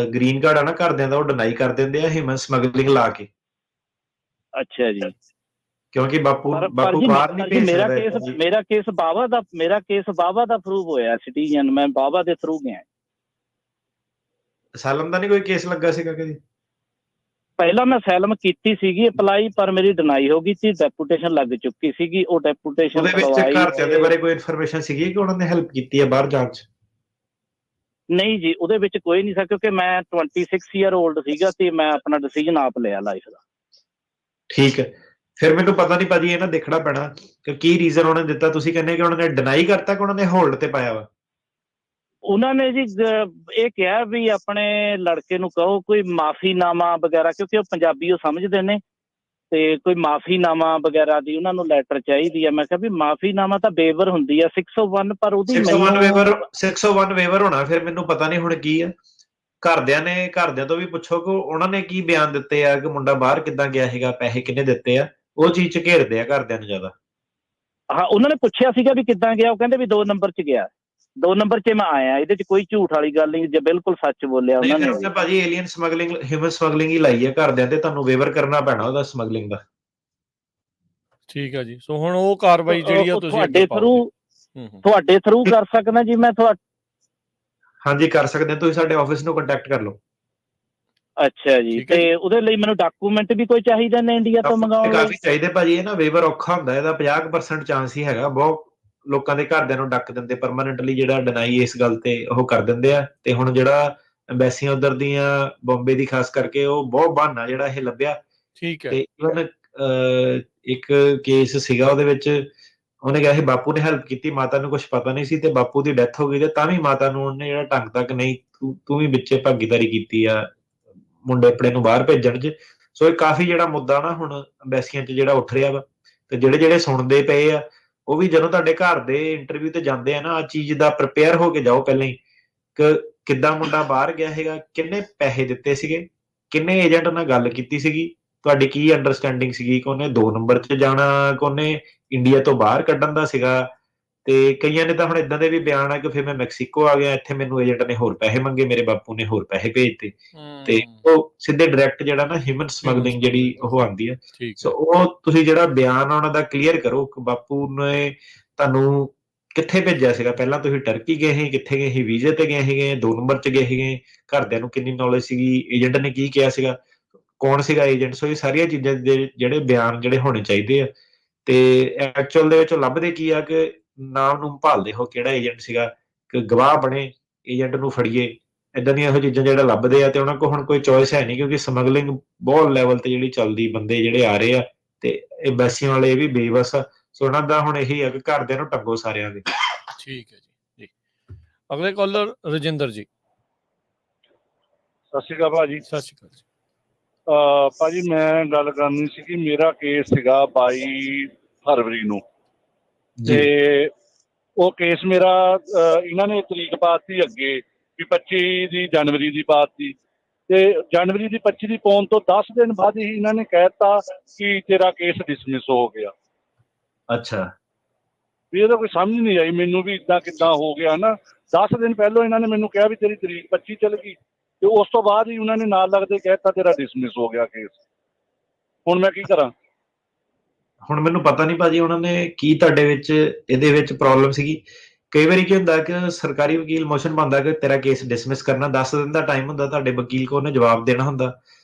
ਗ੍ਰੀਨ ਕਾਰਡ ਆ ਨਾ ਘਰਦਿਆਂ ਦਾ, ਉਹ ਡਿਨਾਈ ਕਰ ਦਿੰਦੇ ਆ ਹਿਊਮਨ ਸਮਗਲਿੰਗ ਲਾ ਕੇ। ਅੱਛਾ ਜੀ। ਕਿਉਂਕਿ ਬਾਪੂ ਬਾਹਰ ਨਹੀਂ ਭੇਜ ਸਕਦਾ। ਮੇਰਾ ਕੇਸ ਬਾਵਾ ਦਾ ਪ੍ਰੂਵ ਹੋਇਆ ਸਿਟੀਜ਼ਨ, ਮੈਂ ਬਾਵਾ ਦੇ ਥਰੂ ਗਿਆ। ਅਸਾਈਲਮ ਦਾ ਨਹੀਂ ਕੋਈ ਕੇਸ ਲੱਗਾ ਸੀਗਾ ਕਦੀ? ਪਹਿਲਾਂ ਮੈਂ ਅਸਾਈਲਮ ਕੀਤੀ ਸੀਗੀ ਅਪਲਾਈ, ਪਰ ਮੇਰੀ ਡਿਨਾਈ ਹੋ ਗਈ ਸੀ, ਡੈਪੂਟੇਸ਼ਨ ਲੱਗ ਚੁੱਕੀ ਸੀਗੀ। ਉਹ ਡੈਪੂਟੇਸ਼ਨ ਉਹਦੇ ਵਿੱਚ ਘਰਦਿਆਂ ਦੇ ਬਾਰੇ ਕੋਈ ਇਨਫੋਰਮੇਸ਼ਨ ਸੀਗੀ ਕਿ ਉਹਨਾਂ ਨੇ ਹੈਲਪ ਕੀਤੀ ਹੈ ਬਾਹਰ ਜਾਣ 'ਚ? ਨਹੀਂ ਜੀ, ਉਹਦੇ ਵਿੱਚ ਕੋਈ ਨਹੀਂ ਸੀ, ਕਿਉਂਕਿ ਮੈਂ 26 ਈਅਰ 올ਡ ਸੀਗਾ ਤੇ ਮੈਂ ਆਪਣਾ ਡਿਸੀਜਨ ਆਪ ਲਿਆ ਲਾਈਫ ਦਾ। ਠੀਕ ਹੈ, ਫਿਰ ਮੈਨੂੰ ਪਤਾ ਨਹੀਂ ਭਾਜੀ, ਇਹ ਨਾ ਦੇਖਣਾ ਪੈਣਾ ਕਿ ਕੀ ਰੀਜ਼ਨ ਉਹਨਾਂ ਨੇ ਦਿੱਤਾ। ਤੁਸੀਂ ਕਹਿੰਦੇ ਕਿ ਉਹਨਾਂ ਨੇ ਡਿਨਾਈ ਕਰਤਾ ਕਿ ਉਹਨਾਂ ਨੇ ਹੋਲਡ ਤੇ ਪਾਇਆ ਵਾ? ਉਹਨਾਂ ਨੇ ਜੀ ਇਹ ਕਿਹਾ ਵੀ ਆਪਣੇ ਲੜਕੇ ਨੂੰ ਕਹੋ ਕੋਈ ਮਾਫੀਨਾਮਾ ਵਗੈਰਾ, ਕਿਉਂਕਿ ਉਹ ਪੰਜਾਬੀ ਉਹ ਸਮਝਦੇ ਨੇ, ਤੇ ਕੋਈ ਮਾਫੀਨਾਮਾ ਵਗੈਰਾ ਦੀ ਉਹਨਾਂ ਨੂੰ ਲੈਟਰ ਚਾਹੀਦੀ ਹੈ। ਮੈਂ ਕਿਹਾ ਵੀ ਮਾਫੀਨਾਮਾ ਤਾਂ ਵੇਵਰ ਹੁੰਦੀ ਆ 601, ਪਰ ਉਹਦੀ 601 ਵੇਵਰ ਹੋਣਾ। ਫਿਰ ਮੈਨੂੰ ਪਤਾ ਨਹੀਂ ਹੁਣ ਕੀ ਆ। ਘਰਦਿਆਂ ਤੋਂ ਵੀ ਪੁੱਛੋ ਕਿ ਉਹਨਾਂ ਨੇ ਕੀ ਬਿਆਨ ਦਿੱਤੇ ਆ ਕਿ ਮੁੰਡਾ ਬਾਹਰ ਕਿੱਦਾਂ ਗਿਆ ਸੀਗਾ, ਪੈਸੇ ਕਿੰਨੇ ਦਿੱਤੇ ਆ। ਉਹ ਚੀਜ਼ 'ਚ ਘੇਰਦੇ ਆ ਘਰਦਿਆਂ ਨੂੰ ਜ਼ਿਆਦਾ। ਹਾਂ, ਉਹਨਾਂ ਨੇ ਪੁੱਛਿਆ ਸੀਗਾ ਵੀ ਕਿੱਦਾਂ ਗਿਆ, ਉਹ ਕਹਿੰਦੇ ਵੀ 2 ਨੰਬਰ 'ਚ ਗਿਆ, 2 ਨੰਬਰ 'ਚ ਮੈਂ ਆਇਆ। ਇਹਦੇ 'ਚ ਕੋਈ ਝੂਠ ਵਾਲੀ ਗੱਲ ਨਹੀਂ, ਜੇ ਬਿਲਕੁਲ ਸੱਚ ਬੋਲਿਆ ਉਹਨਾਂ ਨੇ। ਭਾਜੀ ਏਲੀਅਨ ਸਮਗਲਿੰਗ, ਹਿਊਮਨ ਸਮਗਲਿੰਗ ਹੀ ਲਾਈ ਹੈ ਘਰਦਿਆਂ ਤੇ, ਤੁਹਾਨੂੰ ਵੇਵਰ ਕਰਨਾ ਪੈਣਾ ਉਹਦਾ ਸਮਗਲਿੰਗ ਦਾ। ਠੀਕ ਹੈ ਜੀ। ਸੋ ਹੁਣ ਉਹ ਕਾਰਵਾਈ ਜਿਹੜੀ ਆ ਤੁਸੀਂ ਤੁਹਾਡੇ ਥਰੂ ਕਰ ਸਕਦਾ ਜੀ ਮੈਂ? ਹਾਂਜੀ, ਕਰ ਸਕਦੇ ਹੋ। ਤੁਸੀਂ ਸਾਡੇ ਆਫਿਸ ਨੂੰ ਕੰਟੈਕਟ ਕਰ ਲਓ। ਅੱਛਾ ਜੀ। ਤੇ ਉਹਦੇ ਲਈ ਮੈਨੂੰ ਡਾਕੂਮੈਂਟ ਵੀ ਕੋਈ ਚਾਹੀਦਾ ਨੇ ਇੰਡੀਆ ਤੋਂ ਮੰਗਾਉਣ ਲਈ? ਕਾਫੀ ਚਾਹੀਦੇ ਭਾਜੀ। ਇਹ ਨਾ ਵੇਵਰ ਔਖਾ ਹੁੰਦਾ, ਇਹਦਾ 50% ਚਾਂਸ ਹੀ ਹੈਗਾ। ਬਹੁਤ ਲੋਕਾਂ ਦੇ ਘਰਦਿਆਂ ਨੂੰ ਡੱਕ ਦਿੰਦੇ ਪਰਮਾਨੈਂਟਲੀ, ਜਿਹੜਾ ਡਿਨਾਈ ਇਸ ਗੱਲ ਤੇ ਉਹ ਕਰ ਦਿੰਦੇ ਆ। ਤੇ ਹੁਣ ਜਿਹੜਾ ਐਮਬੈਸੀਆਂ ਉਧਰ ਦੀਆਂ ਬੰਬੇ ਦੀ ਖਾਸ ਕਰਕੇ, ਉਹ ਬਹੁਤ ਬਹਾਨਾ ਜਿਹੜਾ ਇਹ ਲੱਭਿਆ। ਠੀਕ ਹੈ। ਤੇ ਇਵਨ ਇੱਕ ਕੇਸ ਸੀਗਾ, ਉਹਦੇ ਵਿੱਚ ਉਹਨੇ ਕਿਹਾ ਸੀ ਬਾਪੂ ਨੇ ਹੈਲਪ ਕੀਤੀ, ਮਾਤਾ ਨੂੰ ਕੁਝ ਪਤਾ ਨਹੀਂ ਸੀ, ਤੇ ਬਾਪੂ ਦੀ ਡੈਥ ਹੋ ਗਈ, ਤੇ ਤਾਂ ਵੀ ਮਾਤਾ ਨੂੰ ਉਹਨੇ ਜਿਹੜਾ ਢੰਗ ਤੱਕ ਨਹੀਂ, ਤੂੰ ਵੀ ਵਿੱਚੇ ਭਾਗੀਦਾਰੀ ਕੀਤੀ ਆ ਮੁੰਡੇ ਆਪਣੇ ਨੂੰ ਬਾਹਰ ਭੇਜਣ 'ਚ। ਸੋ ਇਹ ਕਾਫੀ ਜਿਹੜਾ ਮੁੱਦਾ ਨਾ ਹੁਣ ਐਮਬੈਸੀਆਂ 'ਚ ਜਿਹੜਾ ਉੱਠ ਰਿਹਾ ਵਾ। ਤੇ ਜਿਹੜੇ ਸੁਣਦੇ ਪਏ ਆ, ਉਹ ਵੀ ਜਦੋਂ ਤੁਹਾਡੇ ਘਰ ਦੇ ਇੰਟਰਵਿਊ ਤੇ ਜਾਂਦੇ ਆ ਨਾ, ਆ ਚੀਜ਼ ਦਾ ਪ੍ਰਿਪੇਅਰ ਹੋ ਕੇ ਜਾਓ ਪਹਿਲਾਂ ਹੀ ਕਿ ਕਿੱਦਾਂ ਮੁੰਡਾ ਬਾਹਰ ਗਿਆ ਹੈਗਾ, ਕਿੰਨੇ ਪੈਸੇ ਦਿੱਤੇ ਸੀਗੇ, ਕਿੰਨੇ ਏਜੰਟ ਨਾਲ ਗੱਲ ਕੀਤੀ ਸੀਗੀ, ਤੁਹਾਡੀ ਕੀ ਅੰਡਰਸਟੈਂਡਿੰਗ ਸੀਗੀ ਕਿ ਉਹਨੇ 2 ਨੰਬਰ 'ਚ ਜਾਣਾ, ਕਿ ਉਹਨੇ ਇੰਡੀਆ ਤੋਂ ਬਾਹਰ ਕੱਢਣ ਦਾ ਸੀਗਾ, ਤੇ ਕਈਆਂ ਨੇ ਤਾਂ ਹੁਣ ਇਦਾਂ ਦੇ ਵੀ ਬਿਆਨ ਆ ਕਿ ਫਿਰ ਮੈਂ ਮੈਕਸੀਕੋ ਆ ਗਿਆ, ਇੱਥੇ ਮੈਨੂੰ ਏਜੰਟ ਨੇ ਹੋਰ ਪੈਸੇ ਮੰਗੇ, ਮੇਰੇ ਬਾਪੂ ਨੇ ਹੋਰ ਪੈਸੇ ਭੇਜਤੇ। ਤੇ ਉਹ ਸਿੱਧੇ ਡਾਇਰੈਕਟ ਜਿਹੜਾ ਨਾ ਹਿਊਮਨ ਸਮਗਲਿੰਗ ਜਿਹੜੀ ਉਹ ਆਉਂਦੀ ਆ। ਸੋ ਉਹ ਤੁਸੀਂ ਜਿਹੜਾ ਬਿਆਨ ਆ ਉਹਨਾਂ ਦਾ ਕਲੀਅਰ ਕਰੋ ਕਿ ਬਾਪੂ ਨੇ ਤੁਹਾਨੂੰ ਕਿੱਥੇ ਭੇਜਿਆ ਸੀਗਾ, ਪਹਿਲਾਂ ਤੁਸੀਂ ਟਰਕੀ ਗਏ ਸੀ, ਕਿੱਥੇ ਗਏ ਸੀ, ਵੀਜ਼ੇ ਤੇ ਗਏ ਸੀਗੇ, 2 ਨੰਬਰ 'ਚ ਗਏ ਸੀਗੇ, ਘਰਦਿਆਂ ਨੂੰ ਕਿੰਨੀ ਨੌਲੇਜ ਸੀਗੀ, ਏਜੰਟ ਨੇ ਕੀ ਕਿਹਾ ਸੀਗਾ, ਕੌਣ ਸੀਗਾ ਏਜੰਟ। ਸੋ ਇਹ ਸਾਰੀਆਂ ਚੀਜ਼ਾਂ ਦੇ ਜਿਹੜੇ ਬਿਆਨ ਜਿਹੜੇ ਹੋਣੇ ਚਾਹੀਦੇ ਆ। ਤੇ ਐਕਚੁਅਲ ਦੇ ਵਿੱਚ ਲੱਭਦੇ ਕੀ ਆ ਕਿ ਨਾਮ ਨੂੰ ਭਾਲਦੇ ਹੋ ਕਿਹੜਾ ਏਜੰਟ ਸੀਗਾ, ਕਿ ਗਵਾਹ ਬਣੇ, ਏਜੰਟ ਨੂੰ ਫੜੀਏ, ਏਦਾਂ ਦੀਆਂ ਇਹੋ ਚੀਜ਼ਾਂ ਜਿਹੜਾ ਲੱਭਦੇ ਆ। ਤੇ ਉਹਨਾਂ ਕੋਲ ਹੁਣ ਕੋਈ ਚੋਇਸ ਹੈ ਨਹੀਂ, ਕਿਉਂਕਿ ਸਮਗਲਿੰਗ ਬਹੁਤ ਲੈਵਲ ਤੇ ਜਿਹੜੀ ਚੱਲਦੀ, ਬੰਦੇ ਜਿਹੜੇ ਆ ਰਹੇ ਆ ਤੇ ਐਮਬੈਸੀਆਂ ਵਾਲੇ ਇਹ ਵੀ ਬੇਵਸ ਆ। ਸੋ ਉਹਨਾਂ ਦਾ ਹੁਣ ਇਹੀ ਆ ਕਿ ਘਰਦਿਆਂ ਨੂੰ ਟੱਗੋ ਸਾਰਿਆਂ ਦੇ। ਠੀਕ ਹੈ ਜੀ। ਅਗਲੇ ਕਾਲਰ ਰਜਿੰਦਰ ਜੀ। ਸਤਿ ਸ਼੍ਰੀ ਅਕਾਲ ਭਾਜੀ। ਸਤਿ ਸ਼੍ਰੀ ਅਕਾਲ ਜੀ। ਭਾਜੀ ਮੈਂ ਗੱਲ ਕਰਨੀ ਸੀ ਕਿ ਮੇਰਾ ਕੇਸ ਸੀਗਾ 22 ਫਰਵਰੀ ਨੂੰ, ਤੇ ਉਹ ਕੇਸ ਮੇਰਾ ਇਹਨਾਂ ਨੇ ਤਰੀਕ ਪਾਤੀ ਅੱਗੇ ਵੀ 25 ਜਨਵਰੀ ਦੀ ਪਾਤੀ, ਤੇ ਜਨਵਰੀ ਦੀ 25 ਦੀ ਪਾਉਣ ਤੋਂ 10 ਦਿਨ ਬਾਅਦ ਹੀ ਇਹਨਾਂ ਨੇ ਕਹਿਤਾ ਕਿ ਤੇਰਾ ਕੇਸ ਡਿਸਮਿਸ ਹੋ ਗਿਆ। ਅੱਛਾ। ਵੀ ਇਹਦਾ ਕੋਈ ਸਮਝ ਨਹੀਂ ਆਈ ਮੈਨੂੰ ਵੀ ਇਦਾਂ ਕਿੱਦਾਂ ਹੋ ਗਿਆ ਨਾ। 10 ਦਿਨ ਪਹਿਲਾਂ ਇਹਨਾਂ ਨੇ ਮੈਨੂੰ ਕਿਹਾ ਵੀ ਤੇਰੀ ਤਰੀਕ 25 ਚੱਲ ਗਈ, ਤੇ ਉਸ ਤੋਂ ਬਾਅਦ ਹੀ ਉਹਨਾਂ ਨੇ ਨਾਲ ਲੱਗਦੇ ਕਹਿਤਾ ਤੇਰਾ ਡਿਸਮਿਸ ਹੋ ਗਿਆ ਕੇਸ। ਹੁਣ ਮੈਂ ਕੀ ਕਰਾਂ? ਹੁਣ ਮੈਨੂੰ ਪਤਾ ਨਹੀਂ ਭਾਜੀ ਉਹਨਾਂ ਨੇ ਕੀ ਤੁਹਾਡੇ ਵਿੱਚ ਇਹਦੇ ਵਿੱਚ ਪ੍ਰੋਬਲਮ ਸੀਗੀ। ਕਈ ਵਾਰੀ ਕੀ ਹੁੰਦਾ ਕਿ ਸਰਕਾਰੀ ਵਕੀਲ ਮੋਸ਼ਨ ਪਾਉਂਦਾ ਕਿ ਤੇਰਾ ਕੇਸ ਡਿਸਮਿਸ ਕਰਨਾ, 10 ਦਿਨ ਦਾ ਟਾਈਮ ਹੁੰਦਾ, ਤੁਹਾਡੇ ਵਕੀਲ ਕੋਲ ਉਹਨੇ ਜਵਾਬ ਦੇਣਾ ਹੁੰਦਾ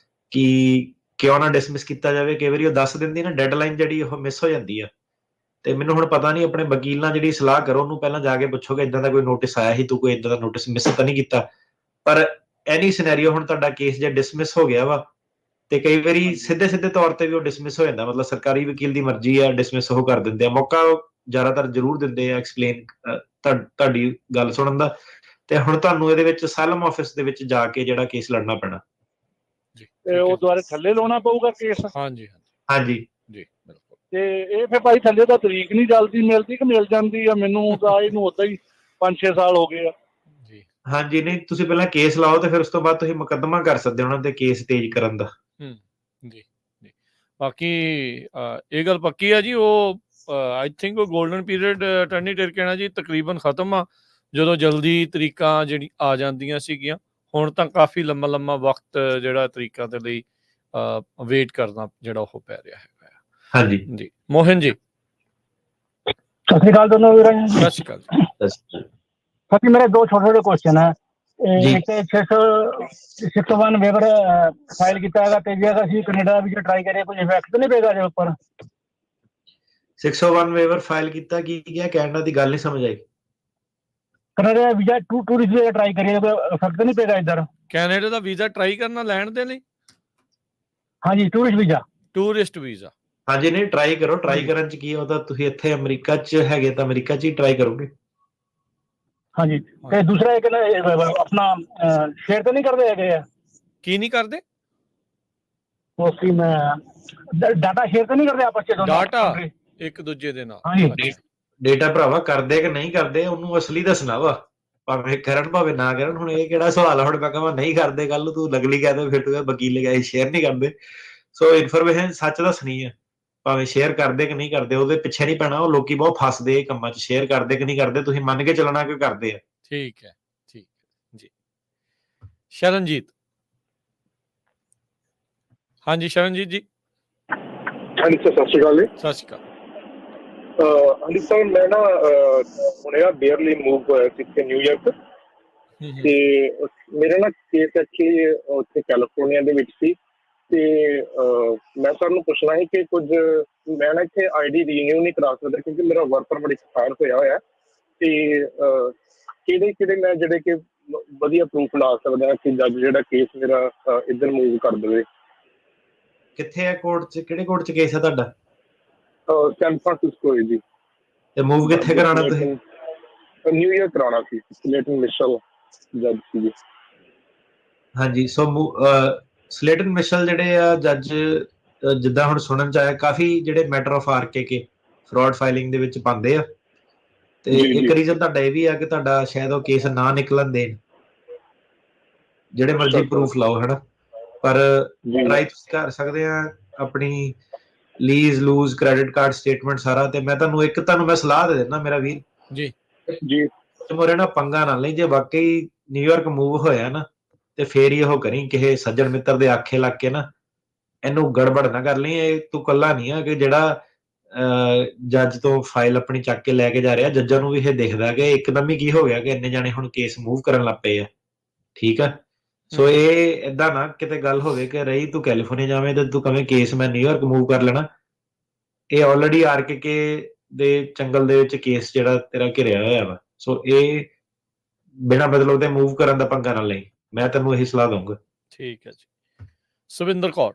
ਕਿ ਕਿਉਂ ਨਾ ਡਿਸਮਿਸ ਕੀਤਾ ਜਾਵੇ। ਕਈ ਵਾਰੀ ਉਹ 10 ਦਿਨ ਦੀ ਨਾ ਡੈਡਲਾਈਨ ਜਿਹੜੀ ਉਹ ਮਿਸ ਹੋ ਜਾਂਦੀ ਆ। ਤੇ ਮੈਨੂੰ ਹੁਣ ਪਤਾ ਨਹੀਂ, ਆਪਣੇ ਵਕੀਲ ਨਾਲ ਜਿਹੜੀ ਸਲਾਹ ਕਰੋ, ਉਹਨੂੰ ਪਹਿਲਾਂ ਜਾ ਕੇ ਪੁੱਛੋਗੇ ਇਦਾਂ ਦਾ ਕੋਈ ਨੋਟਿਸ ਆਇਆ ਸੀ, ਤੂੰ ਕੋਈ ਇਦਾਂ ਦਾ ਨੋਟਿਸ ਮਿਸ ਤਾਂ ਨਹੀਂ ਕੀਤਾ। ਪਰ ਐਨੀ ਸਿਨੈਰੀਓ ਹੁਣ ਤੁਹਾਡਾ ਕੇਸ ਜੇ ਡਿਸਮਿਸ ਹੋ ਗਿਆ ਵਾ, ਤੇ ਕਈ ਵਾਰੀ ਸਿੱਧੇ ਤੌਰ ਤੇ ਵੀ ਉਹ ਡਿਸਮਿਸ ਹੋ ਜਾਂਦਾ, ਮਤਲਬ ਸਰਕਾਰੀ ਵਕੀਲ ਦੀ ਮਰਜ਼ੀ ਆ, ਡਿਸਮਿਸ ਉਹ ਕਰ ਦਿੰਦੇ ਆ। ਮੌਕਾ ਜ਼ਿਆਦਾਤਰ ਜ਼ਰੂਰ ਦਿੰਦੇ ਆ ਐਕਸਪਲੇਨ ਤੁਹਾਡੀ ਗੱਲ ਸੁਣਨ ਦਾ। ਤੇ ਹੁਣ ਤੁਹਾਨੂੰ ਇਹਦੇ ਵਿੱਚ ਅਸਾਈਲਮ ਆਫਿਸ ਦੇ ਵਿੱਚ ਜਾ ਕੇ ਜਿਹੜਾ ਕੇਸ ਲੜਨਾ ਪੈਣਾ। ਤੇ ਉਹ ਦੁਆਰੇ ਥੱਲੇ ਲਾਉਣਾ ਪਊਗਾ ਕੇਸ? ਹਾਂਜੀ ਜੀ ਬਿਲਕੁਲ। ਤੇ ਇਹ ਫਿਰ ਭਾਈ ਥੱਲੇ ਤਾਂ ਤਰੀਕ ਨਹੀਂ ਜਲਦੀ ਮਿਲਦੀ ਕਿ ਮਿਲ ਜਾਂਦੀ ਆ? ਮੈਨੂੰ ਤਾਂ ਇਹਨੂੰ ਉਦਾਂ ਹੀ 5-6 ਸਾਲ ਹੋ ਗਏ ਆ। ਹਾਂਜੀ, ਨਹੀਂ ਤੁਸੀਂ ਪਹਿਲਾਂ ਕੇਸ ਲਾਓ ਤੇ ਫਿਰ ਉਸ ਤੋਂ ਬਾਅਦ ਤੁਸੀਂ ਮੁਕੱਦਮਾ ਕਰ ਸਕਦੇ ਹੋ ਉਹਨਾਂ ਤੇ ਕੇਸ ਤੇਜ਼ ਕਰਨ ਦਾ। ਜੀ। ਬਾਕੀ ਇਹ ਗੱਲ ਪੱਕੀ ਆ ਜੀ, ਉਹ ਆਈ ਥਿੰਕ ਉਹ ਗੋਲਡਨ ਪੀਰੀਅਡ ਅਟਾਰਨੀ ਟਿਰਕੇਣਾ ਜੀ ਤਕਰੀਬਨ ਖਤਮ ਆ, ਜਦੋਂ ਜਲਦੀ ਤਰੀਕਾਂ ਜਿਹੜੀ ਆ ਜਾਂਦੀਆਂ ਸੀਗੀਆਂ। ਹੁਣ ਤਾਂ ਕਾਫੀ ਲੰਮਾ ਵਕਤ ਜਿਹੜਾ ਤਰੀਕਾਂ ਦੇ ਲਈ ਵੇਟ ਕਰਨਾ ਜਿਹੜਾ ਉਹ ਪੈ ਰਿਹਾ ਹੈਗਾ। ਹਾਂਜੀ ਜੀ। ਮੋਹਨ ਜੀ। ਸਤਿ ਸ਼੍ਰੀ ਅਕਾਲ ਦੋਨੋਂ ਵੀਰਾਂ ਜੀ। ਸਤਿ ਸ਼੍ਰੀ ਅਕਾਲ ਜੀ। सर मेरे 2 छोटे क्वेश्चन है। एक 601 वेवर फाइल किया है, ते जे अगर ਅਸੀਂ ਕੈਨੇਡਾ ਵੀਜ਼ਾ ਟਰਾਈ ਕਰੀਏ ਕੋਈ ਇਫੈਕਟ ਤਾਂ ਨਹੀਂ ਪਏਗਾ ਇਹਦੇ ਉੱਪਰ? 601 ਵੇਵਰ ਫਾਈਲ ਕੀਤਾ ਕੀ ਗਿਆ? ਕੈਨੇਡਾ ਦੀ ਗੱਲ ਨਹੀਂ ਸਮਝ ਆਈ। Canada visa tourist visa try ਕਰੀਏ ਕੋਈ ਇਫੈਕਟ ਤਾਂ ਨਹੀਂ ਪਏਗਾ ਇੱਧਰ? ਕੈਨੇਡਾ ਦਾ ਵੀਜ਼ਾ ਟਰਾਈ ਕਰਨਾ ਲੈਣ ਦੇ ਲਈ? ਹਾਂਜੀ, ਟੂਰਿਸਟ ਵੀਜ਼ਾ। ਹਾਂਜੀ, ਨਹੀਂ ਟਰਾਈ ਕਰੋ। ਟਰਾਈ ਕਰਨ ਚ ਕੀ ਉਹਦਾ, ਤੁਸੀਂ ਇੱਥੇ ਅਮਰੀਕਾ ਚ ਹੈਗੇ ਤਾਂ ਅਮਰੀਕਾ ਚ ਹੀ ਟਰਾਈ ਕਰੋਗੇ। ਹਾਂਜੀ। ਤੇ ਦੂਸਰਾ ਇੱਕ ਆਪਣਾ ਸ਼ੇਅਰ ਤਾਂ ਨਹੀਂ ਕਰਦੇ ਹੈਗੇ? ਕੀ ਨਹੀਂ ਕਰਦੇ? ਮੋਸਟਲੀ ਮੈਂ ਡਾਟਾ ਸ਼ੇਅਰ ਤਾਂ ਨਹੀਂ ਕਰਦੇ ਆਪਸ ਚ? ਡਾਟਾ ਇੱਕ ਦੂਜੇ ਦੇ ਨਾਲ? ਹਾਂਜੀ। ਡੇਟਾ ਭਰਾਵਾ ਕਰਦੇ ਕਿ ਨਹੀਂ ਕਰਦੇ ਉਹਨੂੰ ਅਸਲੀ ਦੱਸਣਾ ਵਾ, ਭਾਵੇਂ ਕਰਨ ਭਾਵੇਂ ਨਾ ਕਰਨ। ਹੁਣ ਇਹ ਕਿਹੜਾ ਸਵਾਲ ਆ? ਹੁਣ ਮੈਂ ਕਹਾਂ ਨਹੀਂ ਕਰਦੇ, ਕੱਲ ਨੂੰ ਤੂੰ ਨਕਲੀ ਕਹਿ ਦੇ, ਫਿਰ ਤੂੰ ਵਕੀਲ ਲਗਾਏ ਸ਼ੇਅਰ ਨਹੀਂ ਕਰਦੇ। ਸੋ ਇਨਫੋਰਮੇਸ਼ਨ ਸੱਚ ਦੱਸਣੀ ਆ, ਭਾਵੇਂ ਸ਼ੇਅਰ ਕਰਦੇ ਕਿ ਨਹੀਂ ਕਰਦੇ, ਉਹਦੇ ਪਿੱਛੇ ਨਹੀਂ ਪੈਣਾ। ਉਹ ਲੋਕੀ ਬਹੁਤ ਫਸਦੇ ਇਹ ਕੰਮਾਂ 'ਚ, ਸ਼ੇਅਰ ਕਰਦੇ ਕਿ ਨਹੀਂ ਕਰਦੇ, ਤੁਸੀਂ ਮੰਨ ਕੇ ਚੱਲਣਾ ਕਿ ਕਰਦੇ ਆ। ਠੀਕ ਹੈ ਜੀ। ਸ਼ਰਨਜੀਤ। ਹਾਂਜੀ ਸ਼ਰਨਜੀਤ ਜੀ। ਹਾਂਜੀ ਸਰ, ਸਤਿ ਸ਼੍ਰੀ ਅਕਾਲ ਜੀ। ਸਤਿ ਸ਼੍ਰੀ ਅਕਾਲ। ਹਾਂਜੀ ਸਰ, ਮੈਂ ਨਾ ਹੁਣੇ ਨਾ ਬੇਅਰਲੀ ਮੂਵ ਹੋਇਆ ਸੀ ਇੱਥੇ ਨਿਊਯਾਰਕ, ਤੇ ਮੇਰਾ ਨਾ ਕੇਸ ਐਕਚੁਅਲੀ ਉੱਥੇ ਕੈਲੀਫੋਰਨੀਆ ਦੇ ਵਿੱਚ ਸੀ। ਤੇ ਮੈਂ ਸਰ ਨੂੰ ਪੁੱਛਣਾ ਸੀ ਕਿ ਕੁਝ ਮੈਂ ਨਾ ਇੱਥੇ ID ਰੀਨਿਊ ਨਹੀਂ ਕਰਾ ਸਕਦਾ ਕਿਉਂਕਿ ਮੇਰਾ ਵਰਕ ਪਰਮਿਟ ਐਕਸਪਾਇਰ ਹੋਇਆ ਹੋਇਆ। ਤੇ ਕਿਹੜੇ ਮੈਂ ਜਿਹੜੇ ਕਿ ਵਧੀਆ ਪ੍ਰੂਫ ਲਾ ਸਕਦਾ ਕਿ ਜੱਜ ਜਿਹੜਾ ਕੇਸ ਮੇਰਾ ਇੱਧਰ ਮੂਵ ਕਰ ਦੇਵੇ? ਕਿੱਥੇ ਹੈ ਕੋਰਟ 'ਚ? ਕਿਹੜੇ ਕੋਰਟ 'ਚ ਕੇਸ ਹੈ ਤੁਹਾਡਾ? ਸੈਨ ਫਰਾਂਸਿਸਕੋ ਹੈ ਜੀ। ਤੇ ਮੂਵ ਕਿੱਥੇ ਕਰਾਉਣਾ ਤੁਸੀਂ? ਨਿਊਯਾਰਕ ਕਰਾਉਣਾ ਸੀ, ਸਲੇਟਨ ਮਿਸ਼ਲ ਜੱਜ ਸੀ। ਹਾਂਜੀ। ਸੋ ਸਲੇਟਨ ਮਿਸ਼ਲ ਜਿਹੜੇ ਆ ਜੱਜ, ਜਿੱਦਾਂ ਹੁਣ ਸੁਣਨ 'ਚ ਆਇਆ, ਕਾਫੀ ਜਿਹੜੇ matter of RKK fraud filing ਦੇ ਵਿੱਚ ਪਾਉਂਦੇ ਆ। ਤੇ ਇੱਕ ਰੀਜ਼ਨ ਤੁਹਾਡਾ ਇਹ ਵੀ ਆ ਕਿ ਤੁਹਾਡਾ ਸ਼ਾਇਦ ਉਹ ਕੇਸ ਨਾ ਨਿਕਲਣ ਦੇਣ, ਜਿਹੜੇ ਮਰਜ਼ੀ ਪ੍ਰੂਫ ਲਾਓ, ਹਨਾ। ਪਰ ਟਰਾਈ ਤੁਸੀਂ ਕਰ ਸਕਦੇ ਆ ਆਪਣੀ ਲੀਜ਼ ਲੂਜ਼ ਕ੍ਰੈਡਿਟ ਕਾਰਡ ਸਟੇਟਮੈਂਟ ਸਾਰਾ। ਤੇ ਮੈਂ ਤੁਹਾਨੂੰ ਮੈਂ ਸਲਾਹ ਦੇ ਦਿੰਦਾ ਮੇਰਾ ਵੀਰ, ਜੀ ਮੋਰੇ ਨਾ ਪੰਗਾ ਨਾ ਲਈ, ਜੇ ਵਾਕਈ ਨਿਊਯਾਰਕ ਮੂਵ ਹੋਇਆ ਨਾ ਤੇ ਫੇਰ ਹੀ ਉਹ ਕਰੀ ਕਿਸੇ ਸੱਜਣ ਮਿੱਤਰ ਦੇ ਆਖੇ ਲੱਗ ਕੇ ਨਾ, ਇਹਨੂੰ ਗੜਬੜ ਨਾ ਕਰ ਲਈ। ਇਹ ਤੂੰ ਕੱਲਾ ਨਹੀਂ ਆ ਕਿ ਜਿਹੜਾ ਜੱਜ ਤੋਂ ਫਾਈਲ ਆਪਣੀ ਚੱਕ ਕੇ ਲੈ ਕੇ ਜਾ ਰਿਹਾ, ਜੱਜਾਂ ਨੂੰ ਵੀ ਇਹ ਦਿਖਦਾ ਕਿ ਇੱਕਦਮ ਹੀ ਕੀ ਹੋ ਗਿਆ ਕਿ ਇੰਨੇ ਜਾਣੇ ਹੁਣ ਕੇਸ ਮੂਵ ਕਰਨ ਲੱਗ ਪਏ ਆ। ਠੀਕ ਆ, ਸੋ ਇਹ ਏਦਾਂ ਨਾ ਕਿਤੇ ਗੱਲ ਹੋਵੇ ਕਿ ਰਹੀ ਤੂੰ ਕੈਲੀਫੋਰਨੀਆ ਜਾਵੇਂ ਤੇ ਤੂੰ ਕਵੇਂ ਕੇਸ ਮੈਂ ਨਿਊਯਾਰਕ ਮੂਵ ਕਰ ਲੈਣਾ। ਇਹ ਆਲਰੇਡੀ ਆਰਕੇ ਦੇ ਜੰਗਲ ਦੇ ਵਿੱਚ ਕੇਸ ਜਿਹੜਾ ਤੇਰਾ ਘਿਰਿਆ ਹੋਇਆ ਵਾ, ਸੋ ਇਹ ਬਿਨਾਂ ਮਤਲਬ ਦੇ ਮੂਵ ਕਰਨ ਦਾ ਪੰਗਾ ਨਾ ਲਈ। ਮੈਂ ਤੈਨੂੰ ਇਹੀ ਸਲਾਹ ਦਊਂਗਾ। ਠੀਕ ਹੈ ਜੀ। ਸੁਵਿੰਦਰ ਕੌਰ।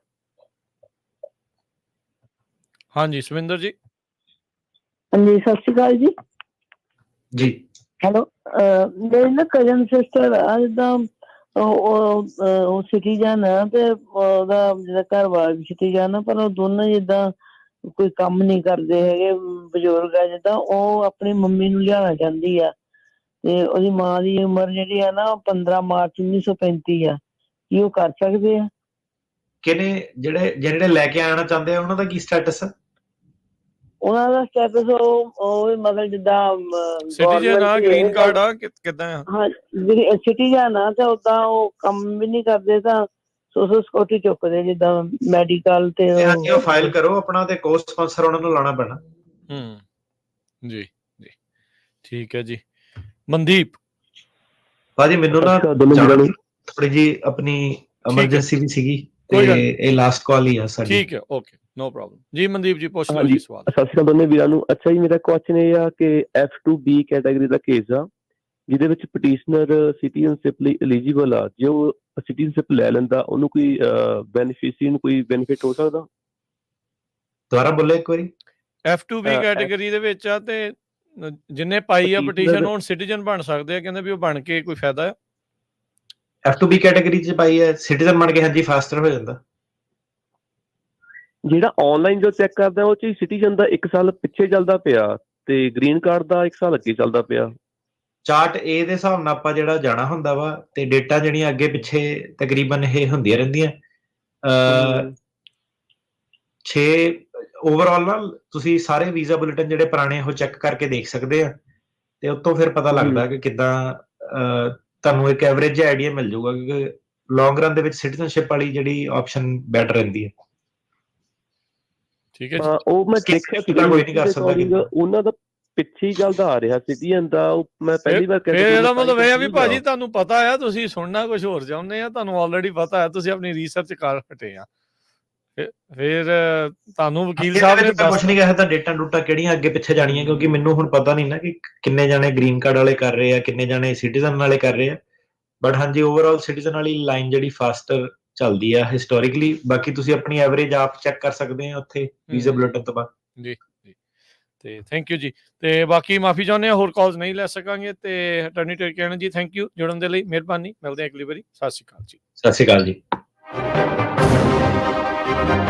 ਹਾਂਜੀ ਸੁਵਿੰਦਰ ਜੀ। ਹਾਂਜੀ ਸਤਿ ਸ਼੍ਰੀ ਅਕਾਲ ਜੀ। ਜੀ ਹੈਲੋ, ਮੇਰੀ ਨਾ ਕਜ਼ਨ ਸਿਸਟਰ ਆ, ਜਿੱਦਾਂ ਉਹ ਸਿਟੀਜ਼ਨ ਆ ਤੇ ਉਹਦਾ ਜਿਹੜਾ ਘਰ ਵਾਲਾ ਵੀ ਸਿਟੀਜ਼ਨ ਆ, ਪਰ ਉਹ ਦੋਨੋਂ ਜਿੱਦਾਂ ਕੋਈ ਕੰਮ ਨਹੀਂ ਕਰਦੇ ਹੈਗੇ, ਬਜ਼ੁਰਗ ਆ ਜਿੱਦਾਂ, ਉਹ ਆਪਣੀ ਮੰਮੀ ਨੂੰ ਲਿਆਉਣਾ ਚਾਹੁੰਦੀ ਆ ਤੇ ਉਹਦੀ ਮਾਂ ਦੀ ਉਮਰ ਜਿਹੜੀ ਆ ਨਾ 15 ਮਾਰਚ 1935 ਆ। ਕੀ ਉਹ ਕਰ ਸਕਦੇ ਆ? ਕਿਹਨੇ ਜਿਹੜੇ ਲੈ ਕੇ ਆਣਾ ਚਾਹੁੰਦੇ ਆ ਉਹਨਾਂ ਦਾ ਕੀ ਸਟੇਟਸ ਆ? ਉਹਨਾਂ ਦਾ ਸਟੇਟਸ ਉਹ ਮਤਲਬ ਜਿੱਦਾਂ ਸਿਟੀਜ਼ਨ ਆ, ਗ੍ਰੀਨ ਕਾਰਡ ਆ, ਕਿੱਦਾਂ ਆ? ਹਾਂ ਸਿਟੀਜ਼ਨ ਆ ਤੇ ਉਦਾਂ ਉਹ ਕੰਮ ਵੀ ਨਹੀਂ ਕਰਦੇ ਤਾਂ ਸੋਸ਼ਲ ਸਿਕਿਉਰਿਟੀ ਚੁੱਕਦੇ, ਜਿੱਦਾਂ ਮੈਡੀਕਲ ਤੇ ਹਾਂਜੀ ਉਹ ਫਾਈਲ ਕਰੋ ਆਪਣਾ ਤੇ ਕੋ ਸਪਾਂਸਰ ਉਹਨਾਂ ਨੂੰ ਲਾਣਾ ਪੈਣਾ। ਜੀ ਜੀ ਠੀਕ ਹੈ ਜੀ। ਮਨਦੀਪ ਭਾਜੀ ਮੈਨੂੰ ਨਾ ਥੋੜੀ ਜੀ ਆਪਣੀ ਐਮਰਜੈਂਸੀ ਵੀ ਸੀਗੀ ਤੇ ਇਹ ਲਾਸਟ ਕਾਲ ਹੀ ਆ ਸਾਡੀ। ਠੀਕ ਹੈ, ਓਕੇ, ਨੋ ਪ੍ਰੋਬਲਮ ਜੀ। ਮਨਦੀਪ ਜੀ ਪੁੱਛ ਲਓ ਜੀ ਸਵਾਲ। ਸਤਿ ਸ਼੍ਰੀ ਅਕਾਲ ਦੋਨੇ ਵੀਰਾਂ ਨੂੰ। ਅੱਛਾ ਜੀ, ਮੇਰਾ ਕੁਐਸਚਨ ਇਹ ਆ ਕਿ F2B ਕੈਟਾਗਰੀ ਦਾ ਕੇਸ ਆ ਜਿਹਦੇ ਵਿੱਚ ਪਟੀਸ਼ਨਰ ਸਿਟੀਜ਼ਨਸ਼ਿਪ ਲਈ ਐਲੀਜੀਬਲ ਆ, ਜੇ ਉਹ ਸਿਟੀਜ਼ਨਸ਼ਿਪ ਲੈ ਲੈਂਦਾ ਉਹਨੂੰ ਕੋਈ ਬੈਨੀਫਿਸ਼ਰੀ ਨੂੰ ਕੋਈ ਬੈਨੀਫਿਟ ਹੋ ਸਕਦਾ? ਦੁਬਾਰਾ ਬੋਲੋ ਇੱਕ ਵਾਰੀ। F2B ਕੈਟਾਗਰੀ ਦੇ ਵਿੱਚ ਆ ਤੇ ਜਿੰਨੇ ਪਾਈ ਆ ਪਟੀਸ਼ਨ ਹੁਣ ਸਿਟੀਜ਼ਨ ਬਣ ਸਕਦੇ ਆ, ਕਹਿੰਦੇ ਵੀ ਉਹ ਬਣ ਕੇ ਕੋਈ ਫਾਇਦਾ ਹੈ? F2B ਕੈਟਾਗਰੀ ਚ ਪਾਈ ਹੈ, ਸਿਟੀਜ਼ਨ ਬਣ ਕੇ ਹਾਂਜੀ ਫਾਸਟਰ ਹੋ ਜਾਂਦਾ। ਜਿਹੜਾ ਆਨਲਾਈਨ ਜੋ ਚੈੱਕ ਕਰਦਾ ਉਹ ਚ ਸਿਟੀਜ਼ਨ ਦਾ 1 ਸਾਲ ਪਿੱਛੇ ਚੱਲਦਾ ਪਿਆ ਤੇ ਗ੍ਰੀਨ ਕਾਰਡ ਦਾ 1 ਸਾਲ ਅੱਗੇ ਚੱਲਦਾ ਪਿਆ। ਚਾਰਟ ਏ ਦੇ ਹਿਸਾਬ ਨਾਲ ਆਪਾਂ ਜਿਹੜਾ ਜਾਣਾ ਹੁੰਦਾ ਵਾ ਤੇ ਡੇਟਾ ਜਿਹੜੀਆਂ ਅੱਗੇ ਪਿੱਛੇ ਤਕਰੀਬਨ ਇਹ ਹੁੰਦੀਆਂ ਰਹਿੰਦੀਆਂ। 6 ਓਵਰਆਲ ਨਾਲ ਤੁਸੀਂ ਸਾਰੇ ਵੀਜ਼ਾ ਬੁਲੇਟਿਨ ਜਿਹੜੇ ਪੁਰਾਣੇ ਉਹ ਚੈੱਕ ਕਰਕੇ ਦੇਖ ਸਕਦੇ ਆ ਤੇ ਉਤੋਂ ਫਿਰ ਪਤਾ ਲੱਗਦਾ ਕਿ ਕਿੱਦਾਂ ਤੁਹਾਨੂੰ ਇੱਕ ਐਵਰੇਜ ਆਈਡੀਆ ਮਿਲ ਜਾਊਗਾ ਕਿ ਲੌਂਗ ਰਨ ਦੇ ਵਿੱਚ ਸਿਟੀਜ਼ਨਸ਼ਿਪ ਵਾਲੀ ਜਿਹੜੀ ਆਪਸ਼ਨ ਬੈਟਰ ਰਹਿੰਦੀ ਹੈ। ਠੀਕ ਹੈ ਜੀ। ਉਹ ਮੈਂ ਦੇਖਿਆ ਸੀ ਕੋਈ ਨਹੀਂ ਕਰ ਸਕਦਾ, ਉਹਨਾਂ ਦਾ ਪਿੱਛੇ ਹੀ ਚੱਲਦਾ ਆ ਰਿਹਾ ਸਿਟੀਜ਼ਨ ਦਾ। ਮੈਂ ਪਹਿਲੀ ਵਾਰ ਕਹਿੰਦਾ ਇਹਦਾ ਮਤਲਬ ਇਹ ਆ ਵੀ ਭਾਜੀ ਤੁਹਾਨੂੰ ਪਤਾ ਆ, ਤੁਸੀਂ ਸੁਣਨਾ ਕੁਝ ਹੋਰ ਚਾਹੁੰਦੇ ਆ, ਤੁਹਾਨੂੰ ਆਲਰੇਡੀ ਪਤਾ ਹੈ, ਤੁਸੀਂ ਆਪਣੀ ਰਿਸਰਚ ਕਰ ਹਟੇ ਆ। ਫਿਰ ਤੁਹਾਨੂੰ ਵਕੀਲ ਸਾਹਿਬ ਨੇ ਕੁਝ ਨਹੀਂ ਕਿਹਾ ਤਾਂ ਡੇਟਾ ਡੂਟਾ ਕਿਹੜੀਆਂ ਅੱਗੇ ਪਿੱਛੇ ਜਾਣੀਆਂ, ਕਿਉਂਕਿ ਮੈਨੂੰ ਹੁਣ ਪਤਾ ਨਹੀਂ ਨਾ ਕਿ ਕਿੰਨੇ ਜਾਣੇ ਗ੍ਰੀਨ ਕਾਰਡ ਵਾਲੇ ਕਰ ਰਹੇ ਆ, ਕਿੰਨੇ ਜਾਣੇ ਸਿਟੀਜ਼ਨ ਵਾਲੇ ਕਰ ਰਹੇ ਆ। ਬਟ ਹਾਂਜੀ ਓਵਰਆਲ ਸਿਟੀਜ਼ਨ ਵਾਲੀ ਲਾਈਨ ਜਿਹੜੀ ਫਾਸਟਰ ਚੱਲਦੀ ਆ ਹਿਸਟੋਰਿਕਲੀ। ਬਾਕੀ ਤੁਸੀਂ ਆਪਣੀ ਐਵਰੇਜ ਆਪ ਚੈੱਕ ਕਰ ਸਕਦੇ ਆ ਉੱਥੇ ਵੀਜ਼ਾ ਬੁਲੇਟਿਨ ਤੋਂ ਬਾਅਦ। ਜੀ ਜੀ ਤੇ ਥੈਂਕ ਯੂ ਜੀ। ਤੇ ਬਾਕੀ ਮਾਫੀ ਚਾਹੁੰਦੇ ਆ, ਹੋਰ ਕਾਲਸ ਨਹੀਂ ਲੈ ਸਕਾਂਗੇ। ਤੇ ਅਟਾਰਨੀ ਟਰਕੀਆਣਾ ਜੀ ਥੈਂਕ ਯੂ ਜੁੜਨ ਦੇ ਲਈ, ਮਿਹਰਬਾਨੀ। ਮਿਲਦੇ ਆ ਅਗਲੀ ਵਾਰੀ। ਸਤਿ ਸ਼੍ਰੀ ਅਕਾਲ ਜੀ। ਸਤਿ ਸ਼੍ਰੀ ਅਕਾਲ ਜੀ।